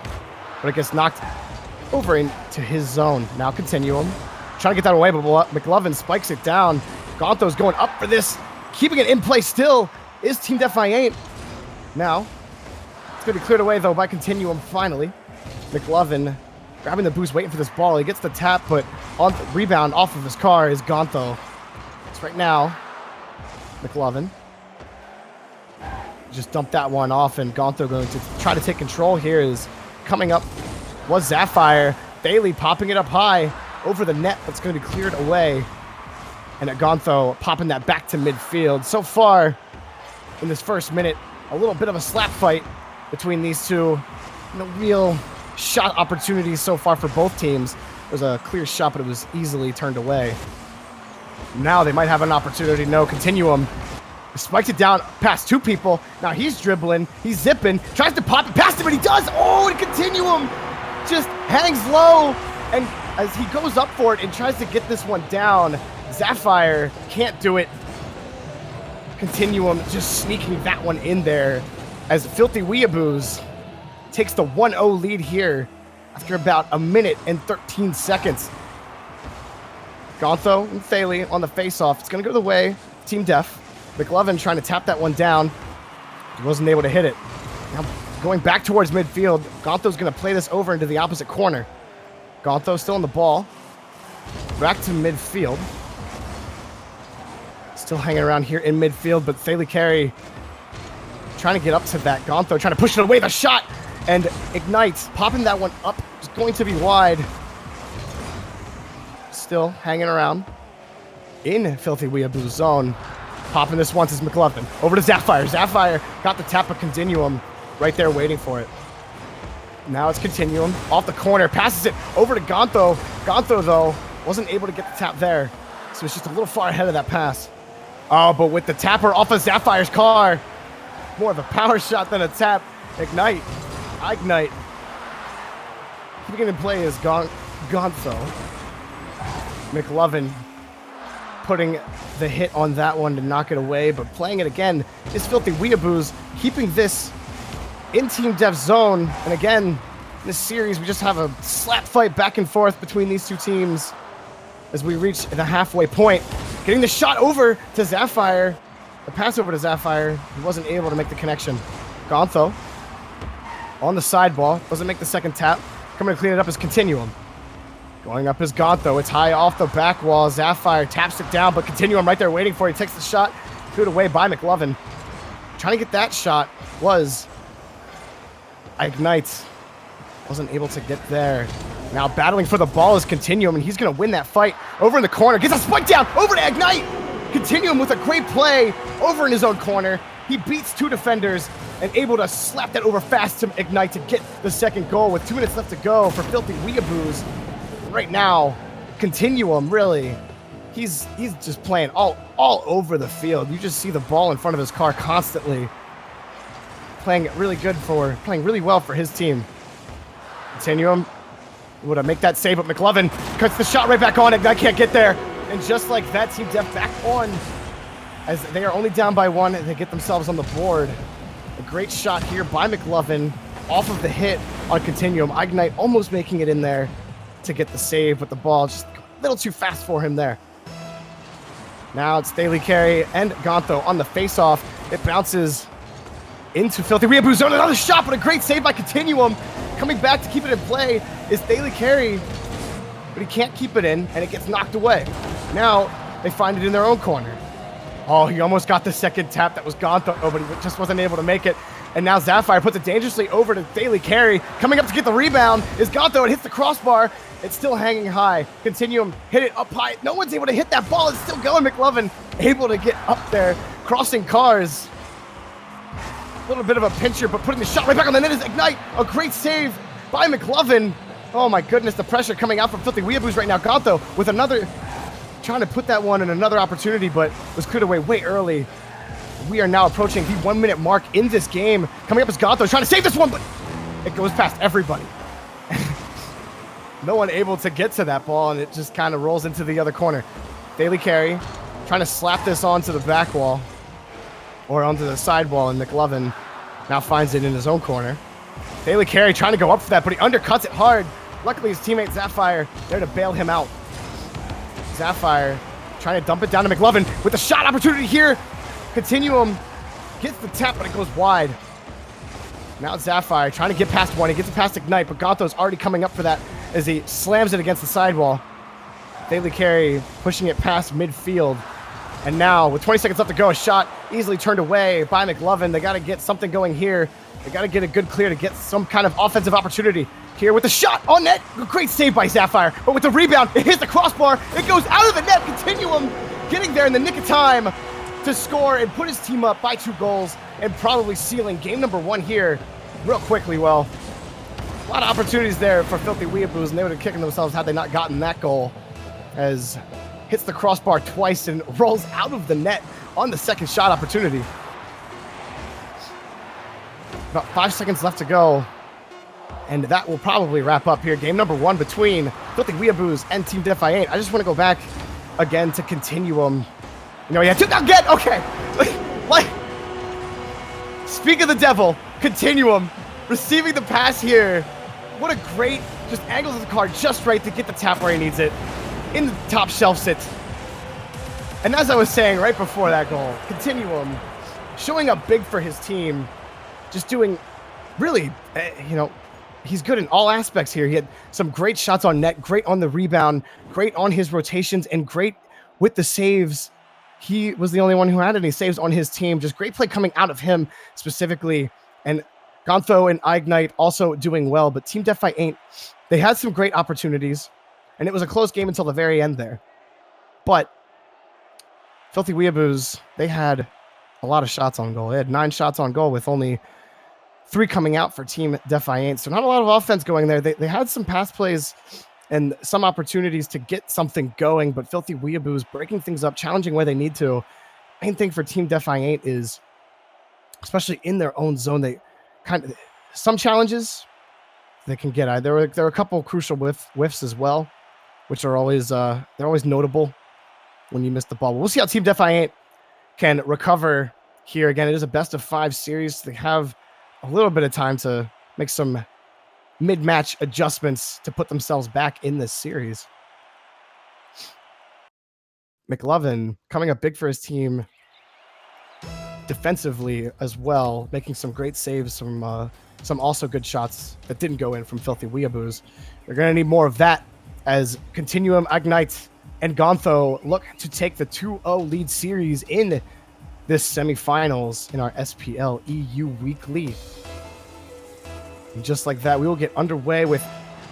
but it gets knocked over into his zone. Now Continuum trying to get that away, but McLovin spikes it down. Gontho's going up for this. Keeping it in play still is Team Def I Ain't. Now, it's going to be cleared away, though, by Continuum, finally. McLovin grabbing the boost, waiting for this ball. He gets the tap, but on the rebound off of his car is Gontho. It's right now, McLovin just dumped that one off, and Gontho going to try to take control here. Is coming up was Zephyr. Bailey popping it up high over the net. That's going to be cleared away. And Gontho popping that back to midfield. So far, in this first minute, a little bit of a slap fight between these two. No real shot opportunities so far for both teams. There was a clear shot, but it was easily turned away. Now they might have an opportunity. No, Continuum spiked it down past 2 people. Now he's dribbling, he's zipping, tries to pop it past him, and he does. Oh, and Continuum just hangs low, and as he goes up for it and tries to get this one down, Zephyr can't do it. Continuum just sneaking that one in there as Filthy Weeaboos takes the 1-0 lead here after about a minute and 13 seconds. Gontho and Thalie on the face-off. It's going to go the way of Team Def. McLovin trying to tap that one down. He wasn't able to hit it. Now going back towards midfield. Gontho's going to play this over into the opposite corner. Gontho still on the ball. Back to midfield. Still hanging around here in midfield, but Thalicary trying to get up to that. Gontho trying to push it away. The shot, and Ignite popping that one up. It's going to be wide. Still hanging around in Filthy Weeaboo's zone. Popping this once is McLovin. Over to Zephyr. Zephyr got the tap of Continuum right there waiting for it. Now it's Continuum off the corner. Passes it over to Gontho. Gontho, though, wasn't able to get the tap there. So it's just a little far ahead of that pass. Oh, but with the tapper off of Zephyr's car, more of a power shot than a tap. Ignite. Keeping it in play is Gonzo. McLovin putting the hit on that one to knock it away, but playing it again is Filthy Weeaboos, keeping this in Team Dev's zone. And again, in this series, we just have a slap fight back and forth between these two teams as we reach the halfway point. Getting the shot over to Zapphire. The pass over to Zapphire. He wasn't able to make the connection. Gonzo on the side ball. Doesn't make the second tap. Coming to clean it up is Continuum. Going up is Gonzo. It's high off the back wall. Zapphire taps it down, but Continuum right there waiting for it. He takes the shot. Cleared away by McLovin. Trying to get that shot was Ignite. Wasn't able to get there. Now battling for the ball is Continuum, and he's going to win that fight. Over in the corner. Gets a spike down. Over to Ignite. Continuum with a great play over in his own corner. He beats two defenders and able to slap that over fast to Ignite to get the second goal with 2 minutes left to go for Filthy Weeaboos. Right now, Continuum, really, he's just playing all over the field. You just see the ball in front of his car constantly. Playing really well for his team. Continuum would have make that save, but McLovin cuts the shot right back on. Ignite can't get there. And just like that, Team Dev back on as they are only down by 1 and they get themselves on the board. A great shot here by McLovin off of the hit on Continuum. Ignite almost making it in there to get the save, but the ball just a little too fast for him there. Now it's Daily Carry and Gonzo on the face-off. It bounces into Filthy Weeaboos zone. Another shot, but a great save by Continuum. Coming back to keep it in play is Daily Carry, but he can't keep it in, and it gets knocked away. Now they find it in their own corner. Oh, he almost got the second tap. That was Gonzo, but he just wasn't able to make it. And now Zapphire puts it dangerously over to Daily Carry. Coming up to get the rebound is Gonzo. It hits the crossbar. It's still hanging high. Continuum hit it up high. No one's able to hit that ball. It's still going. McLovin able to get up there. Crossing cars. A little bit of a pincher, but putting the shot right back on the net is Ignite. A great save by McLovin. Oh my goodness, the pressure coming out from Filthy Weeaboos right now. Gonzo with another, trying to put that one in another opportunity, but was cleared away way early. We are now approaching the 1 minute mark in this game. Coming up is Gonzo trying to save this one, but it goes past everybody. No one able to get to that ball, and it just kind of rolls into the other corner. Daily Carry trying to slap this onto the back wall or onto the side wall, and McLovin now finds it in his own corner. Daily Carry trying to go up for that, but he undercuts it hard. Luckily, his teammate Zapphire there to bail him out. Zapphire trying to dump it down to McLovin with a shot opportunity here. Continuum gets the tap, but it goes wide. Now it's Zapphire trying to get past one. He gets it past Ignite, but Gonzo's already coming up for that as he slams it against the sidewall. Daily Carry pushing it past midfield. And now, with 20 seconds left to go, a shot easily turned away by McLovin. They got to get something going here. They got to get a good clear to get some kind of offensive opportunity. Here with the shot on net. Great save by Zapphire. But with the rebound, it hits the crossbar. It goes out of the net. Continuum getting there in the nick of time to score and put his team up by 2 goals and probably sealing game number 1 here real quickly. Well, a lot of opportunities there for Filthy Weeaboos, and they would have kicking themselves had they not gotten that goal, as hits the crossbar twice and rolls out of the net on the second shot opportunity. About 5 seconds left to go, and that will probably wrap up here. Game number 1 between Filthy Weeaboos and Team Def I Ain't. I just want to go back again to Continuum. You know, yeah, again, okay. Like, speak of the devil, Continuum receiving the pass here. What a great, just angles of the card just right to get the tap where he needs it. In the top shelf sits. And as I was saying right before that goal, Continuum showing up big for his team. Just doing really, he's good in all aspects here. He had some great shots on net, great on the rebound, great on his rotations, and great with the saves. He was the only one who had any saves on his team. Just great play coming out of him specifically. And Gonzo and Ignite also doing well, but Team Def I Ain't, they had some great opportunities, and it was a close game until the very end there. But Filthy Weeaboos, they had a lot of shots on goal. They had 9 shots on goal with only 3 coming out for Team Def I Ain't. So not a lot of offense going there. They had some pass plays and some opportunities to get something going, but Filthy Weeaboos breaking things up, challenging where they need to. Main thing for Team Def I Ain't is especially in their own zone. They kind of some challenges they can get. There are a couple of crucial whiffs as well, which are always they're always notable when you miss the ball. But we'll see how Team Defiant can recover here. Again, it is a best of 5 series. They have a little bit of time to make some mid-match adjustments to put themselves back in this series. McLovin coming up big for his team defensively as well, making some great saves, some also good shots that didn't go in from Filthy Weeaboos. They're going to need more of that as Continuum, Ignite, and Gontho look to take the 2-0 lead series in this semifinals in our SPL EU Weekly. And just like that, we will get underway with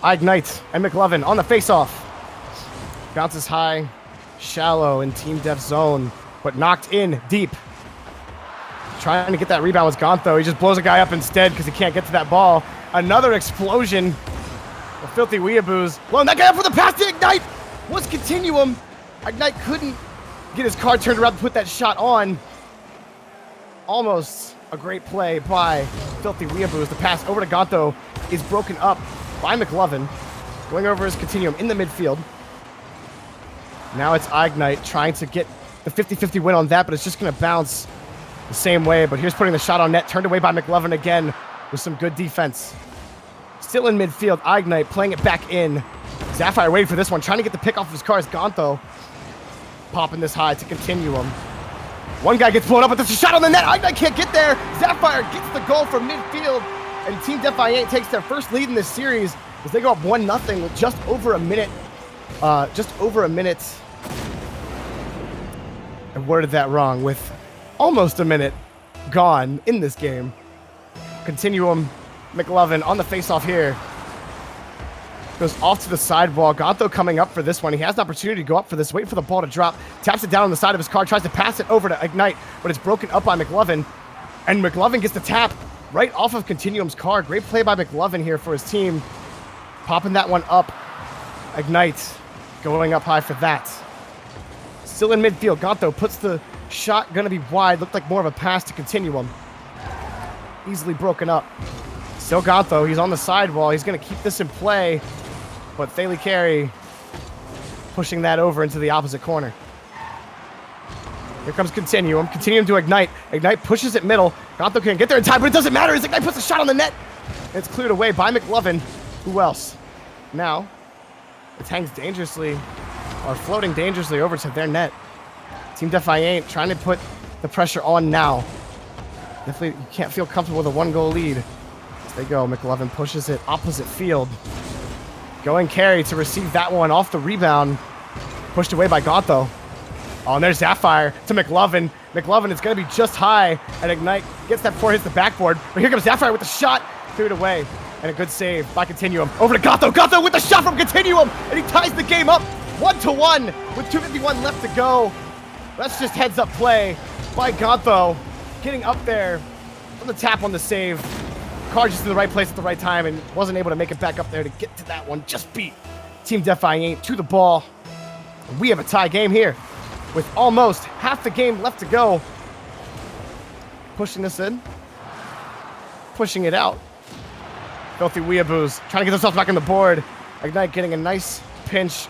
Ignite and McLovin on the face-off. Bounces high, shallow in Team Def zone, but knocked in deep. Trying to get that rebound was Gontho. He just blows a guy up instead because he can't get to that ball. Another explosion of Filthy Weeaboos. Blowing that guy up for the pass to Ignite. Was Continuum. Ignite couldn't get his card turned around to put that shot on. Almost a great play by Filthy Weeaboos. The pass over to Gontho is broken up by McLovin. Going over his Continuum in the midfield. Now it's Ignite trying to get the 50-50 win on that, but it's just going to bounce the same way. But here's putting the shot on net, turned away by McLovin again with some good defense. Still in midfield, Ignite playing it back in. Sapphire waiting for this one, trying to get the pick off of his car as Gontho popping this high to Continuum. One guy gets blown up, but there's a shot on the net. Ignite can't get there. Sapphire gets the goal from midfield, and Team Defiant takes their first lead in this series as they go up 1-0 with just over a minute. I worded that wrong. With almost a minute gone in this game. Continuum, McLovin on the face-off here. Goes off to the sidewall. Gontho coming up for this one. He has an opportunity to go up for this. Wait for the ball to drop. Taps it down on the side of his car. Tries to pass it over to Ignite, but it's broken up by McLovin. And McLovin gets the tap right off of Continuum's car. Great play by McLovin here for his team. Popping that one up. Ignite going up high for that. Still in midfield. Gontho puts the shot going to be wide. Looked like more of a pass to Continuum. Easily broken up. Still Gontho. He's on the sidewall. He's going to keep this in play. But Thalie Carey pushing that over into the opposite corner. Here comes Continuum. Continuum to Ignite. Ignite pushes it middle. Gontho can't get there in time, but it doesn't matter as Ignite puts a shot on the net. It's cleared away by McLovin. Who else? Now, it hangs dangerously, or floating dangerously over to their net. Team Defiant trying to put the pressure on now. Definitely you can't feel comfortable with a 1-goal lead. As they go, McLovin pushes it opposite field. Going Carey to receive that one off the rebound. Pushed away by Gontho. Oh, and there's Sapphire to McLovin. McLovin is going to be just high, and Ignite gets that before it hits the backboard. But here comes Sapphire with the shot. Cleared away. And a good save by Continuum. Over to Gontho. Gontho with the shot from Continuum. And he ties the game up 1-1 with 2:51 left to go. That's just heads-up play by Gontho. Getting up there from the tap on the save. Car just in the right place at the right time and wasn't able to make it back up there to get to that one. Just beat Team Defiant to the ball. And we have a tie game here with almost half the game left to go. Pushing this in. Pushing it out. Filthy Weeaboos trying to get themselves back on the board. Ignite getting a nice pinch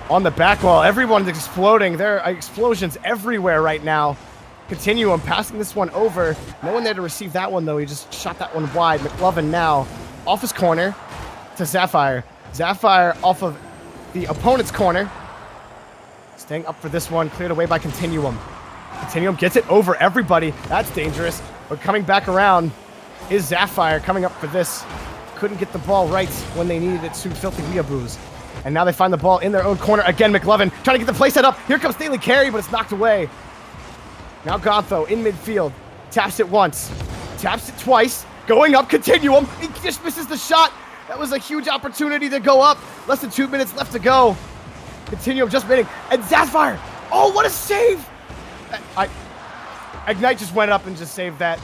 on the back wall. Everyone's exploding. There are explosions everywhere right now. Continuum passing this one over. No one there to receive that one, though. He just shot that one wide. McLovin now off his corner to Sapphire. Sapphire off of the opponent's corner. Staying up for this one. Cleared away by Continuum. Continuum gets it over everybody. That's dangerous. But coming back around is Sapphire coming up for this. Couldn't get the ball right when they needed it to Filthy Weeaboos. And now they find the ball in their own corner. Again, McLovin trying to get the play set up. Here comes Thalie Carey, but it's knocked away. Now Gontho in midfield. Taps it once. Taps it twice. Going up, Continuum. He just misses the shot. That was a huge opportunity to go up. Less than 2 minutes left to go. Continuum just winning. And Sapphire. Oh, what a save. Ignite just went up and just saved that.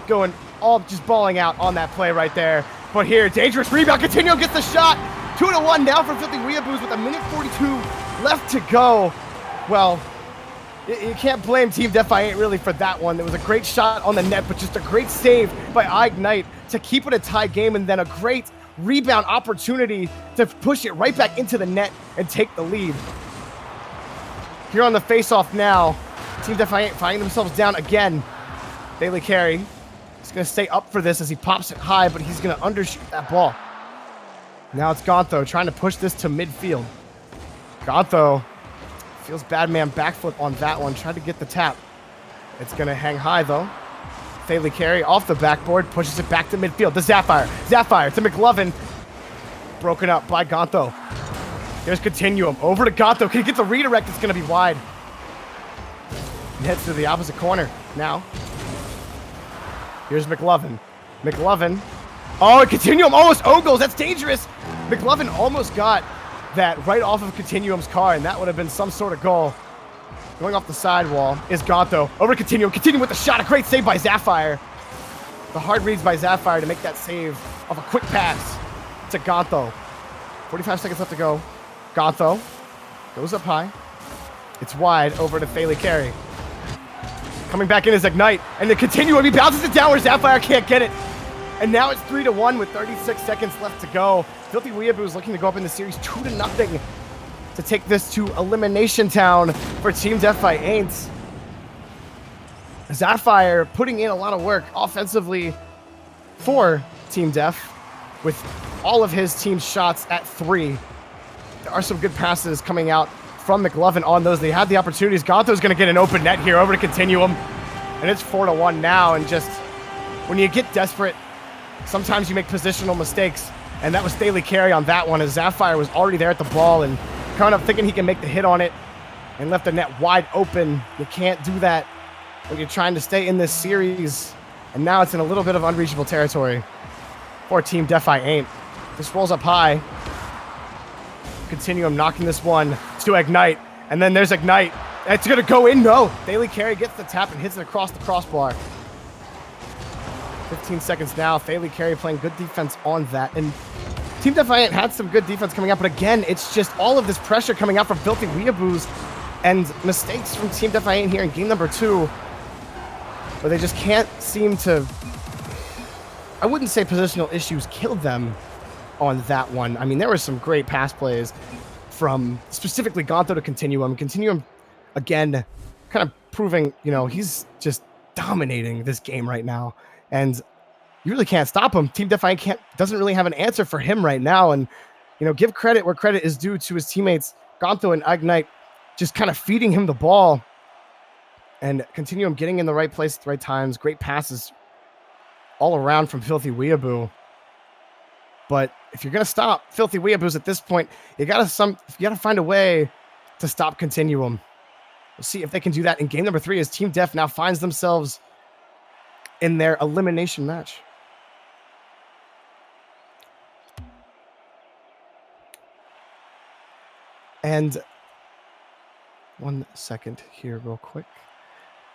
Going all just balling out on that play right there. But here, dangerous rebound. Continuum gets the shot. 2-1 now for Filthy Weeaboos with 1:42 left to go. Well, You can't blame Team Defiant really for that one. There was a great shot on the net, but just a great save by Ignite to keep it a tie game, and then a great rebound opportunity to push it right back into the net and take the lead. Here on the face-off now, Team Defiant finding themselves down again. Daily Carry is going to stay up for this as he pops it high, but he's going to undershoot that ball. Now it's Gontho trying to push this to midfield. Gontho feels bad man backflip on that one. Tried to get the tap. It's going to hang high, though. Daily Carry off the backboard, pushes it back to midfield. To Sapphire. Sapphire to McLovin. Broken up by Gontho. Here's Continuum. Over to Gontho. Can he get the redirect? It's going to be wide. He heads to the opposite corner now. Here's McLovin. McLovin. Oh, Continuum almost ogles. That's dangerous. McLovin almost got that right off of Continuum's car, and that would have been some sort of goal. Going off the sidewall is Gontho. Over to Continuum. Continuum with the shot. A great save by Sapphire. The hard reads by Sapphire to make that save of a quick pass to Gontho. 45 seconds left to go. Gontho goes up high. It's wide over to Daily Carry. Coming back in is Ignite, and the Continuum, he bounces it down where Sapphire can't get it. And now it's 3-1 with 36 seconds left to go. Filthy Weeaboo is looking to go up in the series 2-0 to take this to Elimination Town for Team Defiant. Sapphire putting in a lot of work offensively for Team Def with all of his team's shots at 3. There are some good passes coming out from McLovin on those. They had the opportunities. Gontho's going to get an open net here over to Continuum. And it's 4-1 now. And just when you get desperate, sometimes you make positional mistakes. And that was Daily Carry on that one, as Sapphire was already there at the ball and kind of thinking he can make the hit on it and left the net wide open. You can't do that when you're trying to stay in this series. And now it's in a little bit of unreachable territory for Team Defiant. This rolls up high. Continuum knocking this one to Ignite. And then there's Ignite. It's going to go in. No. Daily Carry gets the tap and hits it across the crossbar. 15 seconds now. Daily Carry playing good defense on that. And Team Defiant had some good defense coming out. But again, it's just all of this pressure coming out from Filthy Weeaboos and mistakes from Team Defiant here in game number 2. Where they just can't seem to... I wouldn't say positional issues killed them on that one. I mean, there were some great pass plays from specifically Gontho to Continuum. Continuum, again, kind of proving, you know, he's just dominating this game right now. And you really can't stop him. Team Defiant doesn't really have an answer for him right now. And, you know, give credit where credit is due to his teammates, Gontho and Ignite, just kind of feeding him the ball. And Continuum getting in the right place at the right times. Great passes all around from Filthy Weeaboo. But if you're going to stop Filthy Weeaboos at this point, you got to find a way to stop Continuum. We'll see if they can do that in game number 3 as Team Def now finds themselves in their elimination match. And 1 second here real quick.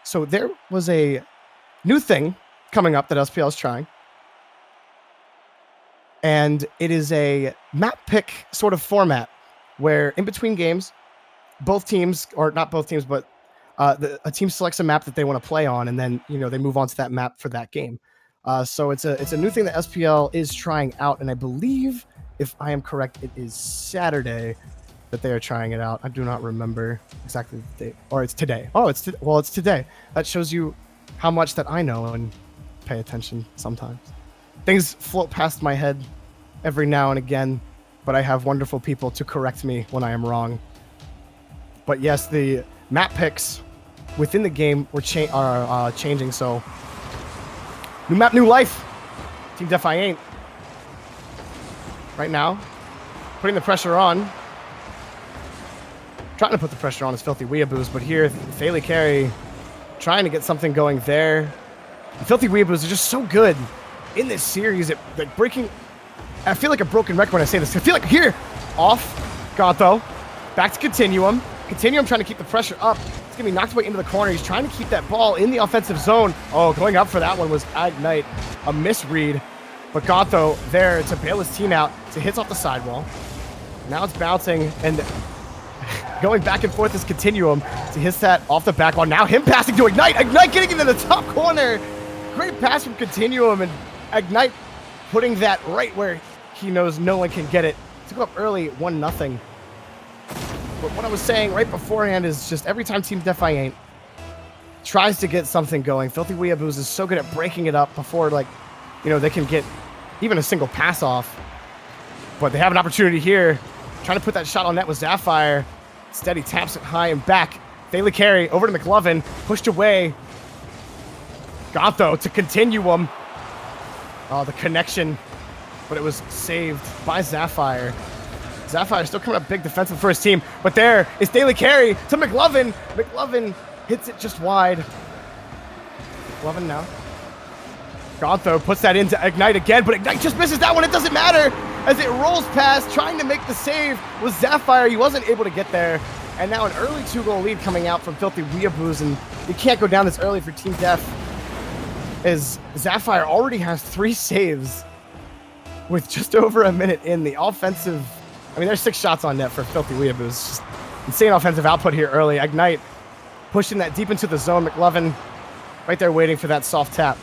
So there was a new thing coming up that SPL is trying. And it is a map pick sort of format where in between games, both teams, or not both teams, but a team selects a map that they want to play on, and then, you know, they move on to that map for that game. So it's a new thing that SPL is trying out, and I believe, if I am correct, it is Saturday that they are trying it out. I do not remember exactly the date. Or it's today. Oh, it's today. That shows you how much that I know and pay attention sometimes. Things float past my head every now and again, but I have wonderful people to correct me when I am wrong. But yes, the map picks within the game are changing. So new map, new life. Team Defiant right now putting the pressure on. Trying to put the pressure on is Filthy Weeaboos, but here Daily Carry trying to get something going there. The Filthy Weeaboos are just so good in this series at like breaking. I feel like a broken record when I say this. I feel like here, off Gontho, back to Continuum. Continuum trying to keep the pressure up. It's gonna be knocked away into the corner. He's trying to keep that ball in the offensive zone. Oh, going up for that one was Ignite, a misread. But Gontho there to bail his team out. So hits off the sidewall. Now it's bouncing, and going back and forth is Continuum. So he hits that off the back wall. Now him passing to Ignite. Ignite getting into the top corner. Great pass from Continuum, and Ignite putting that right where he knows no one can get it. To go up early, 1-0. But what I was saying right beforehand is just every time Team Defiant tries to get something going, Filthy Weeaboos is so good at breaking it up before, like, you know, they can get even a single pass off. But they have an opportunity here. Trying to put that shot on net with Sapphire. Steady taps it high and back. Daily carry over to McLovin. Pushed away. Gonto to Continuum. Oh, the connection. But it was saved by Sapphire. Sapphire still coming up big defensive for his team. But there is Daily carry to McLovin. McLovin hits it just wide. McLovin now. Gonto puts that into Ignite again, but Ignite just misses that one. It doesn't matter as it rolls past, trying to make the save with Sapphire. He wasn't able to get there. And now an early 2-goal lead coming out from Filthy Weeaboos, and you can't go down this early for Team Def, as Sapphire already has 3 saves with just over a minute in. The offensive, I mean, there's 6 shots on net for Filthy Weeaboos. Just insane offensive output here early. Ignite pushing that deep into the zone. McLovin right there waiting for that soft tap.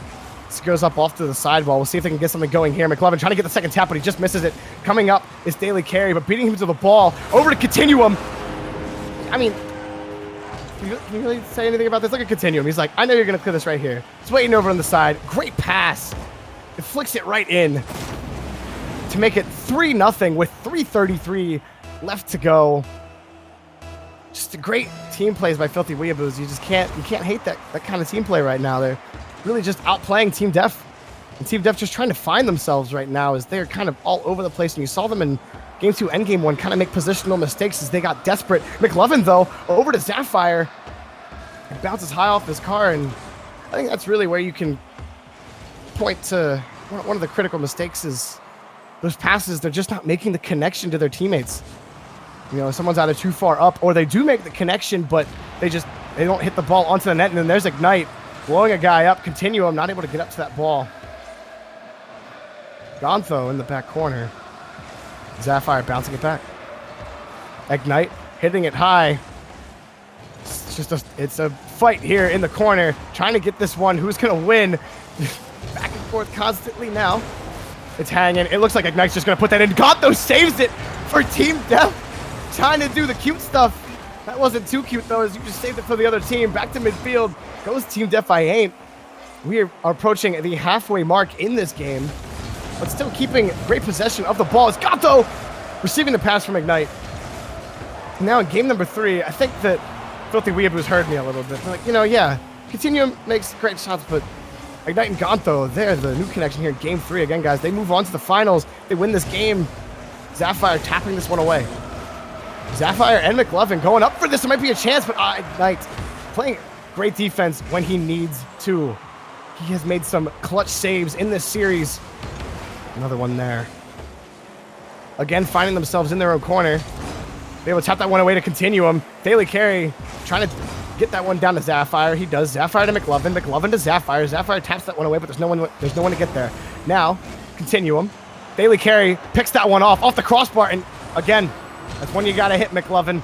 This goes up off to the sidewall. We'll see if they can get something going here. McLovin trying to get the second tap, but he just misses it. Coming up is Daily carry, but beating him to the ball. Over to Continuum. I mean, can you really say anything about this? Look at Continuum. He's like, I know you're going to clear this right here. He's waiting over on the side. Great pass. It flicks it right in to make it 3-0 with 3:33 left to go. Just a great team plays by Filthy Weeaboos. You can't hate that kind of team play right now. They're really just outplaying Team Def. And Team Def just trying to find themselves right now as they're kind of all over the place. And you saw them in Game 2 and Game 1 kind of make positional mistakes as they got desperate. McLovin, though, over to Sapphire. He bounces high off his car, and I think that's really where you can point to one of the critical mistakes is those passes. They're just not making the connection to their teammates. You know, someone's either too far up, or they do make the connection, but they don't hit the ball onto the net. And then there's Ignite blowing a guy up. Continuum not able to get up to that ball. Gonto in the back corner. Sapphire bouncing it back. Ignite hitting it high. It's a fight here in the corner, trying to get this one. Who's gonna win? Back and forth constantly now. It's hanging. It looks like Ignite's just gonna put that in. Gonto saves it for Team Def. Trying to do the cute stuff. That wasn't too cute though, as you just saved it for the other team. Back to midfield goes Team Defiant. We are approaching the halfway mark in this game, but still keeping great possession of the ball. It's Gonto receiving the pass from Ignite. Now in game number 3, I think that Filthy Weeaboos heard me a little bit. They're like, you know, yeah, Continuum makes great shots, but Ignite and Gonto, they're the new connection here in game 3. Again, guys, they move on to the finals. They win this game. Sapphire tapping this one away. Sapphire and McLovin going up for this. There might be a chance, but Ignite playing great defense when he needs to. He has made some clutch saves in this series. Another one there. Again, finding themselves in their own corner. They will tap that one away to Continuum. Daily carry trying to get that one down to Sapphire. He does. Sapphire to McLovin. McLovin to Sapphire. Sapphire taps that one away, but there's no one to get there. Now, Continuum. Daily carry picks that one off the crossbar, and again, that's when you gotta hit McLovin.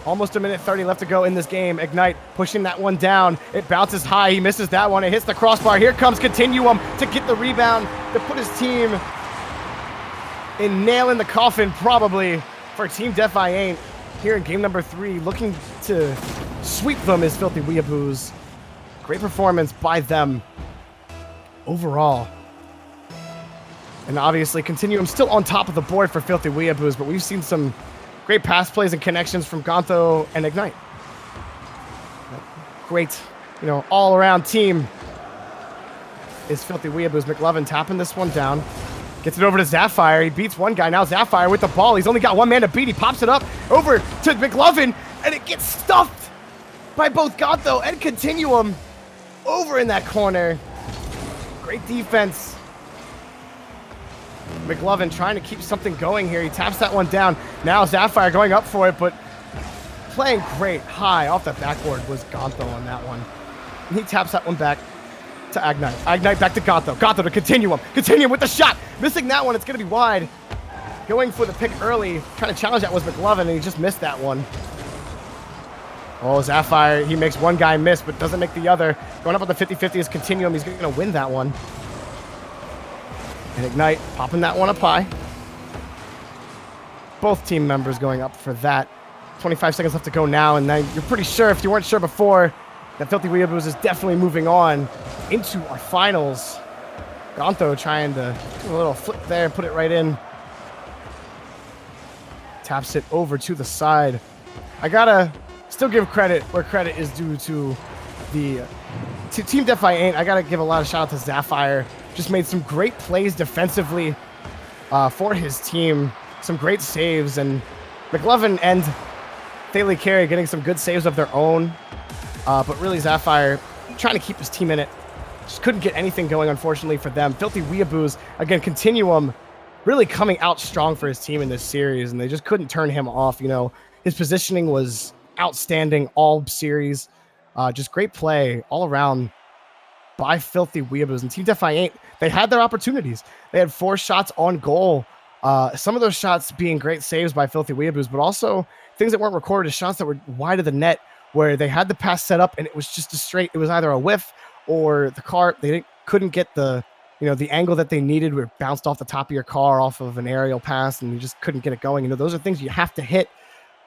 Almost a minute 30 left to go in this game. Ignite pushing that one down. It bounces high. He misses that one. It hits the crossbar. Here comes Continuum to get the rebound, to put his team in nail in the coffin, probably, for Team Defiant here in game number 3. Looking to sweep them is Filthy Weeaboos. Great performance by them overall. And obviously, Continuum still on top of the board for Filthy Weeaboos, but we've seen some great pass plays and connections from Gonto and Ignite. Great, all-around team is Filthy Weeaboos. McLovin tapping this one down. Gets it over to Sapphire. He beats one guy. Now Sapphire with the ball. He's only got one man to beat. He pops it up over to McLovin, and it gets stuffed by both Gonto and Continuum over in that corner. Great defense. McLovin trying to keep something going here. He taps that one down. Now Sapphire going up for it, but playing great high off the backboard was Gonto on that one. And he taps that one back to Ignite. Ignite back to Gonto. Gonto to Continuum. Continuum with the shot. Missing that one. It's going to be wide. Going for the pick early. Trying to challenge that was McLovin, and he just missed that one. Oh, Sapphire, he makes one guy miss, but doesn't make the other. Going up on the 50-50 is Continuum. He's going to win that one. And Ignite, popping that one up high. Both team members going up for that. 25 seconds left to go now, and then you're pretty sure, if you weren't sure before, that Filthy Weeaboos is definitely moving on into our finals. Gonto trying to do a little flip there and put it right in. Taps it over to the side. I gotta still give credit where credit is due to the Team Defi Ain't. I gotta give a lot of shout out to Sapphire. Just made some great plays defensively for his team. Some great saves, and McLovin and Thaley Carey getting some good saves of their own. But really Sapphire trying to keep his team in it. Just couldn't get anything going, unfortunately, for them. Filthy Weeaboos, again, Continuum really coming out strong for his team in this series, and they just couldn't turn him off. You know, his positioning was outstanding all series. Just great play all around by Filthy Weeaboos. And Team Defi Ain't, they had their opportunities. They had 4 shots on goal. Some of those shots being great saves by Filthy Weeaboos, but also things that weren't recorded as shots that were wide of the net, where they had the pass set up and it was just a straight, it was either a whiff or the car, couldn't get the, you know, the angle that they needed, where it bounced off the top of your car off of an aerial pass and you just couldn't get it going. You know, those are things you have to hit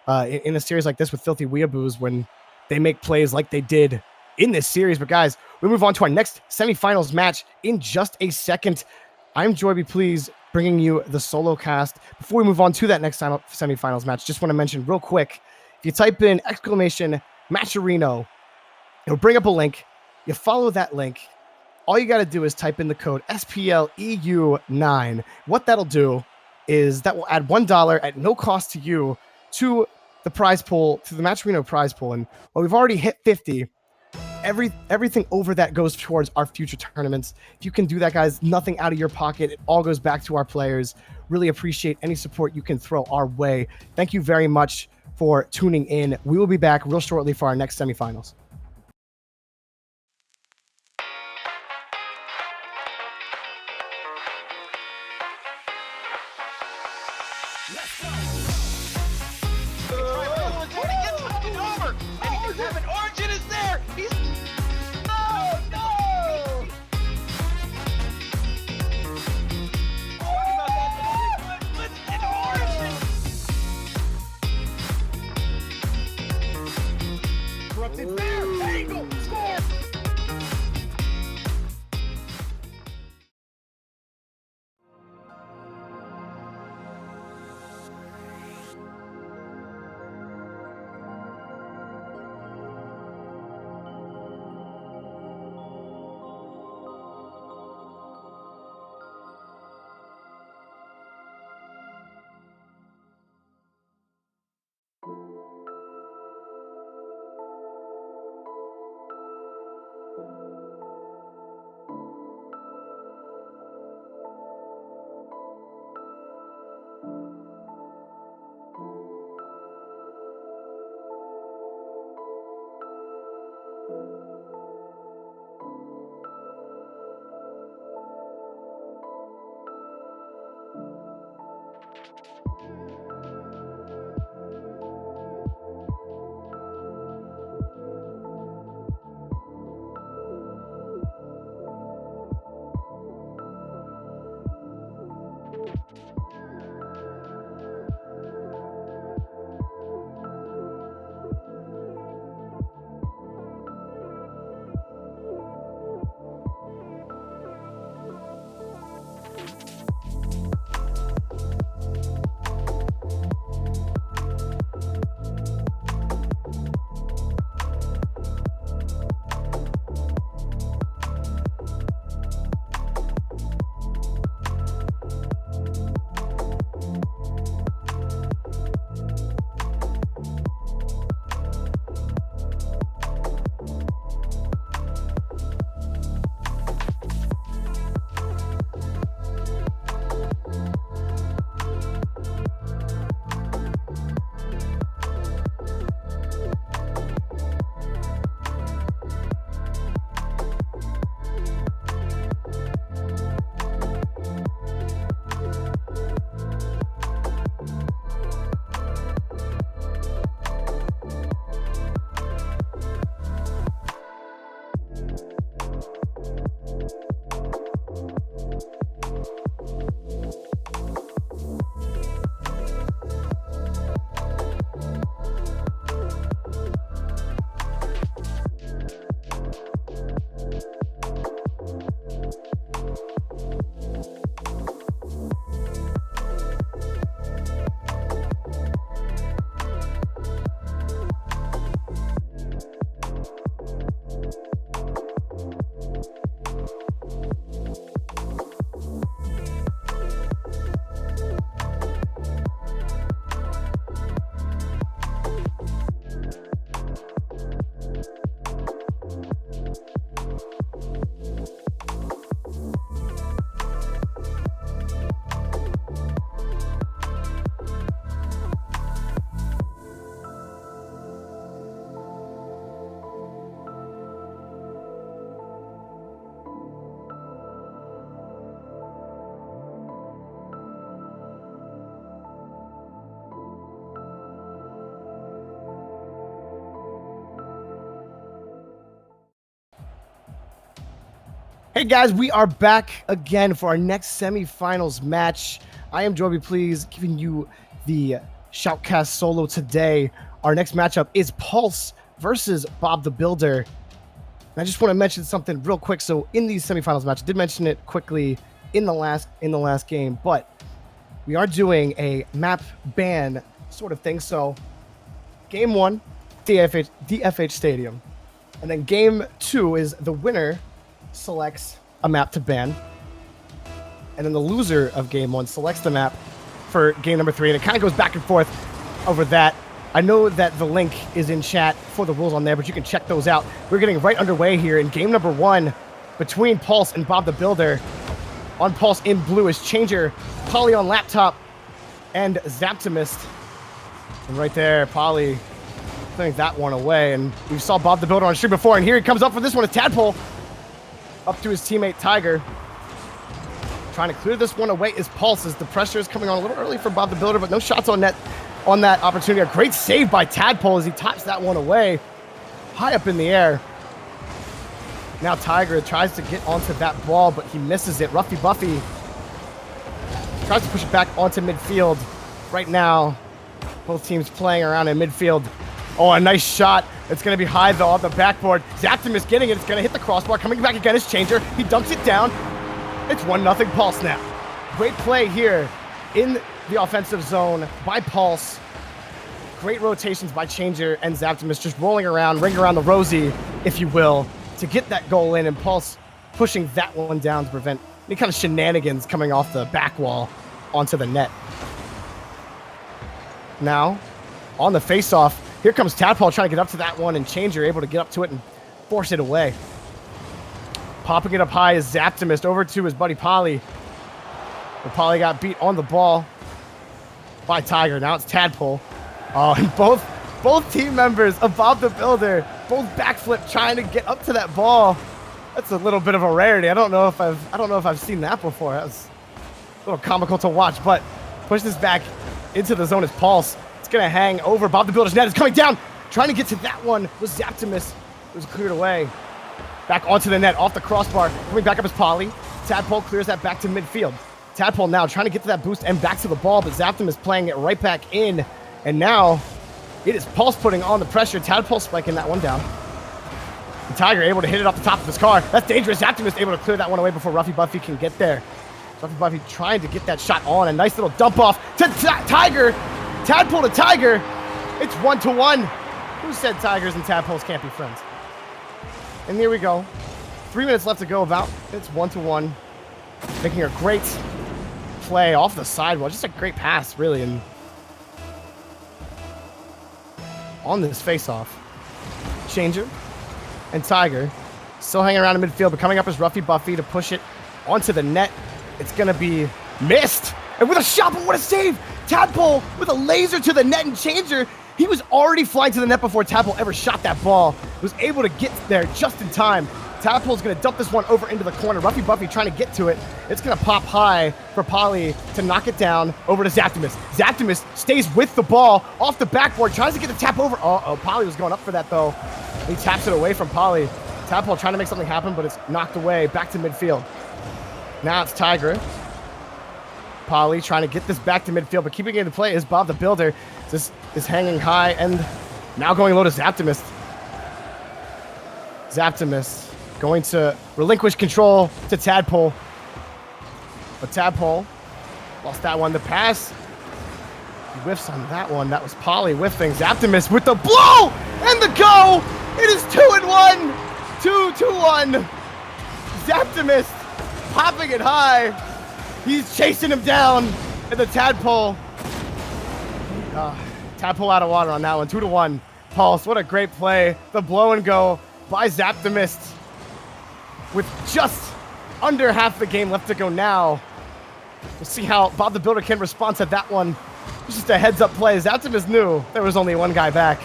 in a series like this with Filthy Weeaboos when they make plays like they did in this series. But guys, we move on to our next semifinals match in just a second. I'm Joy B. Please, bringing you the solo cast. Before we move on to that next semifinals match, just want to mention real quick, if you type in !Matcherino, it'll bring up a link. You follow that link. All you got to do is type in the code SPL EU9. What that'll do is that will add $1 at no cost to you to the prize pool, to the Matcherino prize pool. And well, we've already hit 50. Everything over that goes towards our future tournaments. If you can do that, guys, nothing out of your pocket. It all goes back to our players. Really appreciate any support you can throw our way. Thank you very much for tuning in. We will be back real shortly for our next semifinals. Origin is there! He's... Oh, no! Talking about that, let's get Origin! Corrupted there! Angle! Score! Hey guys, we are back again for our next semifinals match. I am Joby Please, giving you the Shoutcast solo today. Our next matchup is Pulse versus Bob the Builder. And I just want to mention something real quick. So in these semifinals match, I did mention it quickly in the last game, but we are doing a map ban sort of thing. So game 1, DFH Stadium, and then game 2 is the winner selects a map to ban, and then the loser of game 1 selects the map for game number 3, and it kind of goes back and forth over that. I know that the link is in chat for the rules on there, but you can check those out. We're getting right underway here in game number 1 between Pulse and Bob the Builder. On Pulse in blue is Changer, Polly on laptop, and Zaptimist. And right there, Polly putting that one away, and we saw Bob the Builder on stream before, and here he comes up for this one. It's Tadpole up to his teammate Tiger. Trying to clear this one away is Pulse, as the pressure is coming on a little early for Bob the Builder, but no shots on net on that opportunity. A great save by Tadpole as he tops that one away high up in the air. Now Tiger tries to get onto that ball, but he misses it. Ruffy Buffy tries to push it back onto midfield. Right now, both teams playing around in midfield. Oh, a nice shot. It's going to be high, though, on the backboard. Zaptimus getting it. It's going to hit the crossbar. Coming back again is Changer. He dunks it down. It's 1-0 Pulse now. Great play here in the offensive zone by Pulse. Great rotations by Changer and Zaptimus, just rolling around, ring around the rosy, if you will, to get that goal in, and Pulse pushing that one down to prevent any kind of shenanigans coming off the back wall onto the net. Now, on the face-off, here comes Tadpole trying to get up to that one, and Changer able to get up to it and force it away. Popping it up high is Zaptimist over to his buddy Polly. But Polly got beat on the ball by Tiger. Now it's Tadpole. Oh, and both team members of Bob the Builder, both backflip trying to get up to that ball. That's a little bit of a rarity. I don't know if I've seen that before. That was a little comical to watch, but push this back into the zone is Pulse. Gonna hang over Bob the Builder's net. Is coming down, trying to get to that one was Zaptimus. It was cleared away. Back onto the net, off the crossbar. Coming back up is Polly. Tadpole clears that back to midfield. Tadpole now trying to get to that boost and back to the ball, but Zaptimus playing it right back in. And now it is Pulse putting on the pressure. Tadpole spiking that one down. And Tiger able to hit it off the top of his car. That's dangerous. Zaptimus able to clear that one away before Ruffy Buffy can get there. Ruffy Buffy trying to get that shot on. A nice little dump off to Tiger. Tadpole to Tiger. It's 1-1. Who said Tigers and Tadpoles can't be friends? And here we go. 3 minutes left to go about. It's 1-1. Making a great play off the sidewall. Just a great pass, really. And on this face-off, Changer and Tiger still hanging around in midfield, but coming up is Ruffy Buffy to push it onto the net. It's going to be missed. And with a shot, but what a save! Tadpole with a laser to the net, and Changer, he was already flying to the net before Tadpole ever shot that ball. Was able to get there just in time. Tadpole's going to dump this one over into the corner. Ruffy Buffy trying to get to it. It's going to pop high for Polly to knock it down over to Zaptimus. Zaptimus stays with the ball off the backboard, tries to get the tap over. Uh-oh, Polly was going up for that, though. He taps it away from Polly. Tadpole trying to make something happen, but it's knocked away back to midfield. Now it's Tiger. Polly trying to get this back to midfield, but keeping it in play is Bob the Builder. This is hanging high and now going low to Zaptimus. Zaptimus going to relinquish control to Tadpole. But Tadpole lost that one. The pass, he whiffs on that one. That was Polly whiffing. Zaptimus with the blow and the go. It is 2-1. 2-1. Zaptimus popping it high. He's chasing him down, and the Tadpole. Tadpole out of water on that one. 2-1. Pulse, what a great play. The blow and go by Zaptimist. With just under half the game left to go now. We'll see how Bob the Builder can respond to that one. It's just a heads-up play. Zaptimist knew there was only one guy back.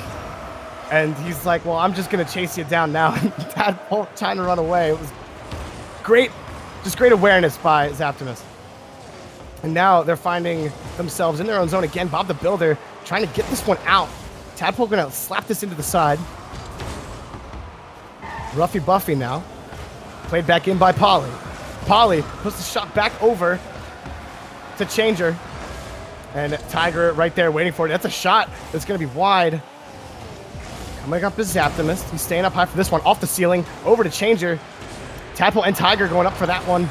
And he's like, well, I'm just going to chase you down now. And Tadpole trying to run away. It was great, just great awareness by Zaptimist. And now they're finding themselves in their own zone again. Bob the Builder trying to get this one out. Tadpole going to slap this into the side. Ruffy Buffy now Played back in by Polly. Polly puts the shot back over to Changer. And Tiger right there waiting for it. That's a shot that's going to be wide. Coming up is Zaptimist. He's staying up high for this one. Off the ceiling. Over to Changer. Tadpole and Tiger going up for that one.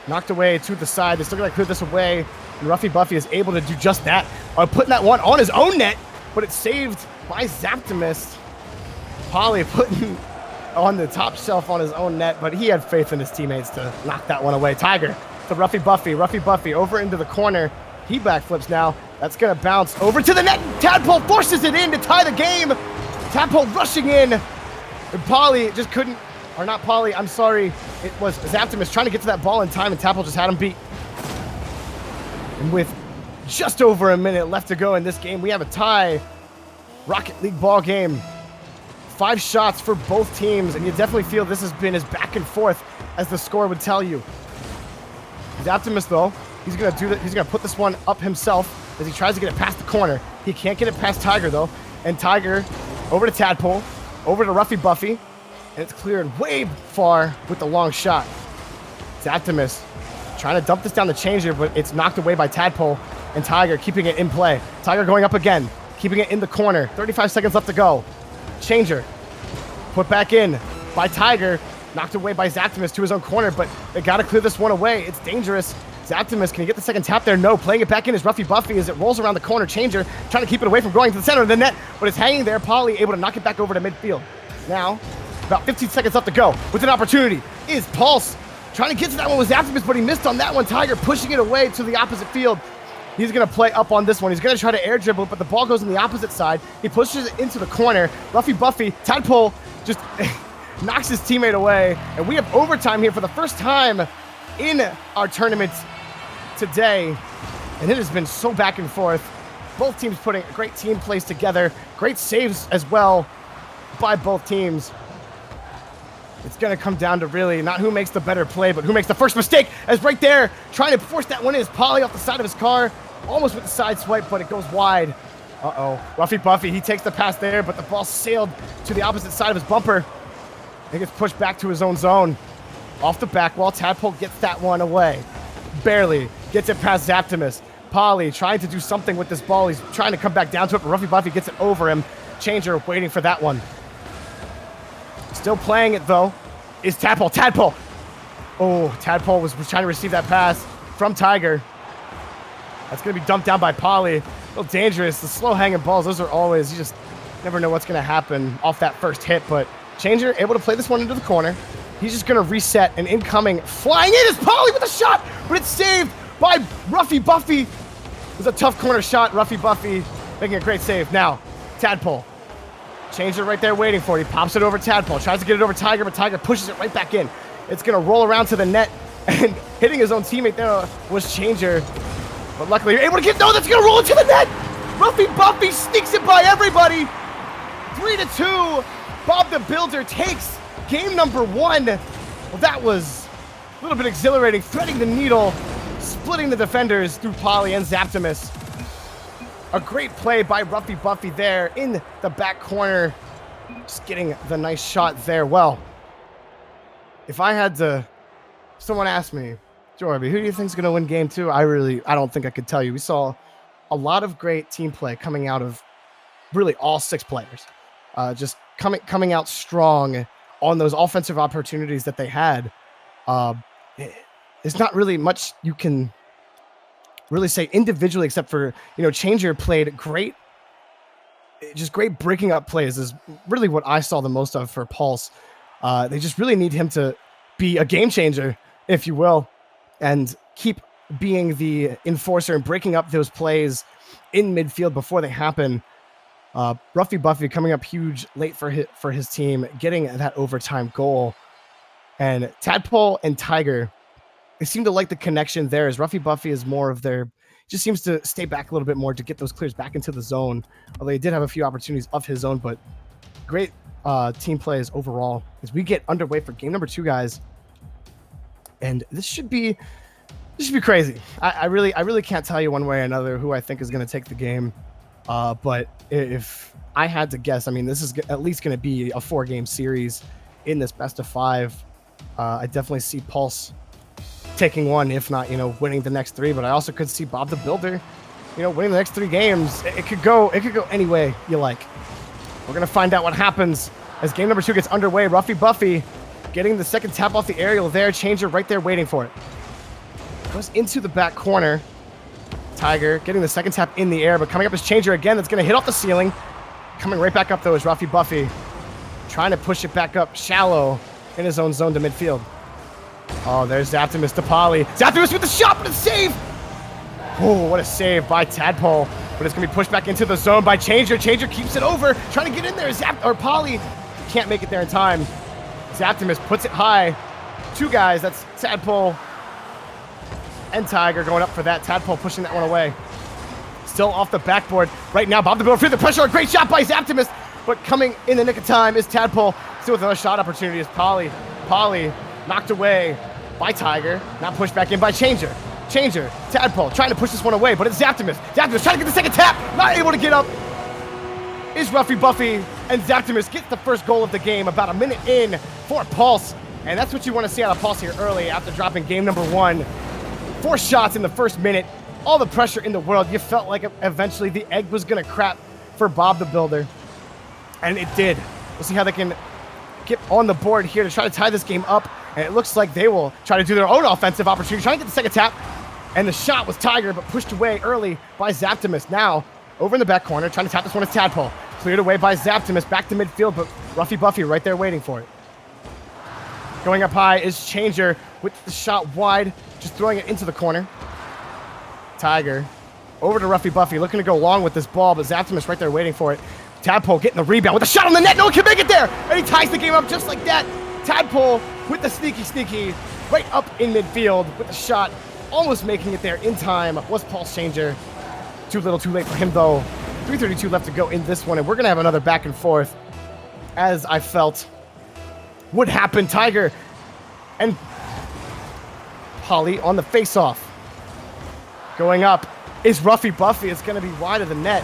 Knocked away to the side. They're still going to clear this away. And Ruffy Buffy is able to do just that. Putting that one on his own net. But it's saved by Zaptimist. Polly putting on the top shelf on his own net. But he had faith in his teammates to knock that one away. Tiger to Ruffy Buffy. Ruffy Buffy over into the corner. He backflips now. That's going to bounce over to the net. Tadpole forces it in to tie the game. Tadpole rushing in. And Polly just couldn't, or not Polly, I'm sorry. It was Zaptimus trying to get to that ball in time, and Tadpole just had him beat. And with just over a minute left to go in this game, we have a tie. Rocket League ball game. 5 shots for both teams, and you definitely feel this has been as back and forth as the score would tell you. Zaptimus, though, he's gonna do that. He's gonna put this one up himself as he tries to get it past the corner. He can't get it past Tiger though. And Tiger over to Tadpole, over to Ruffy Buffy, and it's cleared way far with the long shot. Zaptimus trying to dump this down the Changer, but it's knocked away by Tadpole and Tiger keeping it in play. Tiger going up again, keeping it in the corner. 35 seconds left to go. Changer put back in by Tiger, knocked away by Zaptimus to his own corner, but they gotta clear this one away. It's dangerous. Zaptimus, can he get the second tap there? No. Playing it back in is Ruffy Buffy as it rolls around the corner. Changer trying to keep it away from going to the center of the net, but it's hanging there. Polly able to knock it back over to midfield. Now, about 15 seconds left to go with an opportunity is Pulse trying to get to that one with Zaptimus, but he missed on that one. Tiger pushing it away to the opposite field. He's going to play up on this one. He's going to try to air dribble, but the ball goes on the opposite side. He pushes it into the corner. Ruffy Buffy, Tadpole just knocks his teammate away. And we have overtime here for the first time in our tournament today. And it has been so back and forth. Both teams putting great team plays together. Great saves as well by both teams. It's going to come down to really not who makes the better play, but who makes the first mistake. As right there, trying to force that one in is Polly off the side of his car. Almost with the side swipe, but it goes wide. Uh-oh. Ruffy Buffy, he takes the pass there, but the ball sailed to the opposite side of his bumper. It gets pushed back to his own zone. Off the back wall, Tadpole gets that one away. Barely gets it past Zaptimus. Polly trying to do something with this ball. He's trying to come back down to it, but Ruffy Buffy gets it over him. Changer waiting for that one. Still playing it, though, is Tadpole. Tadpole! Oh, Tadpole was trying to receive that pass from Tiger. That's going to be dumped down by Polly. A little dangerous. The slow-hanging balls, those are always, you just never know what's going to happen off that first hit. But Changer able to play this one into the corner. He's just going to reset, and incoming, flying in is Polly with a shot, but it's saved by Ruffy Buffy. It was a tough corner shot. Ruffy Buffy making a great save. Now, Tadpole. Changer right there waiting for it. He pops it over Tadpole. Tries to get it over Tiger, but Tiger pushes it right back in. It's going to roll around to the net, and hitting his own teammate there was Changer. But luckily, you're able to get, no, that's going to roll into the net. Ruffy Buffy sneaks it by everybody. 3-2. Bob the Builder takes game number 1. Well, that was a little bit exhilarating. Threading the needle, splitting the defenders through Polly and Zaptimus. A great play by Ruffy Buffy there in the back corner. Just getting the nice shot there. Well, if I had to, someone asked me, Jorby, who do you think is going to win game 2? I don't think I could tell you. We saw a lot of great team play coming out of really all 6 players. Just coming out strong on those offensive opportunities that they had. There's not really much you can really say individually, except for, Changer played great, just great breaking up plays is really what I saw the most of for Pulse. They just really need him to be a game changer, if you will, and keep being the enforcer and breaking up those plays in midfield before they happen. Ruffy Buffy coming up huge late for his team, getting that overtime goal. And Tadpole and Tiger, they seem to like the connection there, as Ruffy Buffy is more of their, just seems to stay back a little bit more to get those clears back into the zone. Although he did have a few opportunities of his own, but great team plays overall as we get underway for game number 2, guys. And this should be crazy. I really can't tell you one way or another who I think is going to take the game. But if I had to guess, I mean, this is at least going to be a 4-game series in this best of 5. I definitely see Pulse taking one, if not, winning the next 3. But I also could see Bob the Builder, winning the next 3 games. It could go any way you like. We're gonna find out what happens as game number 2 gets underway. Ruffy Buffy getting the second tap off the aerial there. Changer right there waiting for it. Goes into the back corner. Tiger getting the second tap in the air, but coming up is Changer again. That's gonna hit off the ceiling. Coming right back up though is Ruffy Buffy, trying to push it back up shallow in his own zone to midfield. Oh, there's Zaptimus to Polly. Zaptimus with the shot, but it's saved! Oh, what a save by Tadpole. But it's going to be pushed back into the zone by Changer. Changer keeps it over, trying to get in there. Polly can't make it there in time. Zaptimus puts it high. 2 guys, that's Tadpole and Tiger going up for that. Tadpole pushing that one away. Still off the backboard right now. Bob the Builder feels the pressure. A great shot by Zaptimus, but coming in the nick of time is Tadpole. Still with another shot opportunity is Polly. Polly knocked away by Tiger. Now pushed back in by Changer. Changer, Tadpole trying to push this one away, but it's Zaptimus. Zaptimus trying to get the second tap. Not able to get up. Is Ruffy Buffy, and Zaptimus gets the first goal of the game about a minute in for Pulse. And that's what you want to see out of Pulse here early after dropping game number 1. 4 shots in the first minute. All the pressure in the world. You felt like eventually the egg was going to crack for Bob the Builder. And it did. We'll see how they can get on the board here to try to tie this game up. And it looks like they will try to do their own offensive opportunity, trying to get the second tap. And the shot was Tiger, but pushed away early by Zaptimus. Now, over in the back corner, trying to tap this one is Tadpole. Cleared away by Zaptimus, back to midfield, but Ruffy Buffy right there waiting for it. Going up high is Changer with the shot wide, just throwing it into the corner. Tiger over to Ruffy Buffy, looking to go long with this ball, but Zaptimus right there waiting for it. Tadpole getting the rebound with a shot on the net. No one can make it there, and he ties the game up just like that. Tadpole with the sneaky, right up in midfield with the shot. Almost making it there in time was Pulse Changer. Too little, too late for him, though. 3:32 left to go in this one, and we're going to have another back and forth, as I felt would happen. Tiger and Polly on the face-off. Going up is Ruffy Buffy. It's going to be wide of the net.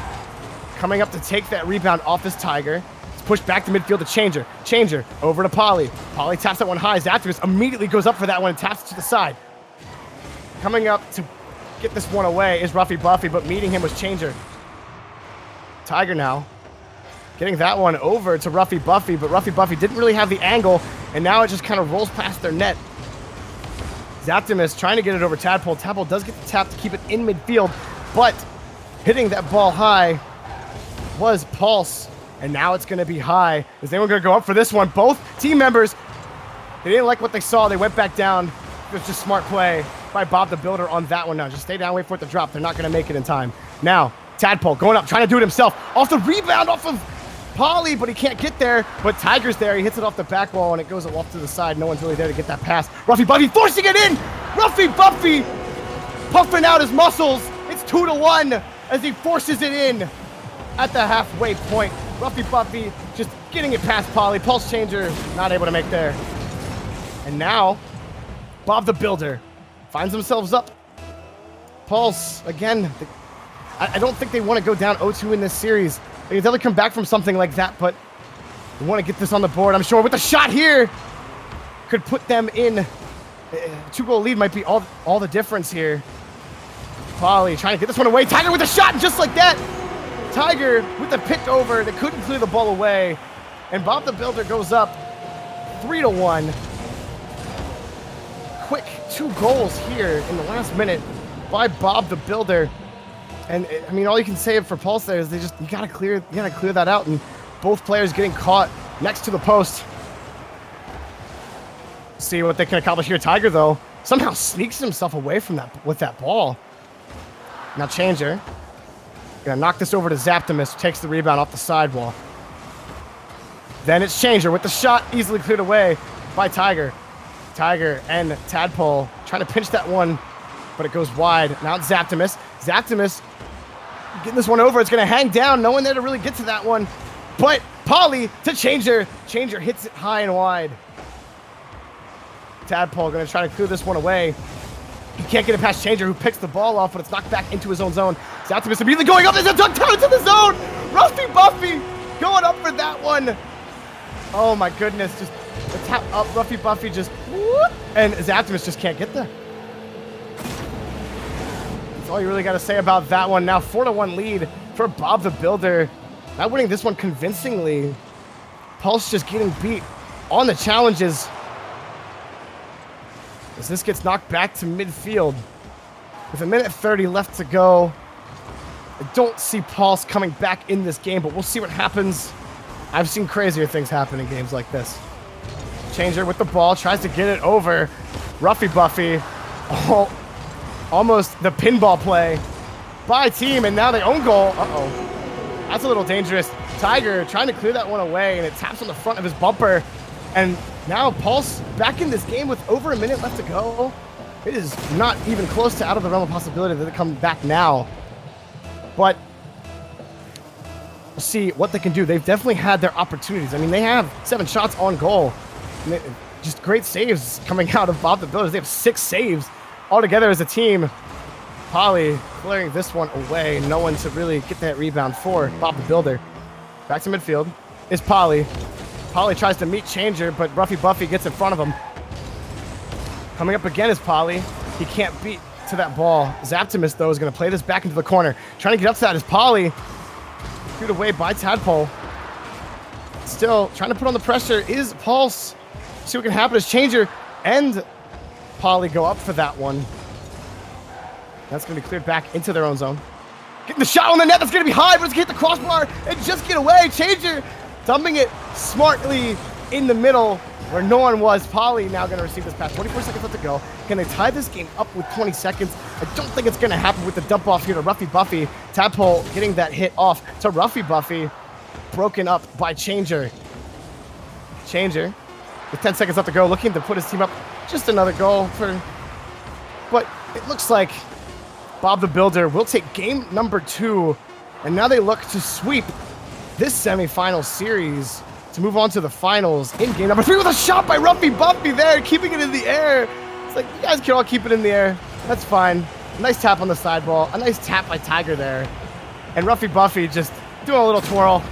Coming up to take that rebound off is Tiger. It's pushed back to midfield to Changer. Changer over to Polly. Polly taps that one high. Zaptimus immediately goes up for that one and taps it to the side. Coming up to get this one away is Ruffy Buffy, but meeting him was Changer. Tiger now getting that one over to Ruffy Buffy, but Ruffy Buffy didn't really have the angle, and now it just kind of rolls past their net. Zaptimus trying to get it over Tadpole. Tadpole does get the tap to keep it in midfield, but hitting that ball high was Pulse, and now it's going to be high. Is anyone going to go up for this one? Both team members, they didn't like what they saw. They went back down. It was just smart play by Bob the Builder on that one. Now just stay down, wait for it to drop. They're not going to make it in time. Now Tadpole going up, trying to do it himself. Off the rebound off of Polly, but he can't get there. But Tiger's there. He hits it off the back wall, and it goes off to the side. No one's really there to get that pass. Ruffy Buffy forcing it in. Ruffy Buffy puffing out his muscles. It's 2-1 as he forces it in at the halfway point. Ruffy Buffy just getting it past Polly. Pulse Changer not able to make there. And now Bob the Builder finds themselves up. Pulse, again, I don't think they want to go down 0-2 in this series. They can come back from something like that, but they want to get this on the board, I'm sure. With the shot here, could put them in. 2-goal lead might be all the difference here. Polly trying to get this one away. Tiger with a shot, and just like that, Tiger with the pick over. They couldn't clear the ball away. And Bob the Builder goes up 3-1. Quick 2 goals here in the last minute by Bob the Builder. And I mean, all you can say for Pulse there is you gotta clear that out, and both players getting caught next to the post. See what they can accomplish here. Tiger though somehow sneaks himself away from that with that ball. Now Changer gonna knock this over to Zaptimus, who takes the rebound off the sidewall. Then it's Changer with the shot easily cleared away by Tiger. Tiger and Tadpole trying to pinch that one, but it goes wide. Now it's Zaptimus. Zaptimus getting this one over. It's going to hang down. No one there to really get to that one. But Polly to Changer. Changer hits it high and wide. Tadpole going to try to clear this one away. He can't get it past Changer, who picks the ball off, but it's knocked back into his own zone. Zaptimus immediately going up. There's a dunk down into the zone. Ruffy Buffy going up for that one. Oh my goodness. Just The tap up, Ruffy Buffy just whoop, and Zaptimus just can't get there. That's all you really got to say about that one. Now 4-1 lead for Bob the Builder. Not winning this one convincingly. Pulse just getting beat on the challenges as this gets knocked back to midfield. With 1:30 left to go, I don't see Pulse coming back in this game, but we'll see what happens. I've seen crazier things happen in games like this. Changer with the ball, tries to get it over. Ruffy Buffy, oh, almost the pinball play by team, and now they own goal. Uh-oh. That's a little dangerous. Tiger trying to clear that one away, and it taps on the front of his bumper. And now Pulse back in this game with over a minute left to go. It is not even close to out of the realm of possibility that they come back now. But we'll see what they can do. They've definitely had their opportunities. I mean, they have 7 shots on goal. And just great saves coming out of Bob the Builders. They have 6 saves altogether as a team. Polly clearing this one away. No one to really get that rebound for Bob the Builder. Back to midfield is Polly. Polly tries to meet Changer, but Ruffy Buffy gets in front of him. Coming up again is Polly. He can't beat to that ball. Zaptimus, though, is going to play this back into the corner. Trying to get up to that is Polly. Shoot away by Tadpole. Still trying to put on the pressure is Pulse. See what can happen as Changer and Polly go up for that one. That's going to be cleared back into their own zone. Getting the shot on the net. That's going to be high, but it's going to hit the crossbar and just get away. Changer dumping it smartly in the middle where no one was. Polly now going to receive this pass. 24 seconds left to go. Can they tie this game up with 20 seconds? I don't think it's going to happen with the dump off here to Ruffy Buffy. Tadpole getting that hit off to Ruffy Buffy. Broken up by Changer. Changer with 10 seconds left to go, looking to put his team up. Just another goal for... But it looks like Bob the Builder will take game number 2. And now they look to sweep this semifinal series to move on to the finals in game number 3 with a shot by Ruffy Buffy there, keeping it in the air. It's like, you guys can all keep it in the air. That's fine. A nice tap on the side ball. A nice tap by Tiger there. And Ruffy Buffy just doing a little twirl,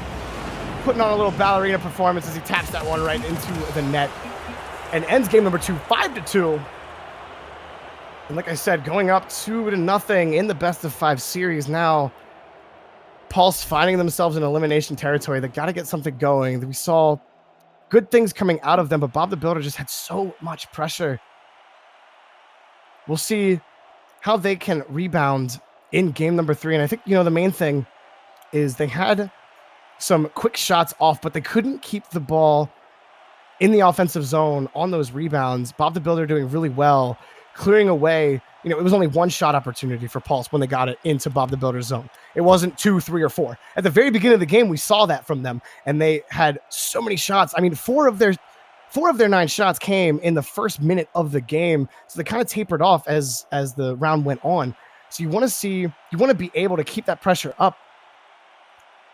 putting on a little ballerina performance as he taps that one right into the net. And ends game number 2, 5-2. And like I said, going up 2-0 in the best of 5 series now. Pulse finding themselves in elimination territory. They got to get something going. We saw good things coming out of them, but Bob the Builder just had so much pressure. We'll see how they can rebound in game number 3. And I think, you know, the main thing is they had some quick shots off, but they couldn't keep the ball in the offensive zone on those rebounds. Bob the Builder doing really well, clearing away. You know, it was only 1 shot opportunity for Pulse when they got it into Bob the Builder's zone. It wasn't 2, 3, or 4. At the very beginning of the game, we saw that from them, and they had so many shots. I mean, 4 of their 9 shots came in the first minute of the game, so they kind of tapered off as the round went on. So you want to be able to keep that pressure up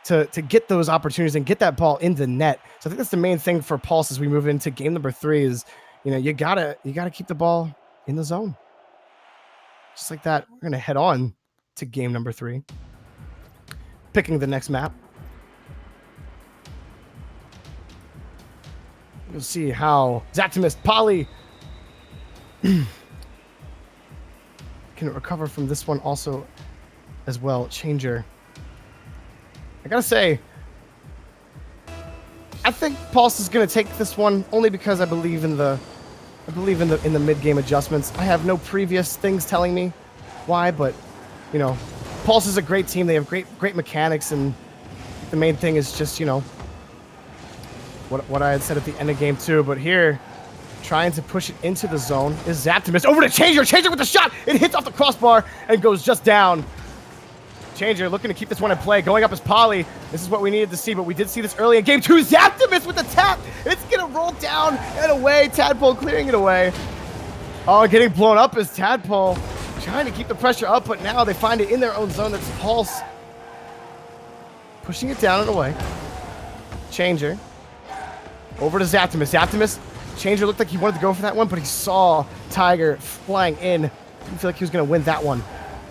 to get those opportunities and get that ball in the net. So I think that's the main thing for Pulse as we move into game number 3 is, you know, you gotta keep the ball in the zone. Just like that, we're going to head on to game number 3. Picking the next map. We'll see how Zaptimus Polly can recover from this one also as well. Changer. I got to say, I think Pulse is going to take this one only because I believe in the mid-game adjustments. I have no previous things telling me why, but you know, Pulse is a great team. They have great mechanics, and the main thing is just, you know, what I had said at the end of game 2. But here, trying to push it into the zone is Zaptimus. Over to Changer. Changer with the shot. It hits off the crossbar and goes just down. Changer looking to keep this one in play. Going up is Polly. This is what we needed to see, but we did see this early in game 2. Zaptimus with the tap. It's going to roll down and away. Tadpole clearing it away. Oh, getting blown up is Tadpole. Trying to keep the pressure up, but now they find it in their own zone. That's Pulse. Pushing it down and away. Changer. Over to Zaptimus. Zaptimus. Changer looked like he wanted to go for that one, but he saw Tiger flying in. Didn't feel like he was going to win that one.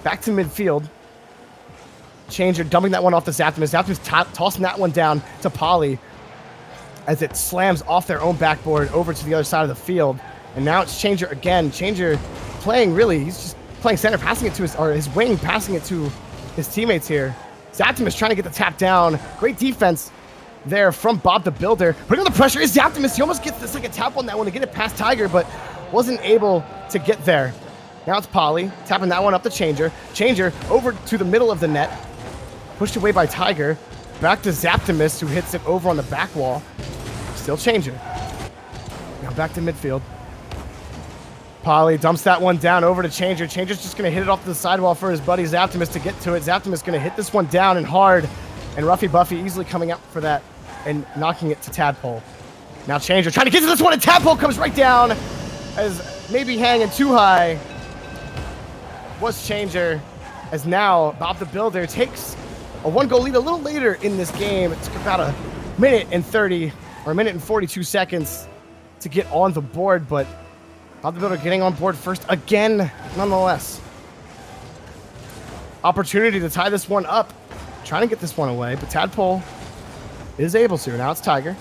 Back to midfield. Changer dumping that one off to Zaptimus. Zaptimus tossing that one down to Polly. as it slams off their own backboard over to the other side of the field. And now it's Changer again. Changer playing really, he's just playing center, passing it to his wing, passing it to his teammates here. Zaptimus trying to get the tap down. Great defense there from Bob the Builder. Putting on the pressure is Zaptimus. He almost gets the second tap on that one to get it past Tiger, but wasn't able to get there. Now it's Polly tapping that one up to Changer. Changer over to the middle of the net. Pushed away by Tiger. Back to Zaptimus, who hits it over on the back wall. Still Changer. Now back to midfield. Polly dumps that one down over to Changer. Changer's just going to hit it off the sidewall for his buddy Zaptimus to get to it. Zaptimus going to hit this one down and hard. And Ruffy Buffy easily coming up for that and knocking it to Tadpole. Now Changer trying to get to this one, and Tadpole comes right down as maybe hanging too high was Changer, as now Bob the Builder takes a 1-goal lead a little later in this game. It took about a minute and 30 or a minute and 42 seconds to get on the board, but Bob the Builder getting on board first again, nonetheless. Opportunity to tie this one up. Trying to get this one away, but Tadpole is able to. Now it's Tiger.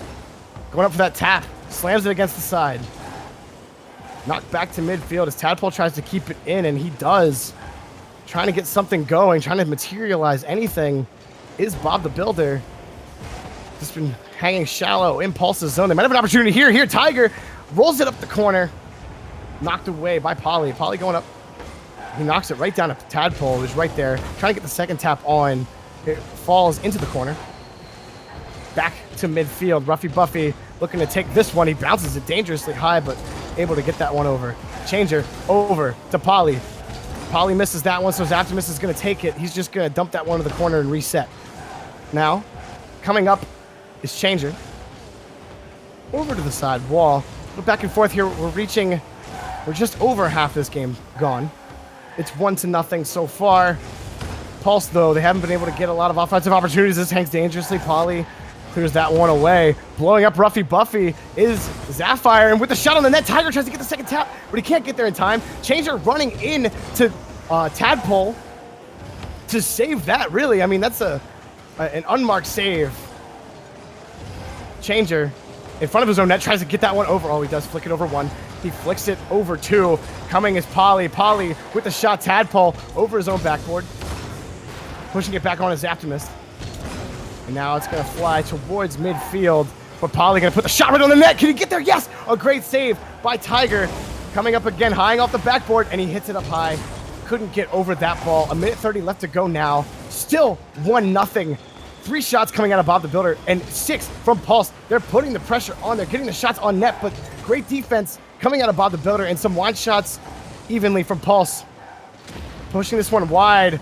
Going up for that tap. Slams it against the side. Knocked back to midfield as Tadpole tries to keep it in, and he does. Trying to get something going, trying to materialize anything is Bob the Builder. Just been hanging shallow in Pulse's zone. They might have an opportunity here. Here, Tiger rolls it up the corner. Knocked away by Polly. Polly going up. He knocks it right down to Tadpole, who's right there. Trying to get the second tap on. It falls into the corner. Back to midfield. Ruffy Buffy looking to take this one. He bounces it dangerously high, but able to get that one over. Changer over to Polly. Polly misses that one, so Zaptimus is going to take it. He's just going to dump that one to the corner and reset. Now, coming up is Changer. Over to the side wall. We're back and forth here. We're just over half this game gone. It's 1-0 so far. Pulse, though, they haven't been able to get a lot of offensive opportunities. This hangs dangerously. Polly clears that one away. Blowing up Ruffy Buffy is Zapfire, and with the shot on the net, Tiger tries to get the second tap, but he can't get there in time. Changer running in to Tadpole to save that, really. I mean, that's an unmarked save. Changer in front of his own net tries to get that one over. Oh, he does flick it over one. He flicks it over two. Coming is Polly. Polly with the shot. Tadpole over his own backboard. Pushing it back on his Zaptimus. And now it's going to fly towards midfield. But Polly going to put the shot right on the net. Can he get there? Yes! A great save by Tiger. Coming up again, high off the backboard. And he hits it up high. Couldn't get over that ball. A minute 30 left to go now. Still 1-0. 3 shots coming out of Bob the Builder. And 6 from Pulse. They're putting the pressure on. They're getting the shots on net. But great defense coming out of Bob the Builder. And some wide shots evenly from Pulse. Pushing this one wide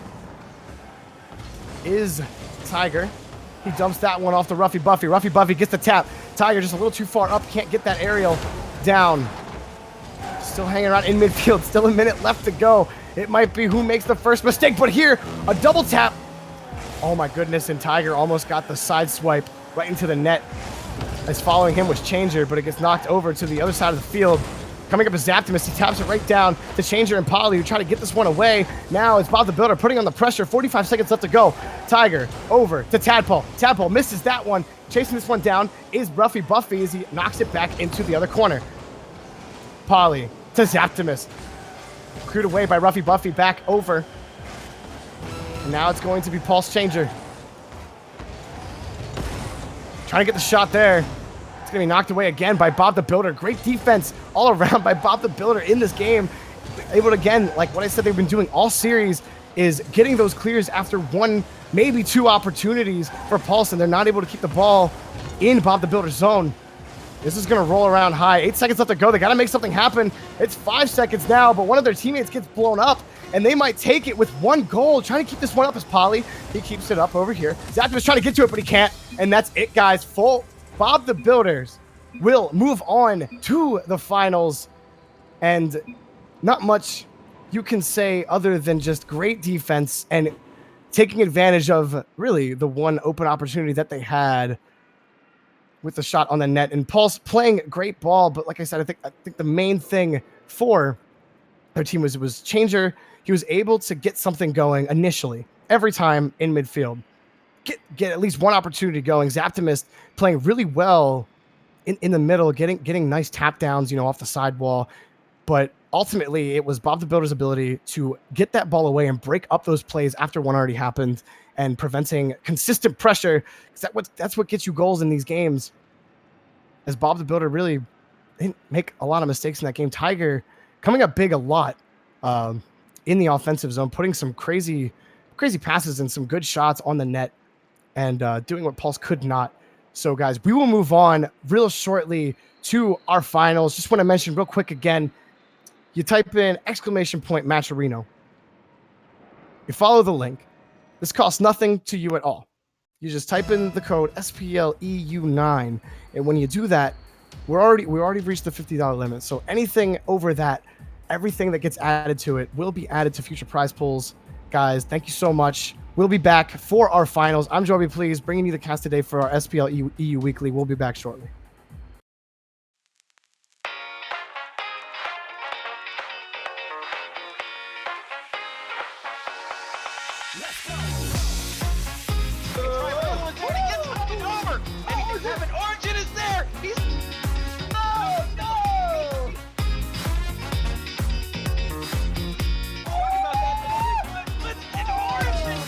is Tiger. He dumps that one off to Ruffy Buffy. Ruffy Buffy gets the tap. Tiger just a little too far up. Can't get that aerial down. Still hanging around in midfield. Still a minute left to go. It might be who makes the first mistake. But here, a double tap. Oh my goodness. And Tiger almost got the side swipe right into the net. As following him was Changer, but it gets knocked over to the other side of the field. Coming up is Zaptimus. He taps it right down to Changer and Polly, who try to get this one away. Now it's Bob the Builder putting on the pressure. 45 seconds left to go. Tiger over to Tadpole. Tadpole misses that one. Chasing this one down is Ruffy Buffy as he knocks it back into the other corner. Polly to Zaptimus. Cleared away by Ruffy Buffy back over. And now it's going to be Pulse Changer. Trying to get the shot there. It's going to be knocked away again by Bob the Builder. Great defense all around by Bob the Builder in this game. Able to, again, like what I said they've been doing all series, is getting those clears after 1, maybe 2 opportunities for Pulse, and they're not able to keep the ball in Bob the Builder's zone. This is going to roll around high. 8 seconds left to go. They got to make something happen. It's 5 seconds now, but one of their teammates gets blown up, and they might take it with 1 goal. Trying to keep this one up is Polly. He keeps it up over here. Zaptimus trying to get to it, but he can't, and that's it, guys. Full Bob the Builders will move on to the finals, and not much you can say other than just great defense and taking advantage of really the one open opportunity that they had with the shot on the net. And Pulse playing great ball, but like I said, I think the main thing for their team was Changer. He was able to get something going initially every time in midfield. Get at least one opportunity going. Zaptimus playing really well in the middle, getting nice tap downs, off the sidewall. But ultimately, it was Bob the Builder's ability to get that ball away and break up those plays after one already happened and preventing consistent pressure. Because that's what gets you goals in these games. As Bob the Builder really didn't make a lot of mistakes in that game. Tiger coming up big a lot in the offensive zone, putting some crazy passes and some good shots on the net and doing what Pulse could not. So, guys, we will move on real shortly to our finals. Just want to mention real quick again, you type in !Matcherino. You follow the link. This costs nothing to you at all. You just type in the code SPL EU9, and when you do that, we already reached the $50 limit. So anything over that, everything that gets added to it will be added to future prize pools. Guys, thank you so much. We'll be back for our finals. I'm Joby Please, bringing you the cast today for our SPL EU Weekly. We'll be back shortly. Let's go. He gets fucking over. And Kevin Origin is there. He's oh no. Talk about that. Let's get Origin.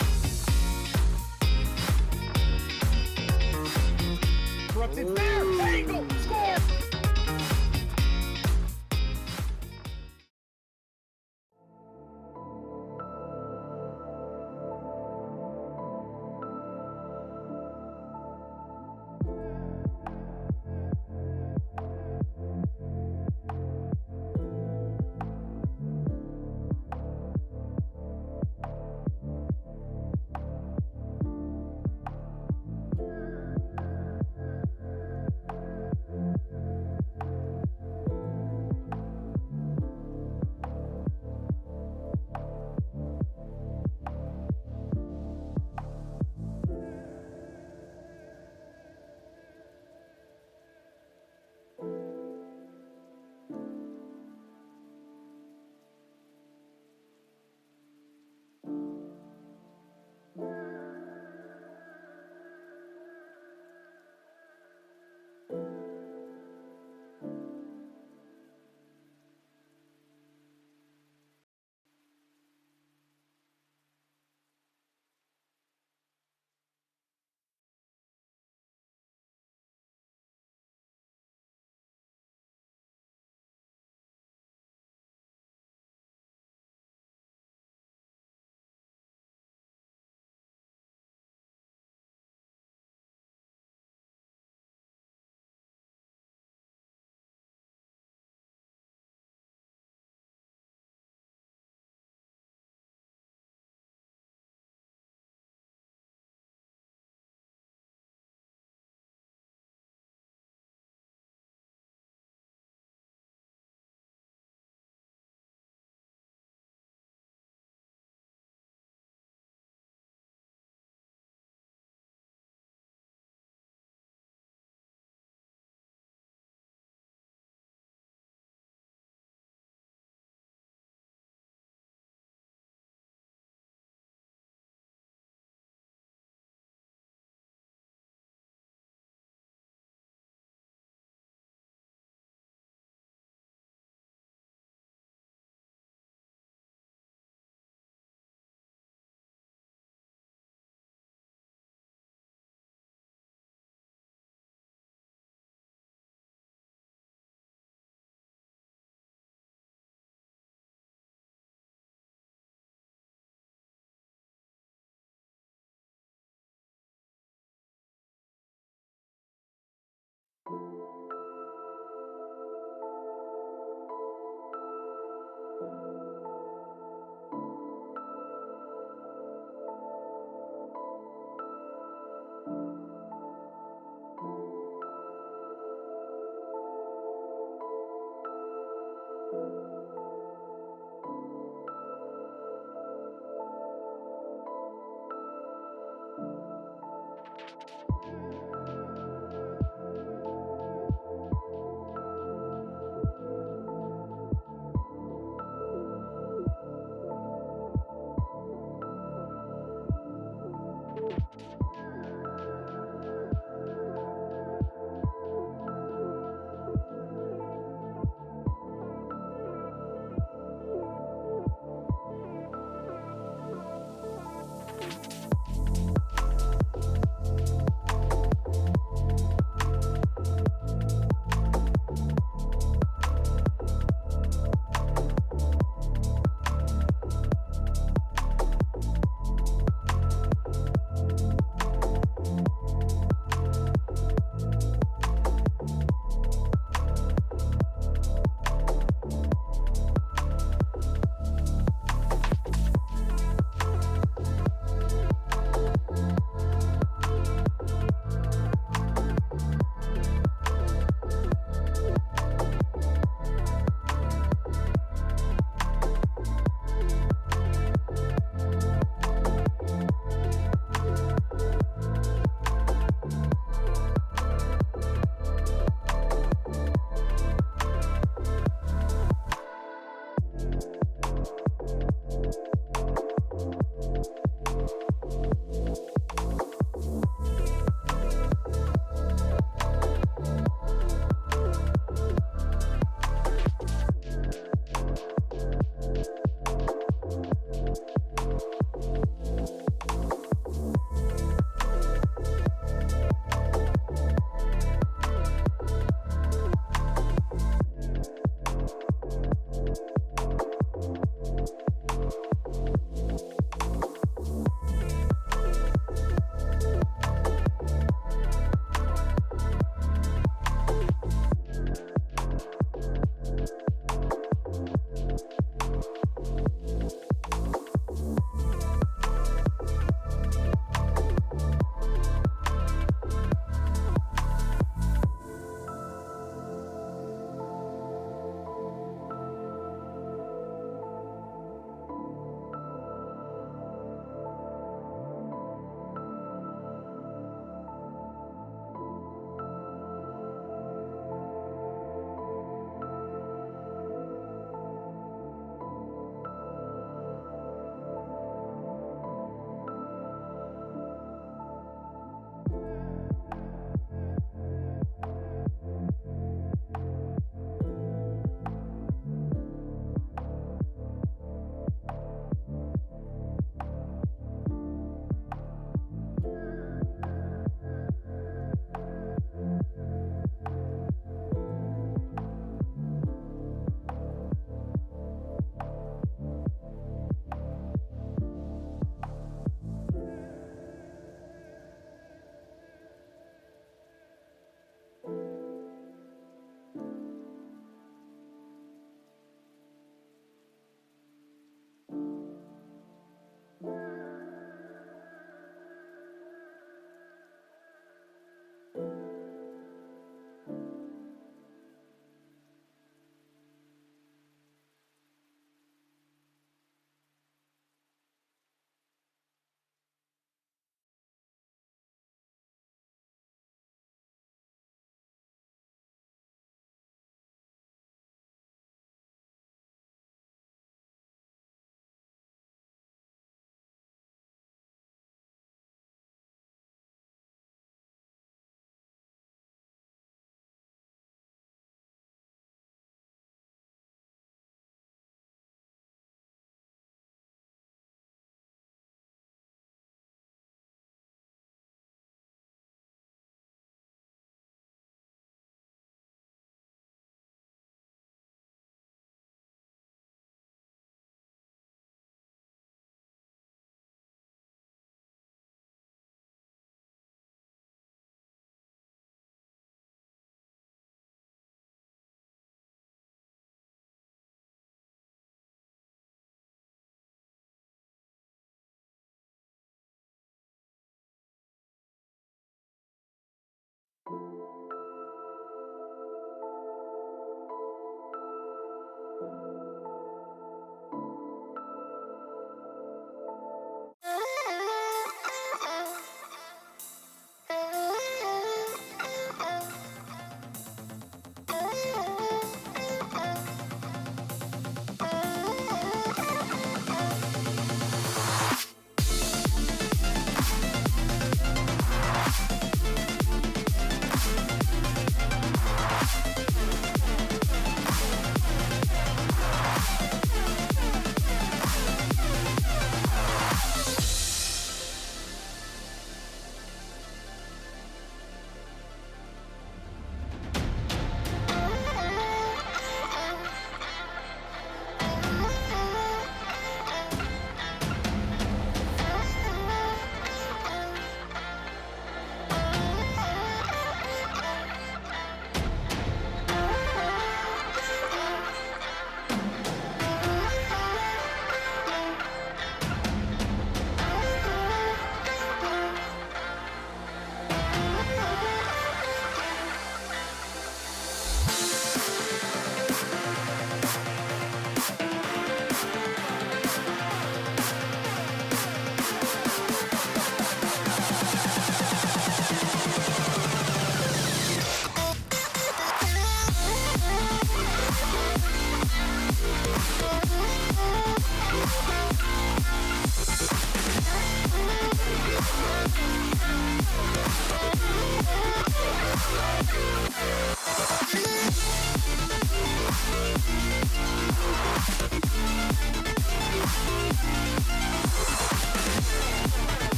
Corrupted there. Angle. Score.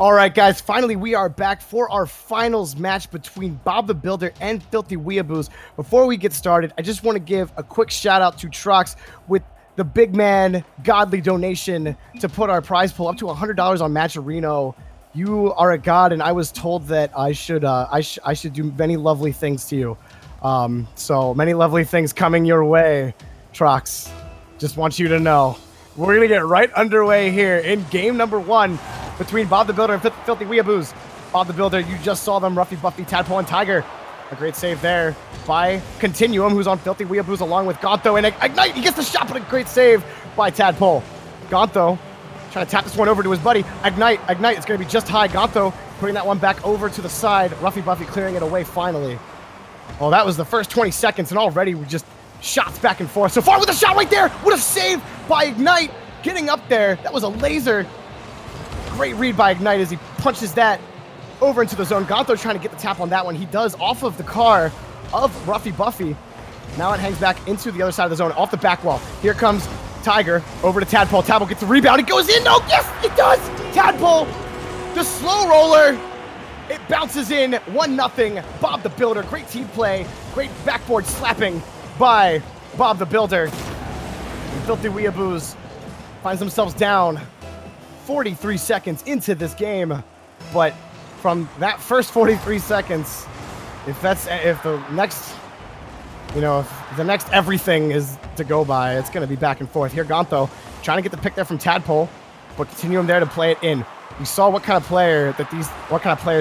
All right, guys, finally we are back for our finals match between Bob the Builder and Filthy Weeaboos. Before we get started, I just want to give a quick shout out to Trox with the big man godly donation to put our prize pool up to $100 on Matcherino. You are a god, and I was told that I should do many lovely things to you. So many lovely things coming your way, Trox. Just want you to know. We're gonna get right underway here in game number 1 between Bob the Builder and Filthy Weeaboos. Bob the Builder, you just saw them, Ruffy, Buffy, Tadpole, and Tiger. A great save there by Continuum, who's on Filthy Weeaboos along with Gontho, and Ignite, he gets the shot, but a great save by Tadpole. Gontho trying to tap this one over to his buddy. Ignite, it's gonna be just high. Gontho putting that one back over to the side. Ruffy Buffy clearing it away finally. Well, that was the first 20 seconds, and already we just shots back and forth. So far with a shot right there, what a save by Ignite, getting up there. That was a laser. Great read by Ignite as he punches that over into the zone. Gontho trying to get the tap on that one. He does off of the car of Ruffy Buffy. Now it hangs back into the other side of the zone, off the back wall. Here comes Tiger over to Tadpole. Tadpole gets the rebound. It goes in. No, yes, it does. Tadpole, the slow roller. It bounces in. 1-0. Bob the Builder. Great team play. Great backboard slapping by Bob the Builder. And Filthy Weeaboos finds themselves down 43 seconds into this game, but from that first 43 seconds, if the next everything is to go by, it's going to be back and forth. Here Gontho trying to get the pick there from Tadpole, but Continuum there to play it in. We saw what kind of players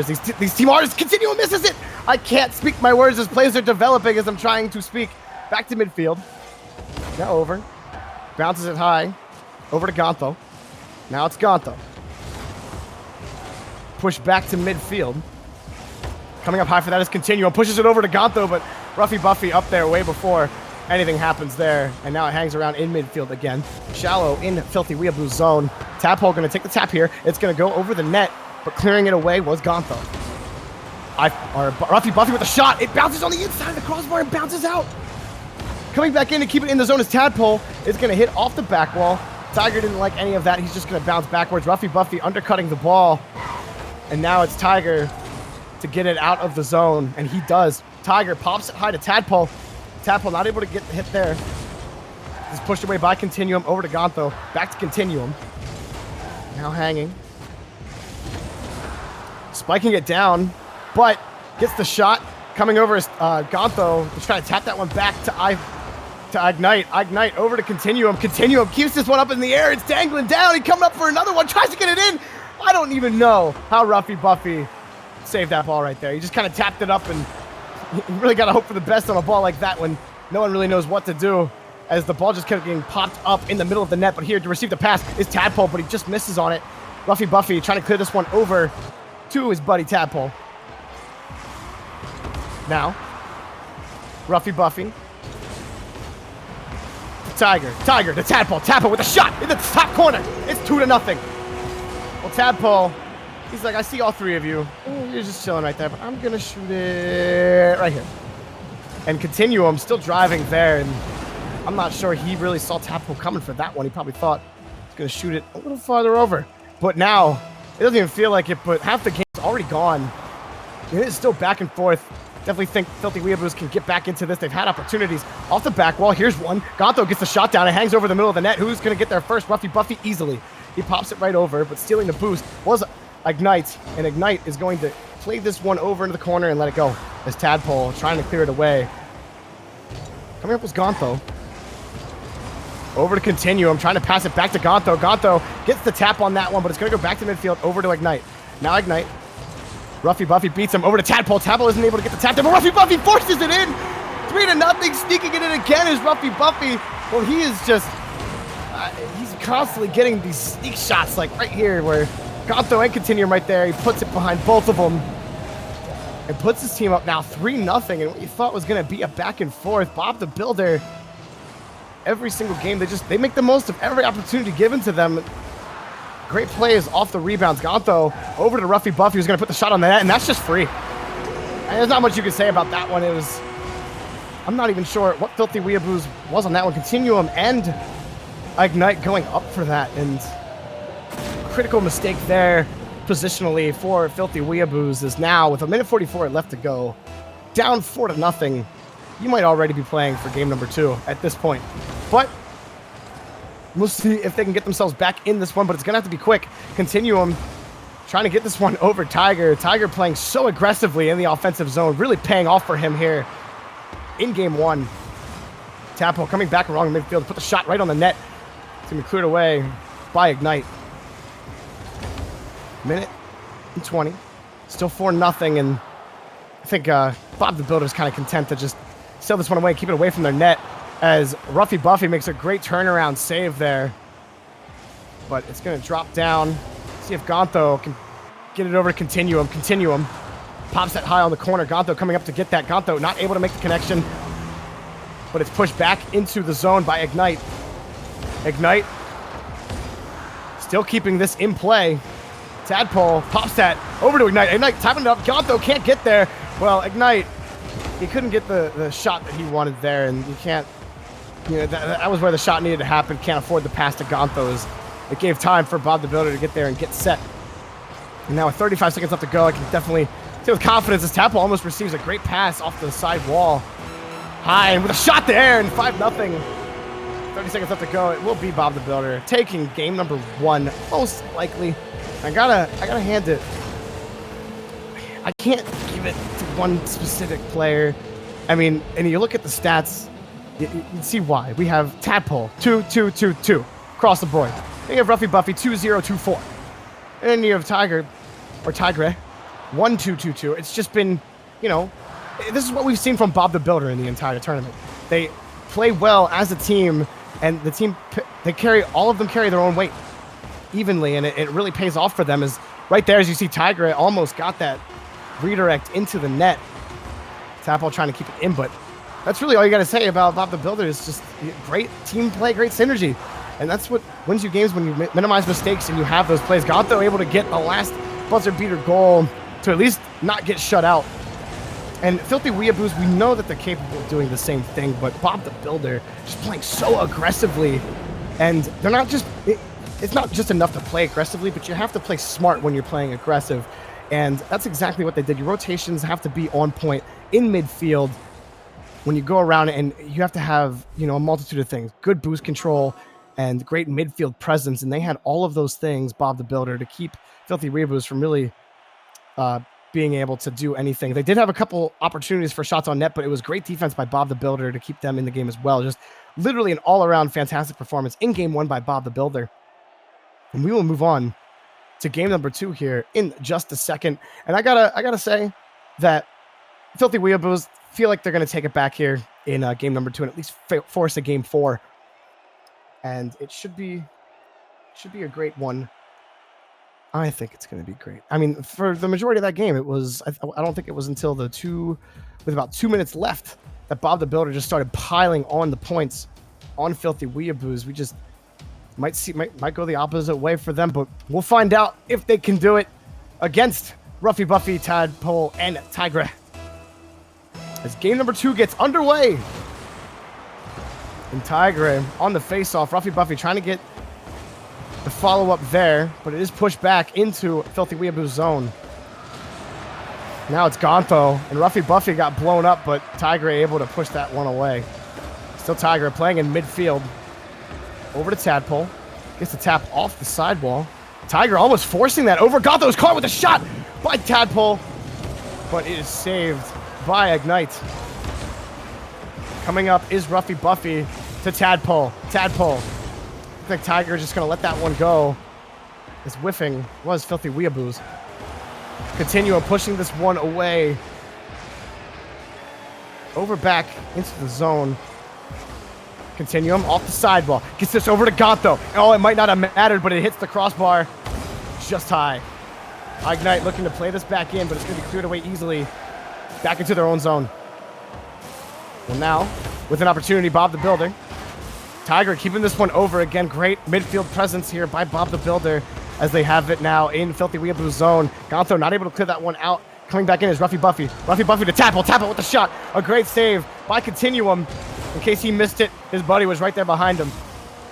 these team artists. Continuum misses it. I can't speak my words as players are developing as I'm trying to speak. Back to midfield. Now over. Bounces it high. Over to Gontho. Now it's Gontho. Push back to midfield. Coming up high for that is Continuum. Pushes it over to Gontho, but Ruffy Buffy up there way before anything happens there. And now it hangs around in midfield again. Shallow in Filthy Weeaboo's zone. Tadpole going to take the tap here. It's going to go over the net, but clearing it away was Gontho. Ruffy Buffy with a shot. It bounces on the inside of the crossbar and bounces out. Coming back in to keep it in the zone is Tadpole. It's going to hit off the back wall. Tiger didn't like any of that. He's just going to bounce backwards. Ruffy Buffy undercutting the ball. And now it's Tiger to get it out of the zone. And he does. Tiger pops it high to Tadpole. Tadpole not able to get the hit there. He's pushed away by Continuum. Over to Gontho. Back to Continuum. Now hanging. Spiking it down. But gets the shot. Coming over is Gontho. He's trying to tap that one back to Ignite. Ignite over to Continuum. Continuum keeps this one up in the air. It's dangling down. He's coming up for another one. Tries to get it in. I don't even know how Ruffy Buffy saved that ball right there. He just kind of tapped it up, and you really got to hope for the best on a ball like that when no one really knows what to do, as the ball just kept getting popped up in the middle of the net. But here to receive the pass is Tadpole, but he just misses on it. Ruffy Buffy trying to clear this one over to his buddy Tadpole. Now, Ruffy Buffy. Tiger to Tadpole. Tadpole with a shot in the top corner. It's 2-0. Well, Tadpole, he's like, I see all three of you. You're just chilling right there, but I'm going to shoot it right here. And Continuum still driving there, and I'm not sure he really saw Tadpole coming for that one. He probably thought he was going to shoot it a little farther over. But now, it doesn't even feel like it, but half the game's already gone. It is still back and forth. Definitely think Filthy Weeaboos can get back into this. They've had opportunities off the back wall. Here's one. Gontho gets the shot down. It hangs over the middle of the net. Who's going to get there first? Ruffy Buffy easily. He pops it right over, but stealing the boost was Ignite. And Ignite is going to play this one over into the corner and let it go. As Tadpole trying to clear it away. Coming up was Gontho. Over to Continuum. Trying to pass it back to Gontho. Gontho gets the tap on that one, but it's going to go back to midfield. Over to Ignite. Now Ignite. Ruffy Buffy beats him over to Tadpole. Tadpole isn't able to get the tap there, but Ruffy Buffy forces it in. 3-0, sneaking it in again is Ruffy Buffy. Well, he is just, he's constantly getting these sneak shots, like right here where Gontho and Continuum right there. He puts it behind both of them and puts his team up now 3-0. And what you thought was going to be a back and forth, Bob the Builder, every single game, they make the most of every opportunity given to them. Great plays off the rebounds. Gontho over to Ruffy Buffy, who's going to put the shot on the net, and that's just free. And there's not much you can say about that one. I'm not even sure what Filthy Weeaboos was on that one. Continuum and Ignite going up for that, and critical mistake there positionally for Filthy Weeaboos is now, with 1:44 left to go, down 4-0. You might already be playing for game number 2 at this point. But we'll see if they can get themselves back in this one, but it's going to have to be quick. Continuum trying to get this one over Tiger. Tiger playing so aggressively in the offensive zone, really paying off for him here in game 1. Tadpole coming back around midfield, put the shot right on the net. It's going to be cleared away by Ignite. Minute and 20. Still 4-0, and I think Bob the Builder's kind of content to just sail this one away, keep it away from their net, as Ruffy Buffy makes a great turnaround save there. But it's going to drop down. See if Gontho can get it over to Continuum. Continuum pops that high on the corner. Gontho coming up to get that. Gontho not able to make the connection, but it's pushed back into the zone by Ignite. Ignite still keeping this in play. Tadpole pops that over to Ignite. Ignite tapping it up. Gontho can't get there. Well, Ignite, he couldn't get the shot that he wanted there, and you can't, you know, that was where the shot needed to happen. Can't afford the pass to Gontho. It gave time for Bob the Builder to get there and get set. And now with 35 seconds left to go, I can definitely say with confidence as Tadpole almost receives a great pass off the side wall. High, and with a shot there, and 5-0. 30 seconds left to go. It will be Bob the Builder taking game number 1, most likely. I gotta hand it. I can't give it to one specific player. I mean, and you look at the stats, you see why. We have Tadpole 2-2-2-2 across the board. Then you have Ruffy Buffy 2-0-2-4. And then you have Tiger or Tigre 1-2-2-2. It's just been, you know, this is what we've seen from Bob the Builder in the entire tournament. They play well as a team, and the team, they carry, all of them carry their own weight evenly, and it really pays off for them. As right there, as you see, Tiger almost got that redirect into the net. Tadpole trying to keep it in, but that's really all you got to say about Bob the Builder. Is just great team play, great synergy, and that's what wins you games, when you minimize mistakes and you have those plays. Gontho able to get the last buzzer beater goal to at least not get shut out. And Filthy Weeaboos, we know that they're capable of doing the same thing, but Bob the Builder just playing so aggressively, and they're not just, it's not just enough to play aggressively, but you have to play smart when you're playing aggressive. And that's exactly what they did. Your rotations have to be on point in midfield when you go around, and you have to have, you know, a multitude of things. Good boost control and great midfield presence. And they had all of those things, Bob the Builder, to keep Filthy Weeaboos from really being able to do anything. They did have a couple opportunities for shots on net, but it was great defense by Bob the Builder to keep them in the game as well. Just literally an all-around fantastic performance in game 1 by Bob the Builder. And we will move on to game number 2 here in just a second. And I gotta say that Filthy Weeaboos feel like they're gonna take it back here in game number 2 and at least force a game 4. And it should be a great one. I think it's going to be great. I mean, for the majority of that game, it was, I don't think it was until with about 2 minutes left, that Bob the Builder just started piling on the points on Filthy Weeaboos. We just might go the opposite way for them, but we'll find out if they can do it against Ruffy Buffy, Tadpole, and Tigre. As game number 2 gets underway. And Tigre on the face-off. Ruffy Buffy trying to get the follow-up there, but it is pushed back into Filthy Weeaboo's zone. Now it's Gontho, and Ruffy Buffy got blown up, but Tigre able to push that one away. Still Tigre playing in midfield. Over to Tadpole. Gets the tap off the sidewall. Tigre almost forcing that over. Gontho's caught with a shot by Tadpole, but it is saved by Ignite. Coming up is Ruffy Buffy to Tadpole. Tadpole. I think Tiger just going to let that one go. As whiffing was Filthy Weeaboos. Continuum pushing this one away. Over back into the zone. Continuum off the sidewall. Gets this over to Gontho. Oh, it might not have mattered, but it hits the crossbar just high. Ignite looking to play this back in, but it's going to be cleared away easily. Back into their own zone. Well, now, with an opportunity, Bob the Builder. Tiger keeping this one over again. Great midfield presence here by Bob the Builder as they have it now in Filthy Weeaboo's zone. Gontho not able to clear that one out. Coming back in is Ruffy Buffy. Ruffy Buffy to Tadpole. Tadpole with the shot. A great save by Continuum. In case he missed it, his buddy was right there behind him.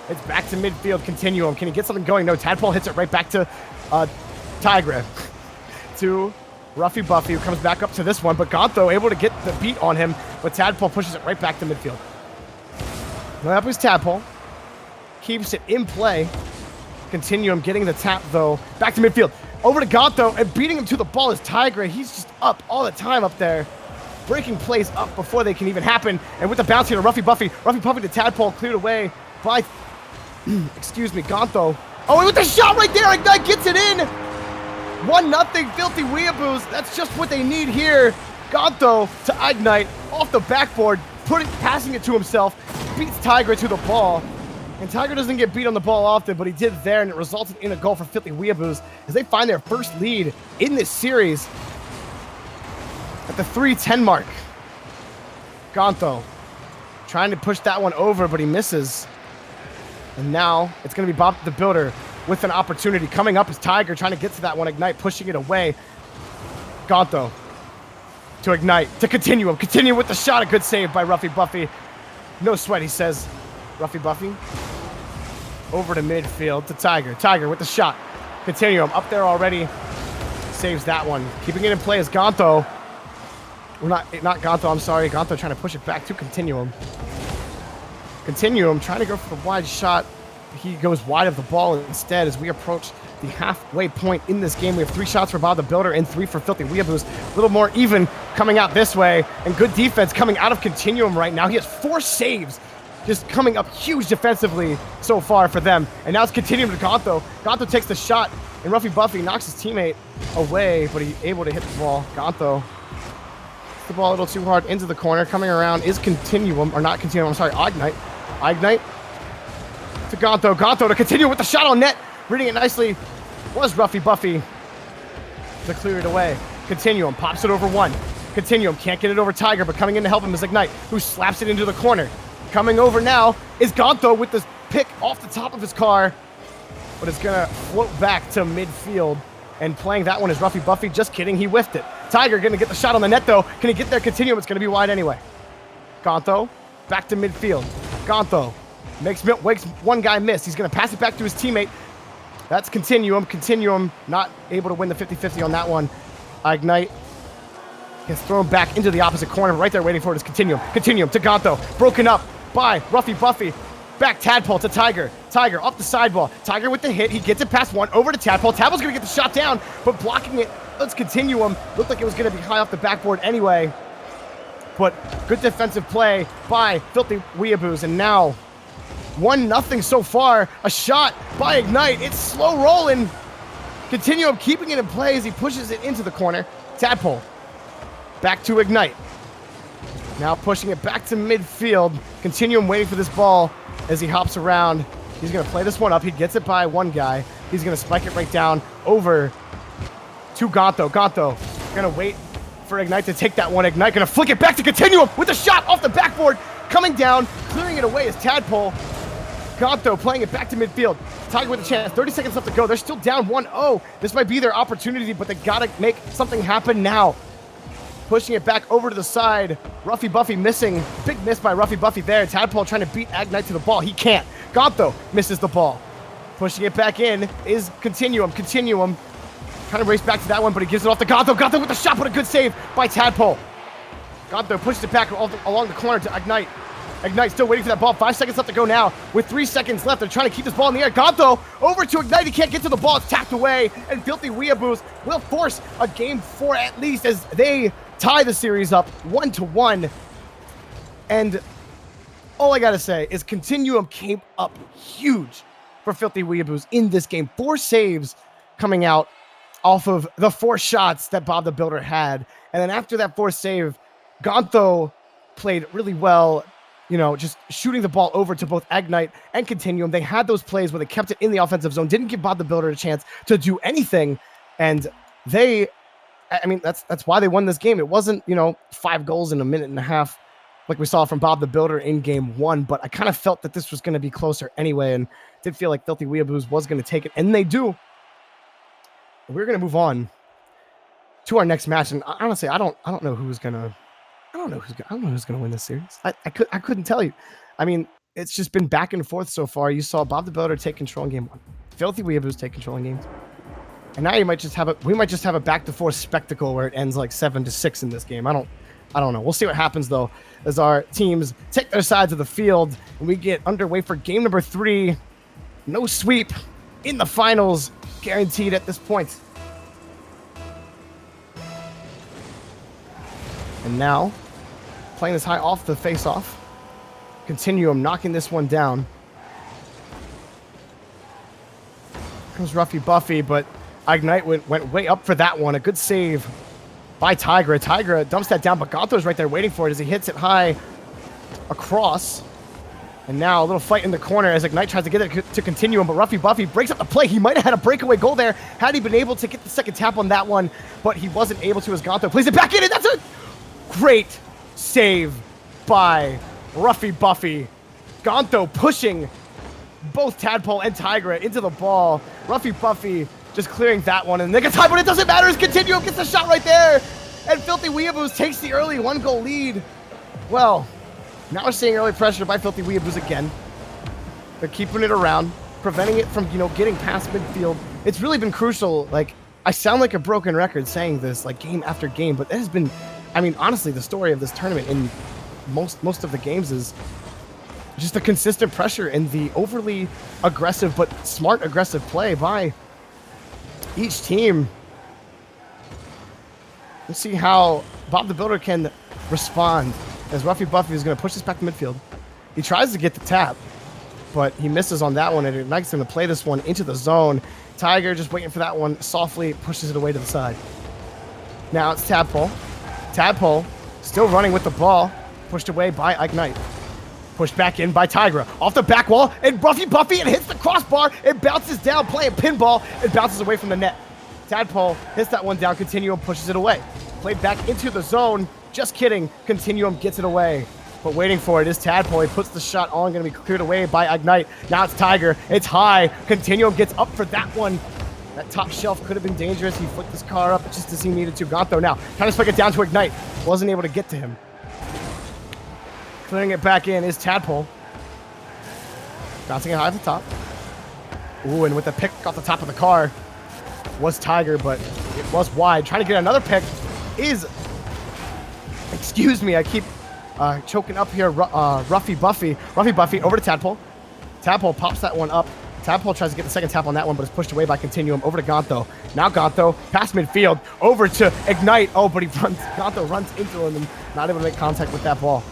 It's back to midfield. Continuum. Can he get something going? No, Tadpole hits it right back to Tigra to Ruffy Buffy, who comes back up to this one, but Gonto able to get the beat on him, but Tadpole pushes it right back to midfield. Now up is Tadpole. Keeps it in play. Continuum getting the tap, though. Back to midfield. Over to Gonto, and beating him to the ball is Tigra. He's just up all the time up there. Breaking plays up before they can even happen. And with the bounce here to Ruffy Buffy. Ruffy Buffy to Tadpole, cleared away by, excuse me, Gonto. Oh, and with the shot right there, Ignite gets it in. 1-0 Filthy Weeaboos. That's just what they need here. Gonto to Ignite off the backboard, passing it to himself, beats Tigra to the ball. And Tiger doesn't get beat on the ball often, but he did there, and it resulted in a goal for Filthy Weeaboos as they find their first lead in this series at the 3:10 mark. Gonto trying to push that one over, but he misses. And now it's going to be Bob the Builder with an opportunity. Coming up is Tiger trying to get to that one. Ignite pushing it away. Gonto to Ignite to Continuum. Continue with the shot. A good save by Ruffy Buffy. No sweat, he says. Ruffy Buffy over to midfield to Tiger. Tiger with the shot. Continuum up there already. Saves that one. Keeping it in play is Gonto. Well, not Gonto, I'm sorry. Gonto trying to push it back to Continuum. Continuum trying to go for the wide shot. He goes wide of the ball instead as we approach the halfway point in this game. We have 3 shots for Bob the Builder and 3 for Filthy Weeaboos. A little more even coming out this way. And good defense coming out of Continuum right now. He has 4 saves. Just coming up huge defensively so far for them. And now it's Continuum to Gonto. Gonto takes the shot, and Ruffy Buffy knocks his teammate away, but he's able to hit the ball. Gonto hits the ball a little too hard into the corner. Coming around is Continuum, or not Continuum, I'm sorry, Ignite. Ignite to Gonto. Gonto to Continuum with the shot on net. Reading it nicely was Ruffy Buffy to clear it away. Continuum pops it over one. Continuum can't get it over Tiger, but coming in to help him is Ignite, who slaps it into the corner. Coming over now is Gonto with this pick off the top of his car, but it's going to float back to midfield. And playing that one is Ruffy Buffy. Just kidding, he whiffed it. Tiger going to get the shot on the net, though. Can he get there? Continuum, it's going to be wide anyway. Gonto back to midfield. Gonto makes one guy miss. He's going to pass it back to his teammate. That's Continuum. Continuum not able to win the 50-50 on that one. Ignite gets thrown back into the opposite corner. Right there waiting for it is Continuum. Continuum to Gonto. Broken up by Ruffy Buffy. Back Tadpole to Tiger. Tiger off the sideball. Tiger with the hit. He gets it past one. Over to Tadpole. Tadpole's going to get the shot down, but blocking it. Let's Continuum. Looked like it was going to be high off the backboard anyway. But good defensive play by Filthy Weeaboos. And now 1-0 so far. A shot by Ignite. It's slow rolling. Continuum keeping it in play as he pushes it into the corner. Tadpole back to Ignite. Now pushing it back to midfield. Continuum waiting for this ball as he hops around. He's going to play this one up. He gets it by one guy. He's going to spike it right down over to Gonto. Gonto going to wait for Ignite to take that one. Ignite going to flick it back to Continuum with a shot off the backboard. Coming down, clearing it away is Tadpole. Gonto playing it back to midfield. Tiger with a chance. 30 seconds left to go. They're still down 1-0. This might be their opportunity, but they got to make something happen now. Pushing it back over to the side. Ruffy Buffy missing. Big miss by Ruffy Buffy there. Tadpole trying to beat Ignite to the ball. He can't. Gonto misses the ball. Pushing it back in is Continuum. Continuum trying to race back to that one, but he gives it off to Gonto. Gonto with the shot, but a good save by Tadpole. Gonto pushes it back along the corner to Ignite. Ignite still waiting for that ball. 5 seconds left to go now. With 3 seconds left, they're trying to keep this ball in the air. Gonto over to Ignite. He can't get to the ball. It's tapped away. And Filthy Weeaboos will force a game 4 at least as they tie the series up 1-1. And all I got to say is Continuum came up huge for Filthy Weeaboos in this game. 4 saves coming out off of the 4 shots that Bob the Builder had. And then after that 4th save, Gonto played really well. You know, just shooting the ball over to both Ignite and Continuum. They had those plays where they kept it in the offensive zone, didn't give Bob the Builder a chance to do anything. And they, I mean, that's why they won this game. It wasn't, 5 goals in a minute and a half like we saw from Bob the Builder in game 1, but I kind of felt that this was going to be closer anyway, and did feel like Filthy Weeaboos was going to take it, and they do. We're going to move on to our next match, and honestly, I don't know who's going to. I don't know who's going to win this series. I couldn't tell you. I mean, it's just been back and forth so far. You saw Bob the Builder take control in game 1. Filthy Weeaboos take control in game 2. And now we might just have a back to forth spectacle where it ends like 7-6 in this game. I don't know. We'll see what happens though as our teams take their sides of the field and we get underway for game number 3. No sweep in the finals guaranteed at this point. And now playing this high off the face-off. Continuum knocking this one down. Comes Ruffy Buffy, but Ignite went way up for that one. A good save by Tigra. Tigra dumps that down, but Gonto's right there waiting for it as he hits it high across. And now a little fight in the corner as Ignite tries to get it to Continuum, but Ruffy Buffy breaks up the play. He might have had a breakaway goal there had he been able to get the second tap on that one, but he wasn't able to as Gonto plays it back in, and that's a great save by Ruffy Buffy. Gonto pushing both Tadpole and Tigra into the ball. Ruffy Buffy just clearing that one, and they get time, but it doesn't matter as Continuum gets the shot right there, and Filthy Weeaboos takes the early 1-goal lead. Well, now we're seeing early pressure by Filthy Weeaboos again. They're keeping it around, preventing it from, getting past midfield. It's really been crucial. Like, I sound like a broken record saying this, like, game after game, but it has been, I mean, honestly, the story of this tournament in most of the games is just the consistent pressure and the overly aggressive but smart aggressive play by each team. We'll see how Bob the Builder can respond as Ruffy Buffy is going to push this back to midfield. He tries to get the tap, but he misses on that one, and it ignites him to play this one into the zone. Tiger just waiting for that one, softly pushes it away to the side. Now it's Tadpole. Tadpole still running with the ball, pushed away by Ignite. Pushed back in by Tigra. Off the back wall, and Ruffy Buffy, it hits the crossbar. It bounces down, playing pinball. It bounces away from the net. Tadpole hits that one down. Continuum pushes it away. Played back into the zone. Just kidding. Continuum gets it away. But waiting for it is Tadpole. He puts the shot on. Going to be cleared away by Ignite. Now it's Tiger. It's high. Continuum gets up for that one. That top shelf could have been dangerous. He flicked his car up just as he needed to. Gonto now trying to flick it down to Ignite. Wasn't able to get to him. Clearing it back in is Tadpole. Bouncing it high at the top. Ooh, and with the pick off the top of the car was Tiger, but it was wide. Trying to get another pick is... Excuse me, I keep choking up here. Ruffy Buffy. Ruffy Buffy over to Tadpole. Tadpole pops that one up. Tadpole tries to get the second tap on that one, but it's pushed away by Continuum. Over to Gonto. Now Gonto, past midfield, over to Ignite. Oh, but Gonto runs into him and not able to make contact with that ball.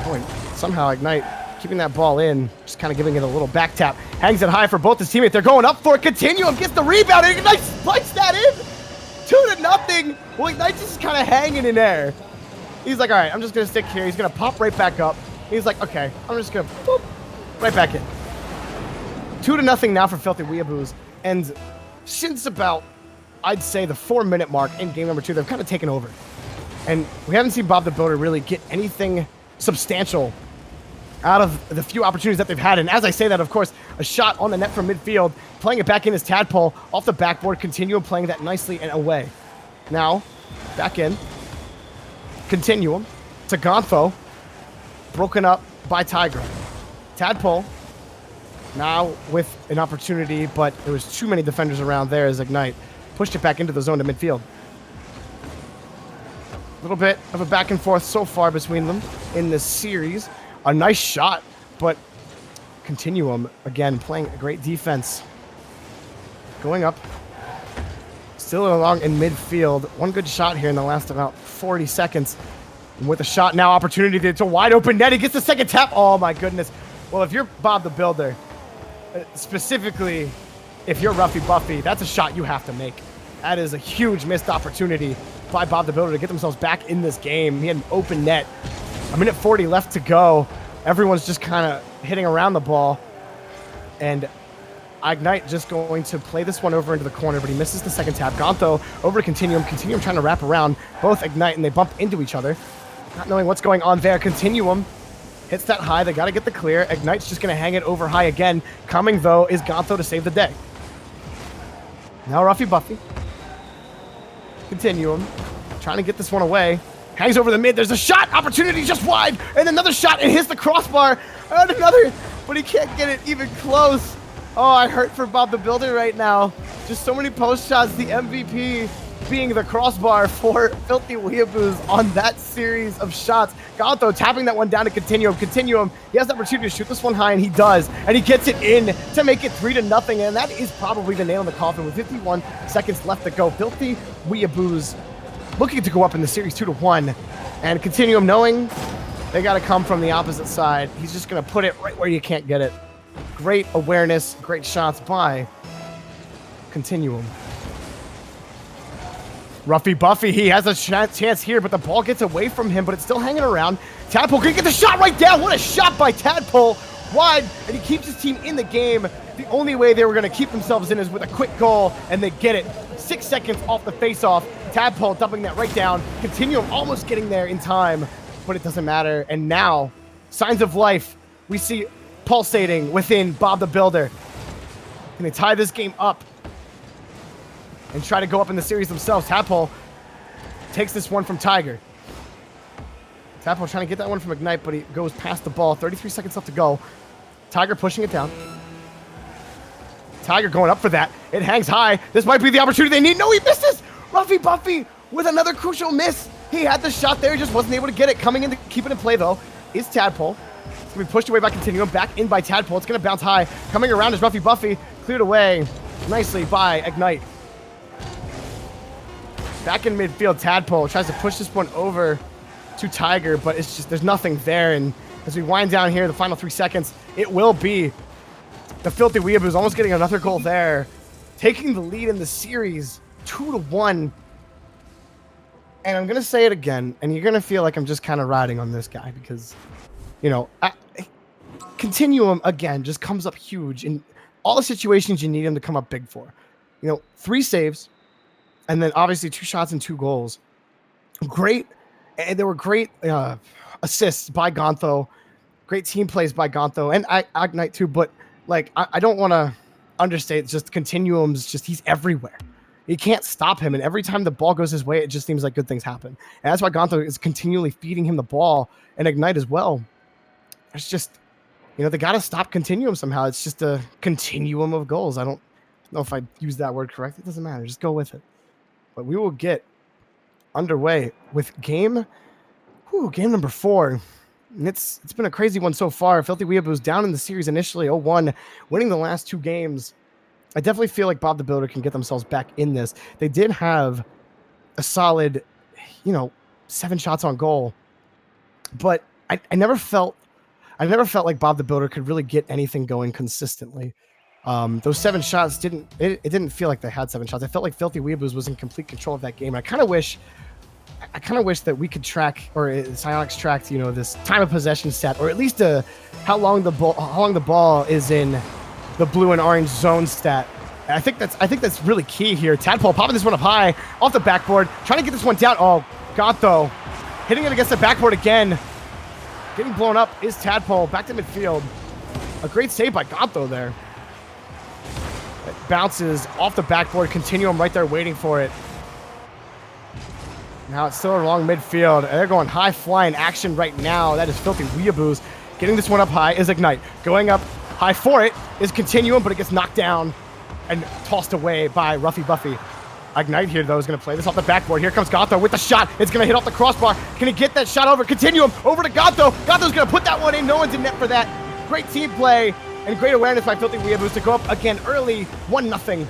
Oh, and somehow Ignite keeping that ball in, just kind of giving it a little back tap. Hangs it high for both his teammates. They're going up for it. Continuum gets the rebound, and Ignite spikes that in. 2-0. Well, Ignite just kind of hanging in there. He's like, all right, I'm just going to stick here. He's going to pop right back up. He's like, okay, I'm just going to boop, right back in. 2-0 now for Filthy Weeaboos. And since about, I'd say, the 4-minute mark in game number 2, they've kind of taken over. And we haven't seen Bob the Builder really get anything substantial out of the few opportunities that they've had. And as I say that, of course, a shot on the net from midfield, playing it back in as Tadpole, off the backboard, Continuum playing that nicely and away. Now, back in. Continuum to Gonto, broken up by Tigra. Tadpole now with an opportunity, but there was too many defenders around there as Ignite pushed it back into the zone to midfield. A little bit of a back and forth so far between them in this series. A nice shot, but Continuum, again, playing a great defense. Going up. Still along in midfield. One good shot here in the last about 40 seconds. And with a shot now, opportunity to a wide open net. He gets the second tap. Oh, my goodness. Well, if you're Bob the Builder, specifically if you're Ruffy Buffy, that's a shot you have to make. That is a huge missed opportunity by Bob the Builder to get themselves back in this game. He had an open net. A minute 40 left to go. Everyone's just kind of hitting around the ball. And Ignite just going to play this one over into the corner, but he misses the second tap. Gonto over to Continuum. Continuum trying to wrap around both Ignite, and they bump into each other. Not knowing what's going on there. Continuum hits that high. They got to get the clear. Ignite's just going to hang it over high again. Coming, though, is Gonto to save the day. Now Ruffy Buffy. Continuum trying to get this one away. Hangs over the mid. There's a shot. Opportunity just wide. And another shot. It hits the crossbar. And another. But he can't get it even close. Oh, I hurt for Bob the Builder right now. Just so many post shots. The MVP being the crossbar for Filthy Weeaboos on that series of shots. Gantho tapping that one down to Continuum. Continuum, he has the opportunity to shoot this one high, and he does. And he gets it in to make it 3-0. And that is probably the nail in the coffin with 51 seconds left to go. Filthy Weeaboos looking to go up in the series 2-1. And Continuum knowing they got to come from the opposite side. He's just going to put it right where you can't get it. Great awareness, great shots by Continuum. Ruffy Buffy, he has a chance here, but the ball gets away from him, but it's still hanging around. Tadpole can get the shot right down. What a shot by Tadpole. Wide, and he keeps his team in the game. The only way they were going to keep themselves in is with a quick goal, and they get it. 6 seconds off the face-off. Tadpole dumping that right down. Continuum almost getting there in time, but it doesn't matter. And now, signs of life. We see pulsating within Bob the Builder. Can they tie this game up and try to go up in the series themselves? Tadpole takes this one from Tiger. Tadpole trying to get that one from Ignite, but he goes past the ball. 33 seconds left to go. Tiger pushing it down. Tiger going up for that. It hangs high. This might be the opportunity they need. No, he misses! Ruffy Buffy with another crucial miss. He had the shot there, he just wasn't able to get it. Coming in to keep it in play, though, is Tadpole. It's going to be pushed away by Continuum. Back in by Tadpole. It's going to bounce high. Coming around is Ruffy Buffy. Cleared away nicely by Ignite. Back in midfield, Tadpole tries to push this one over to Tiger, but it's just, there's nothing there. And as we wind down here, the final 3 seconds, it will be the Filthy Weeaboos almost getting another goal there, taking the lead in the series 2-1. And I'm going to say it again, and you're going to feel like I'm just kind of riding on this guy because, you know, Continuum, again, just comes up huge in all the situations you need him to come up big for. You know, 3 saves, and then obviously 2 shots and 2 goals. Great. And there were great assists by Gantho, great team plays by Gantho, and Ignite too. But like, I don't want to understate just Continuum's. Just he's everywhere. You can't stop him, and every time the ball goes his way, it just seems like good things happen. And that's why Gantho is continually feeding him the ball, and Ignite as well. It's just, you know, they got to stop Continuum somehow. It's just a continuum of goals. I don't know if I used that word correct. It doesn't matter. Just go with it. But we will get underway with game number 4. And it's been a crazy one so far. Filthy Weeaboos down in the series initially 0-1, winning the last 2 games. I definitely feel like Bob the Builder can get themselves back in this. They did have a solid, 7 shots on goal, but I never felt like Bob the Builder could really get anything going consistently. Those 7 shots didn't feel like they had 7 shots. I felt like Filthy Weeaboos was in complete control of that game. I kind of wish that we could track, or Psyonix tracked, this time of possession stat, or at least how long the ball is in the blue and orange zone stat. And I think that's really key here. Tadpole popping this one up high off the backboard, trying to get this one down. Oh, Gantho hitting it against the backboard again. Getting blown up is Tadpole back to midfield. A great save by Gantho there. It bounces off the backboard. Continuum right there waiting for it. Now it's still along midfield. They're going high flying action right now. That is Filthy Weeaboos. Getting this one up high is Ignite. Going up high for it is Continuum, but it gets knocked down and tossed away by Ruffy Buffy. Ignite here, though, is going to play this off the backboard. Here comes Gantho with the shot. It's going to hit off the crossbar. Can he get that shot over? Continuum over to Gantho. Gantho's going to put that one in. No one's in net for that. Great team play and great awareness by Filthy Weeaboos to go up again early. 1-0.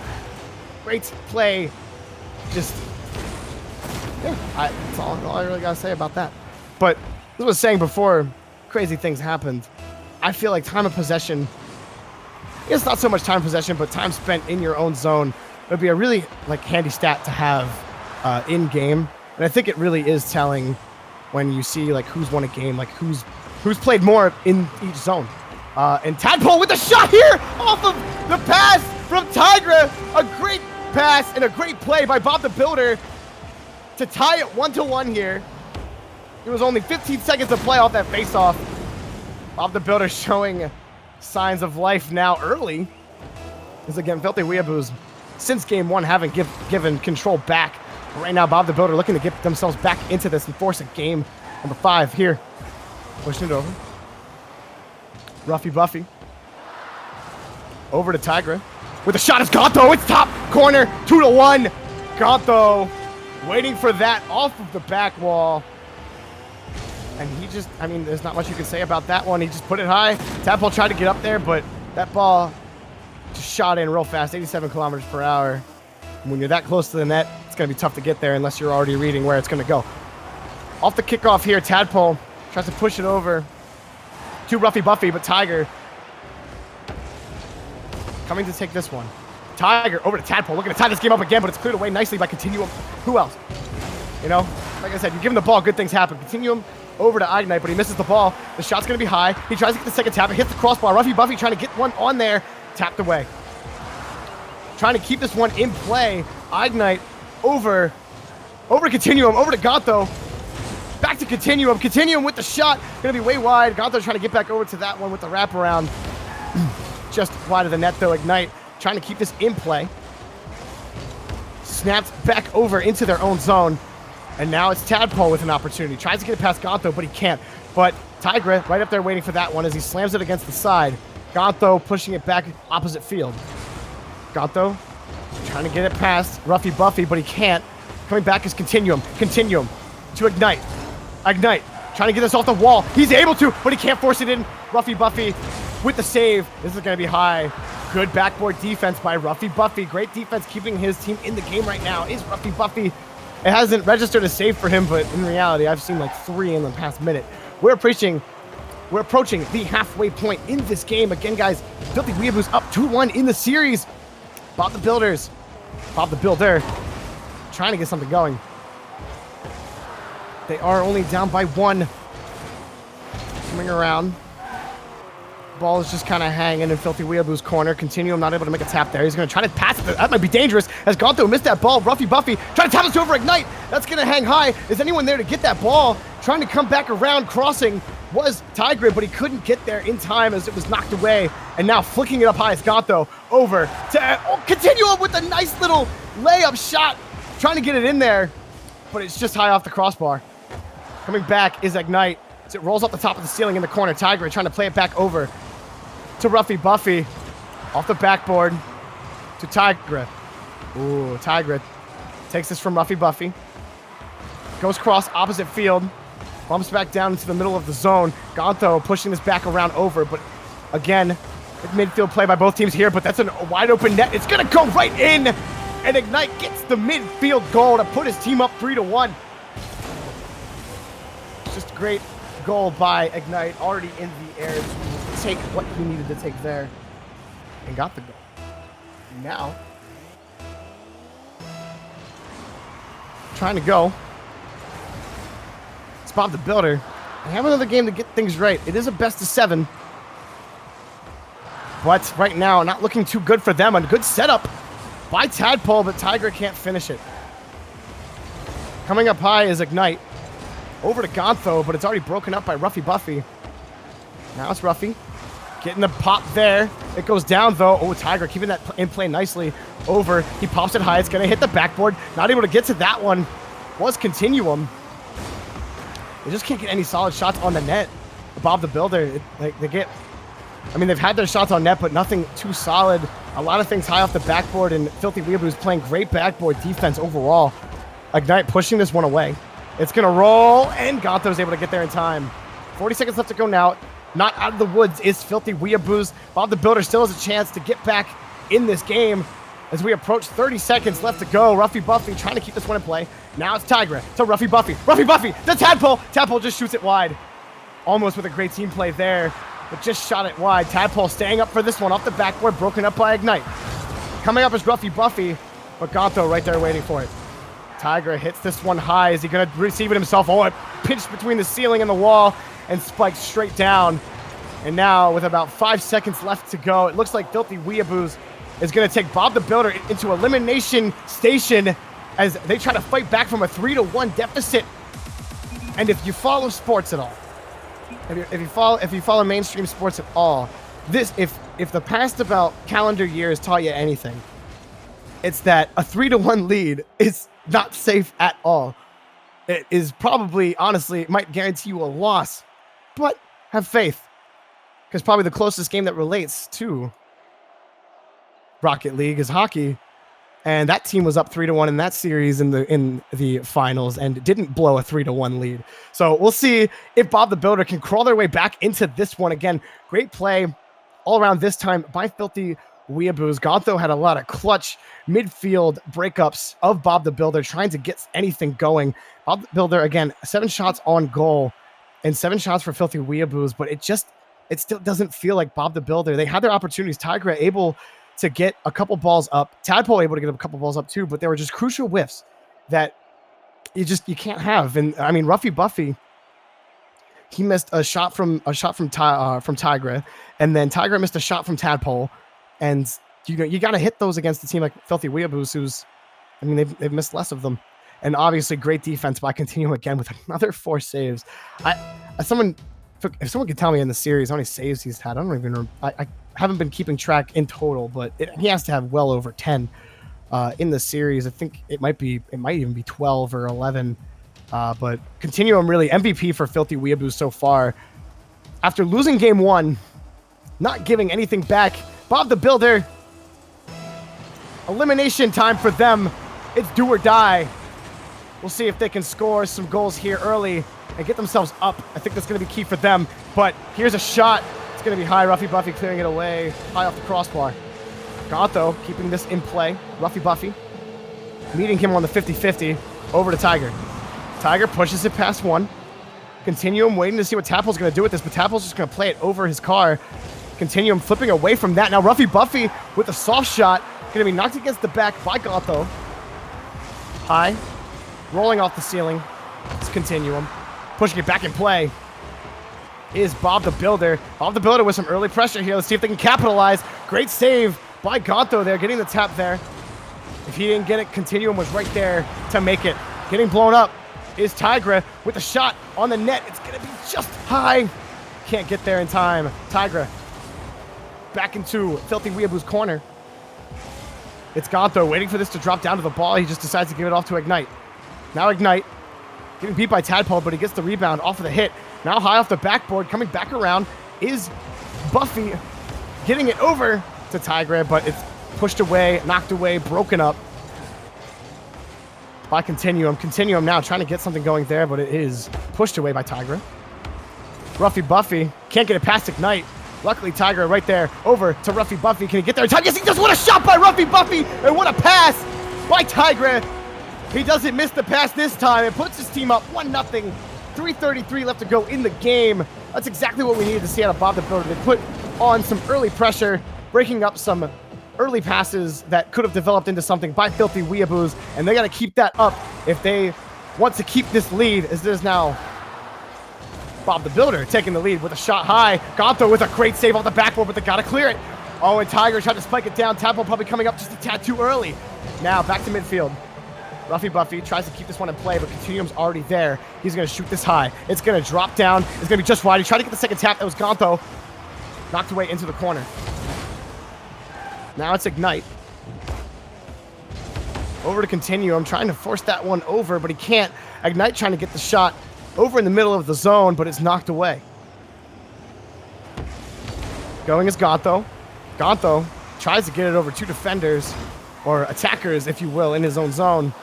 Great play. Just, yeah, that's all I really got to say about that. But as I was saying before, crazy things happened. I feel like time of possession, it's not so much time of possession, but time spent in your own zone would be a really handy stat to have in game. And I think it really is telling when you see who's won a game, who's played more in each zone. And Tadpole with the shot here off of the pass from Tigra. A great pass and a great play by Bob the Builder to tie it 1-1 here. It was only 15 seconds to play off that face-off. Bob the Builder showing signs of life now early. As again, Filthy Weeaboos, since game 1, haven't given control back. But right now, Bob the Builder looking to get themselves back into this and force a game number 5 here. Pushing it over. Ruffy Buffy. Over to Tigra. with a shot is Gonto. It's top corner, 2-1. Gonto waiting for that off of the back wall. And he just, I mean, there's not much you can say about that one. He just put it high. Tadpole tried to get up there, but that ball just shot in real fast, 87 kilometers per hour. And when you're that close to the net, it's going to be tough to get there unless you're already reading where it's going to go. Off the kickoff here, Tadpole tries to push it over to Ruffy Buffy, but Tiger coming to take this one. Tiger over to Tadpole, looking to tie this game up again, but it's cleared away nicely by Continuum. Who else? You know, like I said, you give him the ball, good things happen. Continuum over to Ignite, but he misses the ball. The shot's going to be high. He tries to get the second tap. It hits the crossbar. Ruffy Buffy trying to get one on there. Tapped away. Trying to keep this one in play. Ignite over Continuum, over to Gonto. Back to Continuum. Continuum with the shot. Going to be way wide. Gonto trying to get back over to that one with the wraparound. Just wide of the net, though. Ignite trying to keep this in play. Snapped back over into their own zone. And now it's Tadpole with an opportunity. Tries to get it past Gonto, but he can't. But Tigra right up there waiting for that one as he slams it against the side. Gonto pushing it back opposite field. Gonto trying to get it past Ruffy Buffy, but he can't. Coming back is Continuum. Continuum to Ignite. Ignite trying to get this off the wall. He's able to, but he can't force it in. Ruffy Buffy with the save. This is going to be high. Good backboard defense by Ruffy Buffy. Great defense keeping his team in the game right now is Ruffy Buffy. It hasn't registered a save for him, but in reality, I've seen like 3 in the past minute. We're approaching the halfway point in this game. Again, guys, Filthy Weeaboo's up 2-1 in the series. Bob the Builder, trying to get something going. They are only down by 1. Coming around. Ball is just kind of hanging in Filthy Weeaboo's corner. Continuum not able to make a tap there. He's going to try to pass it. That might be dangerous as Gonto missed that ball. Ruffy Buffy trying to tap this over Ignite. That's going to hang high. Is anyone there to get that ball? Trying to come back around, crossing was Tiger, but he couldn't get there in time as it was knocked away. And now flicking it up high is Gonto over to Continuum with a nice little layup shot. Trying to get it in there, but it's just high off the crossbar. Coming back is Ignite as it rolls up the top of the ceiling in the corner. Tiger trying to play it back over to Ruffy Buffy. Off the backboard to Tigra. Ooh, Tigra takes this from Ruffy Buffy. Goes cross opposite field. Bumps back down into the middle of the zone. Gonto pushing this back around over, but again, midfield play by both teams here, but that's a wide open net. It's gonna go right in, and Ignite gets the midfield goal to put his team up 3-1. Just a great goal by Ignite, already in the air to take what he needed to take there, and got the goal. Now, trying to go. It's Bob the Builder. They have another game to get things right. It is a best of 7. But right now, not looking too good for them. A good setup by Tadpole, but Tiger can't finish it. Coming up high is Ignite. Over to Gonto, but it's already broken up by Ruffy Buffy. Now it's Ruffy. Getting the pop there. It goes down, though. Oh, Tiger keeping that in play nicely. Over. He pops it high. It's going to hit the backboard. Not able to get to that one. Was Continuum. They just can't get any solid shots on the net. Bob the Builder, they've had their shots on net, but nothing too solid. A lot of things high off the backboard, and Filthy Weeaboo's playing great backboard defense overall. Ignite pushing this one away. It's going to roll, and Gonto's able to get there in time. 40 seconds left to go now. Not out of the woods is Filthy Weeaboo's. Bob the Builder still has a chance to get back in this game as we approach 30 seconds left to go. Ruffy Buffy trying to keep this one in play. Now it's Tigra to Ruffy Buffy. Ruffy Buffy to Tadpole. Tadpole just shoots it wide. Almost with a great team play there, but just shot it wide. Tadpole staying up for this one off the backboard, broken up by Ignite. Coming up is Ruffy Buffy, but Gonto right there waiting for it. Tigra hits this one high. Is he going to receive it himself? Oh, it pinched between the ceiling and the wall and spiked straight down. And now, with about 5 seconds left to go, it looks like Filthy Weeaboos is going to take Bob the Builder into elimination station as they try to fight back from a 3-1 deficit. And if you follow sports at all, if you follow mainstream sports at all, if the past about calendar years taught you anything, it's that a 3-1 lead is not safe at all. It is probably, honestly, it might guarantee you a loss, but have faith, because probably the closest game that relates to Rocket League is hockey. And that team was up 3-1 in that series in the finals and didn't blow a 3-1 lead. So we'll see if Bob the Builder can crawl their way back into this one again. Great play all around this time by Filthy Weeaboos. Gonto had a lot of clutch midfield breakups of Bob the Builder, trying to get anything going. Bob the Builder, again, 7 shots on goal and 7 shots for Filthy Weeaboos, but it still doesn't feel like Bob the Builder. They had their opportunities. Tigra able to get a couple balls up. Tadpole able to get a couple balls up too, but there were just crucial whiffs that you can't have. And I mean, Ruffy Buffy, he missed a shot from Tigra, and then Tigra missed a shot from Tadpole. And you got to hit those against a team like Filthy Weeaboos, who's, I mean, they've missed less of them. And obviously great defense by Continuum again with another 4 saves. If someone could tell me in the series how many saves he's had, I don't even remember. I haven't been keeping track in total, but he has to have well over 10 in the series. I think it might even be 12 or 11. But Continuum really MVP for Filthy Weeaboos so far. After losing game 1, not giving anything back, Bob the Builder, elimination time for them. It's do or die. We'll see if they can score some goals here early and get themselves up. I think that's going to be key for them. But here's a shot. It's going to be high. Ruffy Buffy clearing it away. High off the crossbar. Gonto keeping this in play. Ruffy Buffy meeting him on the 50-50 over to Tiger. Tiger pushes it past 1. Continuum waiting to see what Tapple's going to do with this, but Tapple's just going to play it over his car. Continuum flipping away from that. Now Ruffy Buffy with a soft shot. Going to be knocked against the back by Gonto. High. Rolling off the ceiling. It's Continuum. Pushing it back in play is Bob the Builder. Bob the Builder with some early pressure here. Let's see if they can capitalize. Great save by Gonto there, getting the tap there. If he didn't get it, Continuum was right there to make it. Getting blown up is Tigra with a shot on the net. It's going to be just high. Can't get there in time. Tigra back into Filthy Weeaboo's corner. It's Gonto waiting for this to drop down to the ball. He just decides to give it off to Ignite. Now Ignite getting beat by Tadpole, but he gets the rebound off of the hit. Now high off the backboard, coming back around is Buffy, getting it over to Tigra, but it's pushed away, knocked away, broken up by Continuum. Continuum now trying to get something going there, but it is pushed away by Tigra. Ruffy Buffy can't get it past Ignite. Luckily, Tigra right there over to Ruffy Buffy. Can he get there in time? Yes, he does. What a shot by Ruffy Buffy, and what a pass by Tigra. He doesn't miss the pass this time. It puts his team up 1-0. 3:33 left to go in the game. That's exactly what we needed to see out of Bob the Builder. They put on some early pressure, breaking up some early passes that could have developed into something by Filthy Weeaboos, and they got to keep that up if they want to keep this lead, as there's now Bob the Builder taking the lead with a shot high. Gonto with a great save off the backboard, but they got to clear it. Oh, and Tiger tried to spike it down. Tadpole probably coming up just a tad too early. Now back to midfield. Ruffy Buffy tries to keep this one in play, but Continuum's already there. He's going to shoot this high. It's going to drop down. It's going to be just wide. He tried to get the second tap. That was Gonto. Knocked away into the corner. Now it's Ignite. Over to Continuum, trying to force that one over, but he can't. Ignite trying to get the shot over in the middle of the zone, but it's knocked away. Going is Gonto. Gonto tries to get it over 2 defenders, or attackers, if you will, in his own zone.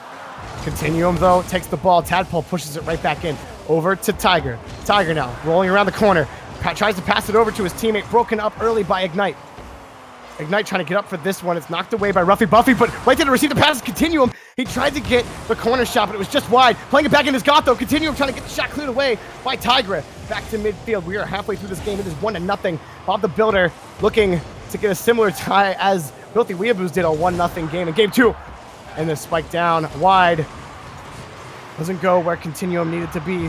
Continuum, though, takes the ball. Tadpole pushes it right back in. Over to Tiger. Tiger now, rolling around the corner. Tries to pass it over to his teammate, broken up early by Ignite. Ignite trying to get up for this one. It's knocked away by Ruffy Buffy, but right there to receive the pass is Continuum. He tried to get the corner shot, but it was just wide. Playing it back in his Gonto. Continuum trying to get the shot cleared away by Tigra. Back to midfield. We are halfway through this game. It is 1-0. Bob the Builder looking to get a similar tie as Filthy Weeaboos did a 1-0 game in game 2. And then spike down wide. Doesn't go where Continuum needed to be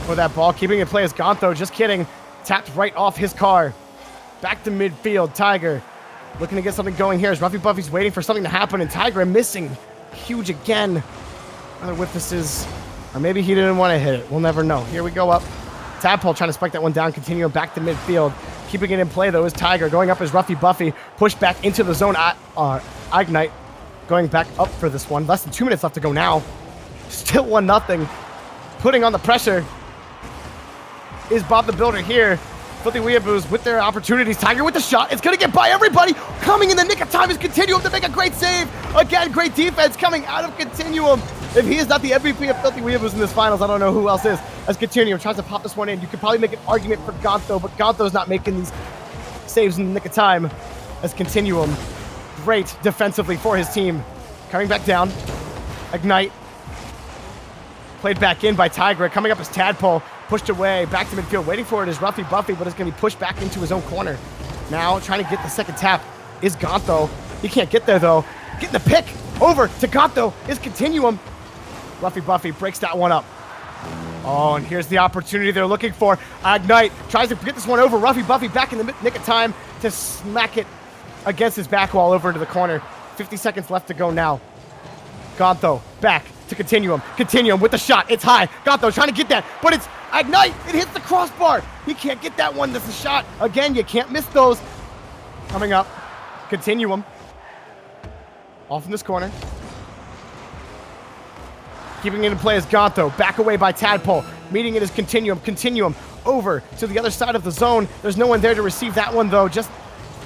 for that ball. Keeping it in play is Gonto. Just kidding. Tapped right off his car. Back to midfield. Tiger looking to get something going here as Ruffy Buffy's waiting for something to happen, and Tiger missing. Huge again. Another whiff this is, or maybe he didn't want to hit it. We'll never know. Here we go up. Tadpole trying to spike that one down. Continuum back to midfield. Keeping it in play, though, is Tiger. Going up is Ruffy Buffy. Pushed back into the zone. Ignite going back up for this one. Less than 2 minutes left to go now. Still 1-0. Putting on the pressure is Bob the Builder here. Filthy Weeaboos with their opportunities. Tiger with the shot. It's going to get by everybody. Coming in the nick of time is Continuum to make a great save. Again, great defense coming out of Continuum. If he is not the MVP of Filthy Weeaboos in this finals, I don't know who else is. As Continuum tries to pop this one in, you could probably make an argument for Gonto, but Gonto's not making these saves in the nick of time. As Continuum, great defensively for his team. Coming back down. Ignite. Played back in by Tigra. Coming up as Tadpole. Pushed away. Back to midfield. Waiting for it is Ruffy Buffy, but it's going to be pushed back into his own corner. Now trying to get the second tap is Gonto. He can't get there though. Getting the pick over to Gonto is Continuum. Ruffy Buffy breaks that one up. Oh, and here's the opportunity they're looking for. Ignite tries to get this one over. Ruffy Buffy back in the nick of time to smack it against his back wall over into the corner. 50 seconds left to go now. Gonto back to Continuum. Continuum with the shot. It's high. Gonto trying to get that, but it's Ignite. It hits the crossbar. He can't get that one. That's a shot. Again, you can't miss those. Coming up. Continuum. Off in this corner. Keeping it in play is Gonto. Back away by Tadpole. Meeting it is Continuum. Continuum over to the other side of the zone. There's no one there to receive that one though. Just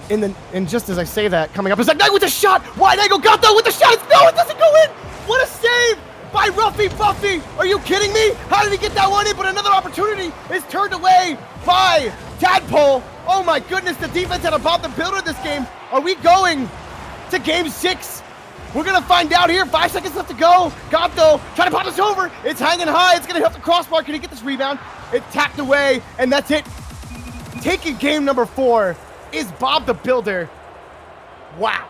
as I say that, coming up is Ignite with a shot. Wide angle. Gonto with the shot. No, it doesn't go in. What a save by Ruffy Buffy. Are you kidding me? How did he get that one in? But another opportunity is turned away by Tadpole. Oh my goodness, the defense had a Bob the Builder this game. Are we going to game 6? We're going to find out here. 5 seconds left to go. Gonto trying to pop this over. It's hanging high. It's going to hit the crossbar. Can he get this rebound? It's tapped away, and that's it. Taking game number 4 is Bob the Builder. Wow.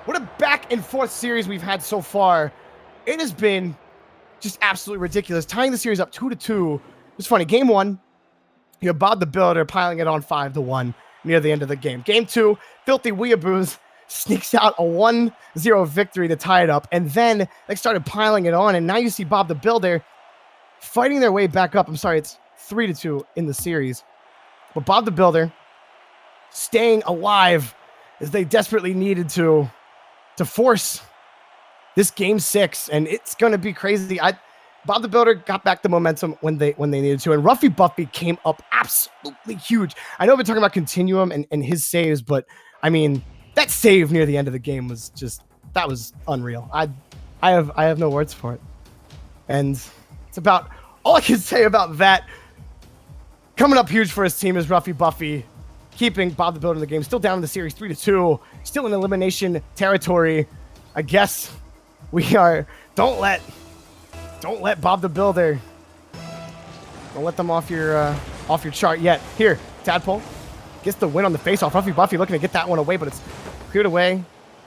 What a back and forth series we've had so far. It has been just absolutely ridiculous. Tying the series up 2-2. It's funny. Game 1, you have Bob the Builder piling it on 5-1 near the end of the game. Game 2, Filthy Weeaboos sneaks out a 1-0 victory to tie it up. And then they started piling it on. And now you see Bob the Builder fighting their way back up. I'm sorry, it's 3-2 in the series. But Bob the Builder staying alive as they desperately needed to force this game 6. And it's going to be crazy. Bob the Builder got back the momentum when they needed to. And Ruffy Buffy came up absolutely huge. I know I've been talking about Continuum and his saves, but I mean, that save near the end of the game was just, that was unreal. I have no words for it. And it's about all I can say about that. Coming up huge for his team is Ruffy Buffy, keeping Bob the Builder in the game. Still down in the series 3-2. Still in elimination territory. I guess we are, don't let Bob the Builder, don't let them off your chart yet. Here, Tadpole gets the win on the face-off. Ruffy Buffy looking to get that one away, but it's cleared away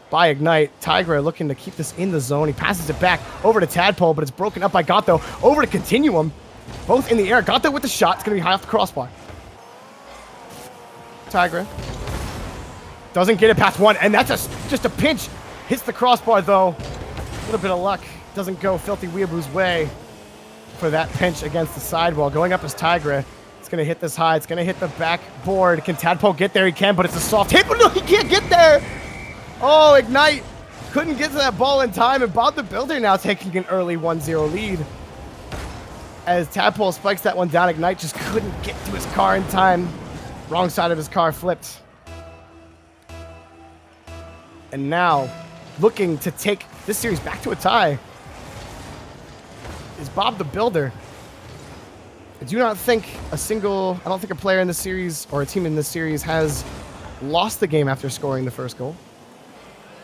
by Ignite. Tigra looking to keep this in the zone. He passes it back over to Tadpole, but it's broken up by Gonto. Over to Continuum. Both in the air. Gonto with the shot. It's going to be high off the crossbar. Tigra doesn't get it past one, and that's just a pinch. Hits the crossbar, though. A little bit of luck. Doesn't go Filthy Weeaboo's way for that pinch against the sidewall. Going up is Tigra. It's going to hit this high. It's going to hit the backboard. Can Tadpole get there? He can, but it's a soft hit. But no, he can't get there. Oh, Ignite couldn't get to that ball in time, and Bob the Builder now taking an early 1-0 lead. As Tadpole spikes that one down, Ignite just couldn't get to his car in time. Wrong side of his car flipped. And now, looking to take this series back to a tie, is Bob the Builder. I don't think a player in this series or a team in this series has lost the game after scoring the first goal.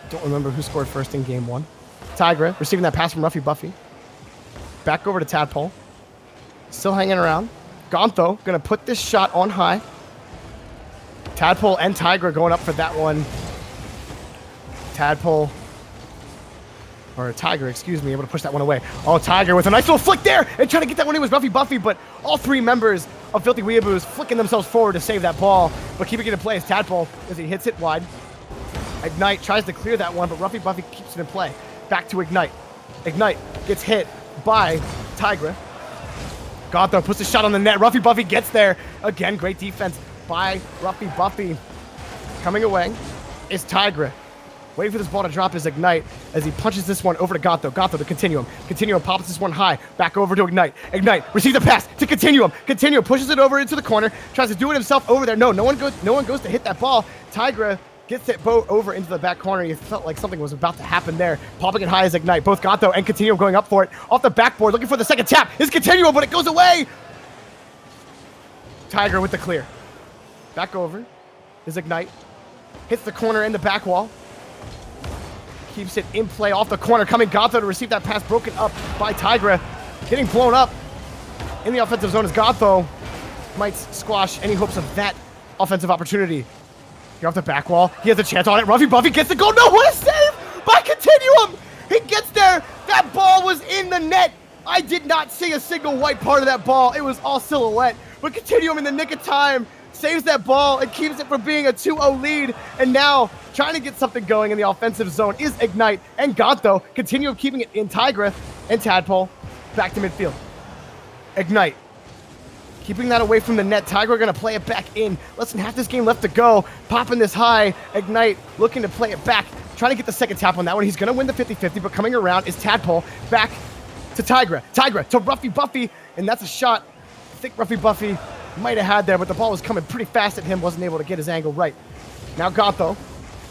Don't remember who scored first in game 1. Tigra receiving that pass from Ruffy Buffy. Back over to Tadpole. Still hanging around. Gonto going to put this shot on high. Tadpole and Tigra going up for that one. Tadpole, or Tiger, excuse me, able to push that one away. Oh, Tiger with a nice little flick there and trying to get that one in was Ruffy Buffy, but all 3 members of Filthy Weeaboos flicking themselves forward to save that ball, but keeping it in play is Tadpole as he hits it wide. Ignite tries to clear that one, but Ruffy Buffy keeps it in play. Back to Ignite. Ignite gets hit by Tigra. Gonto puts a shot on the net. Ruffy Buffy gets there. Again, great defense by Ruffy Buffy. Coming away is Tigra. Waiting for this ball to drop is Ignite as he punches this one over to Gatto. Gatto to Continuum. Continuum pops this one high. Back over to Ignite. Ignite receives the pass to Continuum. Continuum pushes it over into the corner. Tries to do it himself over there. No one goes to hit that ball. Tigra gets it over into the back corner. You felt like something was about to happen there. Popping it high as Ignite. Both Gatto and Continuum going up for it. Off the backboard, looking for the second tap. Is Continuum, but it goes away. Tigra with the clear. Back over is Ignite. Hits the corner in the back wall. Keeps it in play off the corner. Coming Gatto to receive that pass broken up by Tigra. Getting blown up in the offensive zone as Gatto might squash any hopes of that offensive opportunity. Here off the back wall. He has a chance on it. Ruffy Buffy gets the goal. No, what a save by Continuum. He gets there. That ball was in the net. I did not see a single white part of that ball. It was all silhouette. But Continuum in the nick of time saves that ball and keeps it from being a 2-0 lead. And now trying to get something going in the offensive zone is Ignite and Gatto. Continuum keeping it in. Tigra and Tadpole back to midfield. Ignite keeping that away from the net. Tigra going to play it back in. Less than half this game left to go. Popping this high. Ignite looking to play it back. Trying to get the second tap on that one. He's going to win the 50-50, but coming around is Tadpole. Back to Tigra. Tigra to Ruffy Buffy, and that's a shot I think Ruffy Buffy might have had there, but the ball was coming pretty fast at him. Wasn't able to get his angle right. Now Gatto.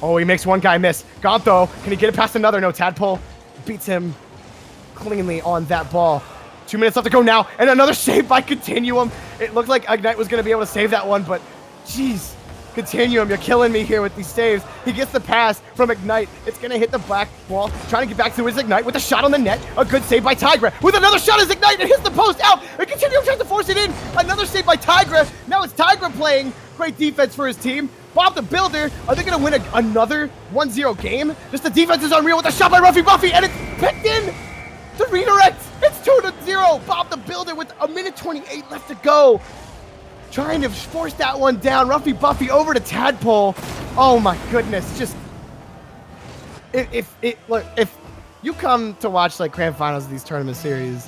Oh, he makes one guy miss. Gatto, can he get it past another? No, Tadpole beats him cleanly on that ball. 2 minutes left to go now, and another save by Continuum. It looked like Ignite was going to be able to save that one, but jeez, Continuum, you're killing me here with these saves. He gets the pass from Ignite. It's going to hit the black wall. Trying to get back to his Ignite with a shot on the net. A good save by Tigra. With another shot as Ignite. It hits the post out. And Continuum tries to force it in. Another save by Tigra. Now it's Tigra playing. Great defense for his team. Bob the Builder. Are they going to win another 1-0 game? Just the defense is unreal with a shot by Ruffy Buffy. And it's picked in. The redirect. It's 2-0. Bob the Builder with a minute 28 left to go. Trying to force that one down. Ruffy Buffy over to Tadpole. Oh my goodness. Just if you come to watch like grand finals of these tournament series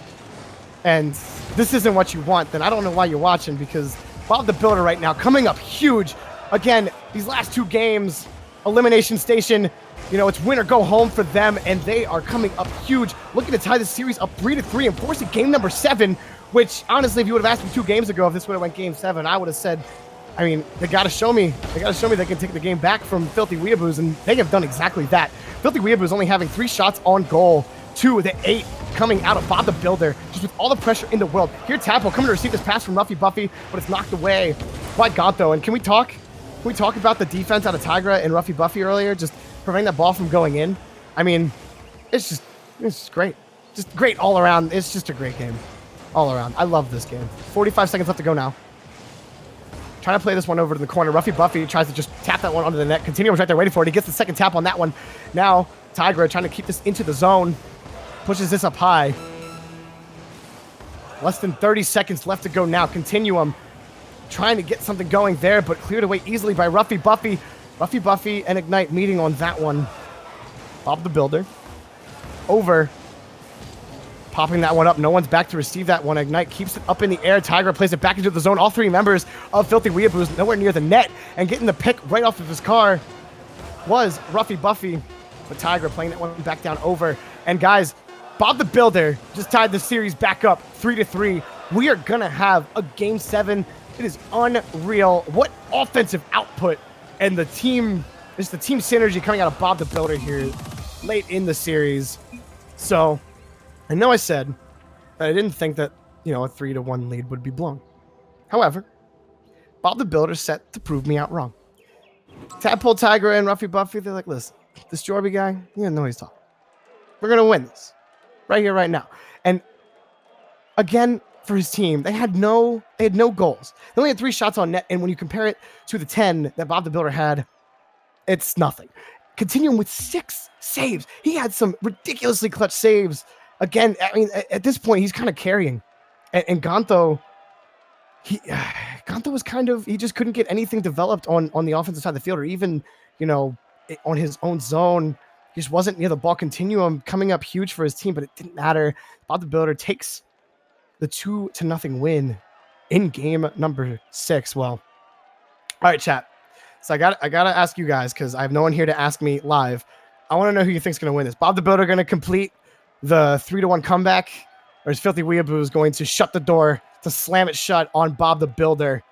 and this isn't what you want, then I don't know why you're watching, because Bob the Builder right now coming up huge. Again, these last two games, Elimination Station, you know, it's win or go home for them, and they are coming up huge. Looking to tie the series up 3-3 and forcing game number 7. Which, honestly, if you would have asked me 2 games ago if this would have went game 7, I would have said, I mean, they got to show me. They got to show me they can take the game back from Filthy Weeaboos, and they have done exactly that. Filthy Weeaboos only having 3 shots on goal to the 8 coming out of Bob the Builder, just with all the pressure in the world. Here, Tadpole coming to receive this pass from Ruffy Buffy, but it's knocked away by Gatto. And can we talk about the defense out of Tigra and Ruffy Buffy earlier, just preventing that ball from going in? I mean, it's just great. Just great all around. It's just a great game. All around. I love this game. 45 seconds left to go now. Trying to play this one over to the corner. Ruffy Buffy tries to just tap that one onto the net. Continuum's right there waiting for it. He gets the second tap on that one. Now, Tigra trying to keep this into the zone. Pushes this up high. Less than 30 seconds left to go now. Continuum trying to get something going there, but cleared away easily by Ruffy Buffy. Ruffy Buffy and Ignite meeting on that one. Bob the Builder. Over. Popping that one up. No one's back to receive that one. Ignite keeps it up in the air. Tigra plays it back into the zone. All 3 members of Filthy Weeaboos nowhere near the net. And getting the pick right off of his car was Ruffy Buffy. But Tigra playing that one back down over. And guys, Bob the Builder just tied the series back up 3-3. We are going to have a game 7. It is unreal. What offensive output and the team synergy coming out of Bob the Builder here late in the series. So I know I said that I didn't think that, you know, a 3-1 lead would be blown. However, Bob the Builder set to prove me out wrong. Tadpole, Tigra, and Ruffy Buffy, they're like, listen, this Jorby guy, you don't know what he's talking. We're going to win this. Right here, right now. And again, for his team, they had no goals. They only had 3 shots on net, and when you compare it to the 10 that Bob the Builder had, it's nothing. Continuing with 6 saves. He had some ridiculously clutch saves. Again, I mean, at this point, he's kind of carrying. And Gatto, Gatto was kind of, he just couldn't get anything developed on the offensive side of the field, or even, you know, on his own zone. He just wasn't near the ball. Continuum coming up huge for his team, but it didn't matter. Bob the Builder takes the 2-0 win in game number 6. Well, all right, chat. So I got to ask you guys, because I have no one here to ask me live. I want to know who you think's going to win this. Bob the Builder going to complete the 3-1 comeback, or is Filthy Weeaboos going to shut the door to slam it shut on Bob the Builder?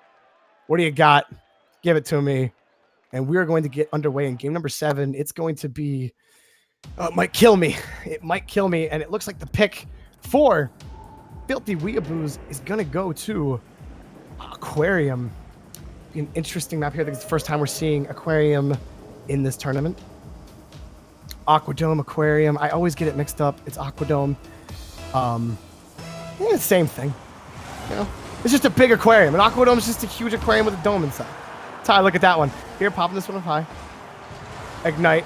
What do you got? Give it to me. And we're going to get underway in game number 7. It's going to be... it might kill me. It might kill me. And it looks like the pick for Filthy Weeaboos is going to go to Aquarium. Be an interesting map here. I think it's the first time we're seeing Aquarium in this tournament. Aquadome, Aquarium. I always get it mixed up. It's Aquadome. Yeah, same thing. You know, it's just a big aquarium. An Aquadome is just a huge aquarium with a dome inside. Ty, look at that one. Here, popping this one up high. Ignite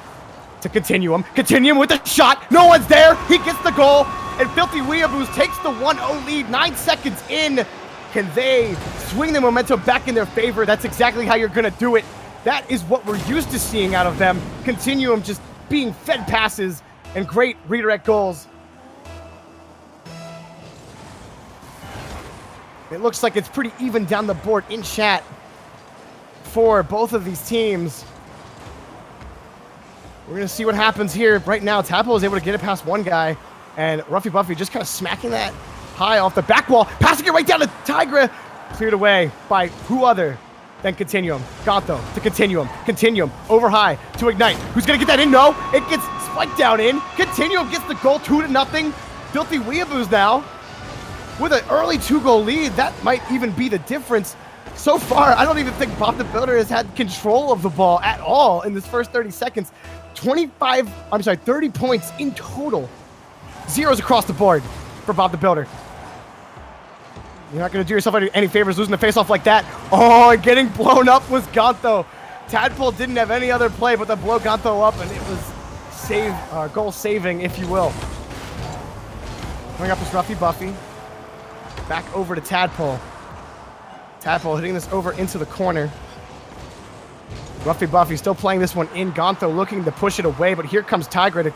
to Continuum. Continuum with a shot. No one's there. He gets the goal. And Filthy Weeaboos takes the 1-0 lead. 9 seconds in. Can they swing the momentum back in their favor? That's exactly how you're going to do it. That is what we're used to seeing out of them. Continuum just being fed passes and great redirect goals. It looks like it's pretty even down the board in chat for both of these teams. We're going to see what happens here. Right now, Tadpole is able to get it past one guy, and Ruffy Buffy just kind of smacking that high off the back wall, passing it right down to Tigra. Cleared away by who other than Continuum. Gonto to Continuum. Continuum over high to Ignite. Who's going to get that in? No, it gets spiked down in. Continuum gets the goal, 2-0. Filthy Weeaboos now with an early 2-goal lead. That might even be the difference. So far, I don't even think Bob the Builder has had control of the ball at all in this first 30 seconds. 30 points in total. Zeros across the board for Bob the Builder. You're not going to do yourself any favors losing the face-off like that. Oh, and getting blown up was Gonto. Tadpole didn't have any other play but to blow Gonto up, and it was goal-saving, if you will. Coming up is Ruffy Buffy. Back over to Tadpole. Tadpole hitting this over into the corner. Ruffy Buffy still playing this one in. Gonto looking to push it away, but here comes Tigra to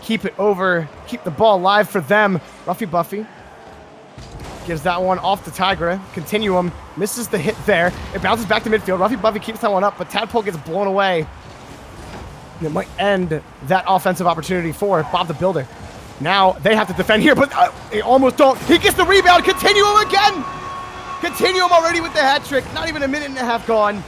keep it over, keep the ball alive for them. Ruffy Buffy gives that one off to Tigra. Continuum misses the hit there. It bounces back to midfield. Ruffy Buffy keeps that one up, but Tadpole gets blown away. And it might end that offensive opportunity for Bob the Builder. Now they have to defend here, but they almost don't. He gets the rebound. Continuum again. Continuum already with the hat trick. Not even a minute and a half gone.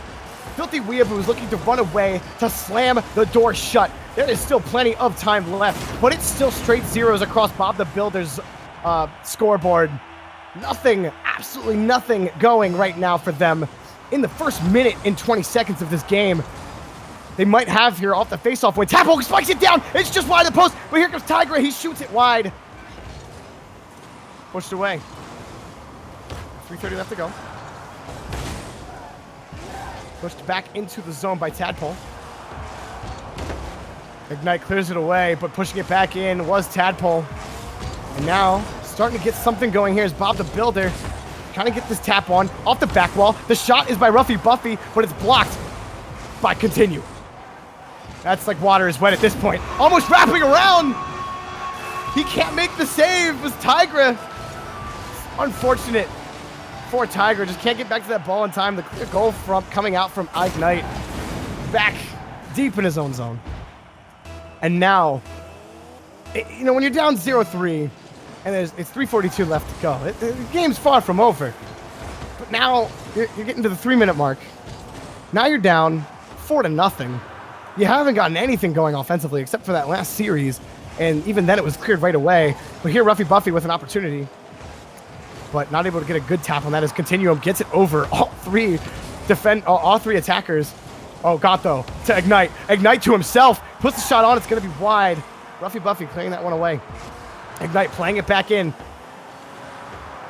Filthy Weeaboos looking to run away to slam the door shut. There is still plenty of time left, but it's still straight zeros across Bob the Builder's scoreboard. Nothing, absolutely nothing going right now for them in the first minute and 20 seconds of this game. They might have here off the face-off when Tadpole spikes it down. It's just wide of the post, but here comes Tigra. He shoots it wide. Pushed away. 3:30 left to go. Pushed back into the zone by Tadpole. Ignite clears it away, but pushing it back in was Tadpole. And now, starting to get something going here is Bob the Builder. Kind of get this tap on, off the back wall. The shot is by Ruffy Buffy, but it's blocked by Continue. That's like water is wet at this point. Almost wrapping around. He can't make the save. It was Tigra. Unfortunate for Tigra. Just can't get back to that ball in time. The clear goal from coming out from Ignite. Back deep in his own zone. And now, you know, when you're down 0-3 and it's 3:42 left to go, the game's far from over. But now you're getting to the 3-minute mark. Now you're down 4-0. You haven't gotten anything going offensively except for that last series, and even then it was cleared right away. But here Ruffy Buffy with an opportunity, but not able to get a good tap on that as Continuum gets it over all three attackers. Oh, Gonto to Ignite. Ignite to himself. Puts the shot on. It's going to be wide. Ruffy Buffy clearing that one away. Ignite playing it back in.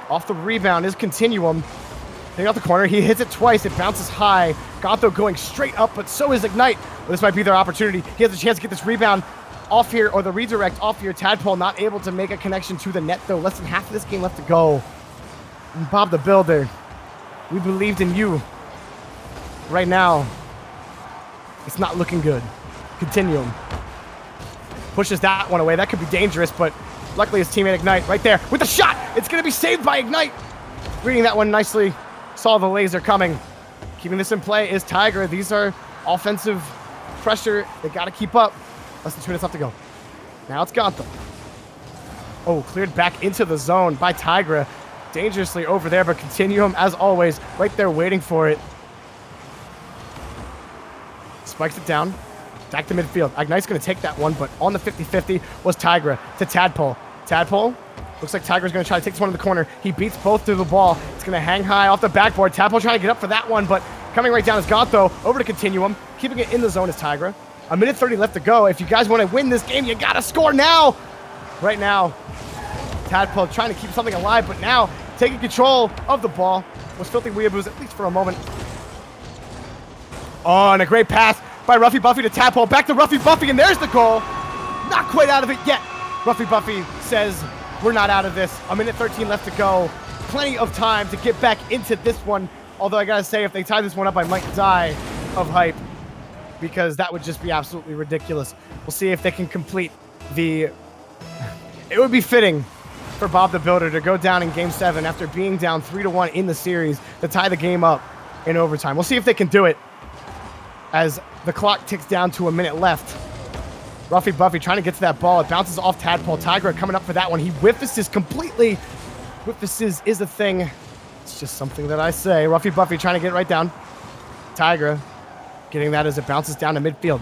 Off the rebound is Continuum. Hitting out the corner. He hits it twice. It bounces high. Gonto going straight up, but so is Ignite. Well, this might be their opportunity. He has a chance to get this rebound off here, or the redirect off here. Tadpole not able to make a connection to the net, though. Less than half of this game left to go. And Bob the Builder, we believed in you. Right now, it's not looking good. Continuum pushes that one away. That could be dangerous, but luckily his teammate Ignite right there with the shot. It's going to be saved by Ignite. Reading that one nicely. Saw the laser coming. Keeping this in play is Tigra. These are offensive pressure. They got to keep up. Less than 2 minutes left to go. Now it's Gonto. Oh, cleared back into the zone by Tigra. Dangerously over there, but Continuum, as always, right there waiting for it. Spikes it down. Back to midfield. Ignite's going to take that one, but on the 50-50 was Tigra to Tadpole. Tadpole, looks like Tigra's going to try to take this one in the corner. He beats both through the ball. It's going to hang high off the backboard. Tadpole trying to get up for that one, but coming right down is Gonto. Over to Continuum. Keeping it in the zone is Tigra. 1:30 left to go. If you guys want to win this game, you got to score now. Right now, Tadpole trying to keep something alive, but now taking control of the ball was Filthy Weeaboos, at least for a moment. Oh, and a great pass by Ruffy Buffy to Tadpole. Back to Ruffy Buffy, and there's the goal. Not quite out of it yet. Ruffy Buffy says, we're not out of this. 1:13 left to go. Plenty of time to get back into this one. Although I gotta say, if they tie this one up, I might die of hype, because that would just be absolutely ridiculous. We'll see if they can complete the... It would be fitting for Bob the Builder to go down in Game 7 after being down 3-1 in the series to tie the game up in overtime. We'll see if they can do it as the clock ticks down to 1 minute left. Ruffy Buffy trying to get to that ball. It bounces off Tadpole. Tigra coming up for that one. He whiffices completely. Whiffices is a thing. It's just something that I say. Ruffy Buffy trying to get right down. Tigra getting that as it bounces down to midfield.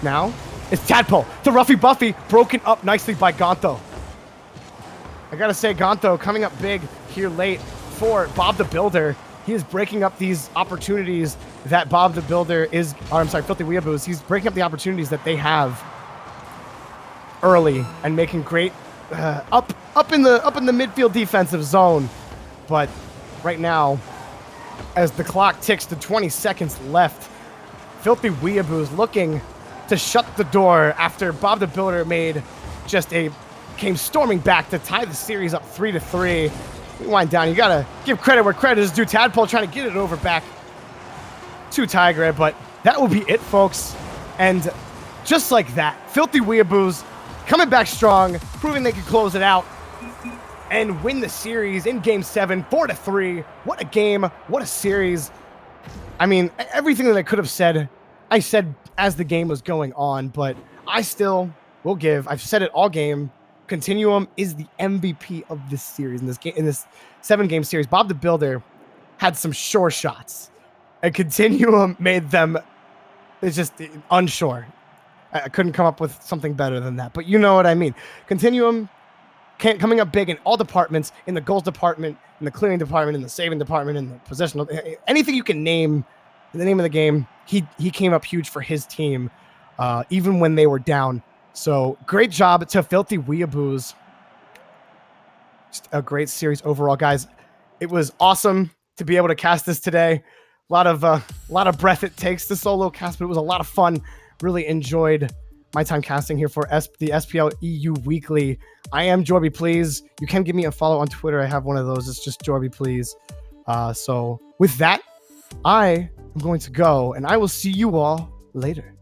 Now it's Tadpole to Ruffy Buffy. Broken up nicely by Gonto. I gotta say, Gonto coming up big here late for Bob the Builder. He is breaking up these opportunities that Bob the Builder is, or I'm sorry, Filthy Weeaboos. He's breaking up the opportunities that they have early and making great up in the midfield defensive zone. But right now, as the clock ticks to 20 seconds left, Filthy Weeaboos looking to shut the door after Bob the Builder came storming back to tie the series up 3-3. Rewind down. You gotta give credit where credit is due. Tadpole trying to get it over back to Tigra, but that will be it, folks. And just like that, Filthy Weeaboos coming back strong, proving they can close it out and win the series in Game 7, 4-3. What a game. What a series. I mean, everything that I could have said, I said as the game was going on, but I still will give, I've said it all game, Continuum is the MVP of this series, in this 7-game series. Bob the Builder had some sure shots, and Continuum made them just unsure. I couldn't come up with something better than that, but you know what I mean. Continuum coming up big in all departments, in the goals department, in the clearing department, in the saving department, in the possessional, anything you can name in the name of the game. He came up huge for his team, even when they were down. So great job to Filthy Weeaboos. Just a great series overall, guys. It was awesome to be able to cast this today. A lot of breath it takes to solo cast, but it was a lot of fun. Really enjoyed my time casting here for the SPL EU Weekly. I am Jorby Please. You can give me a follow on Twitter. I have one of those. It's just Jorby Please. So with that, I am going to go, and I will see you all later.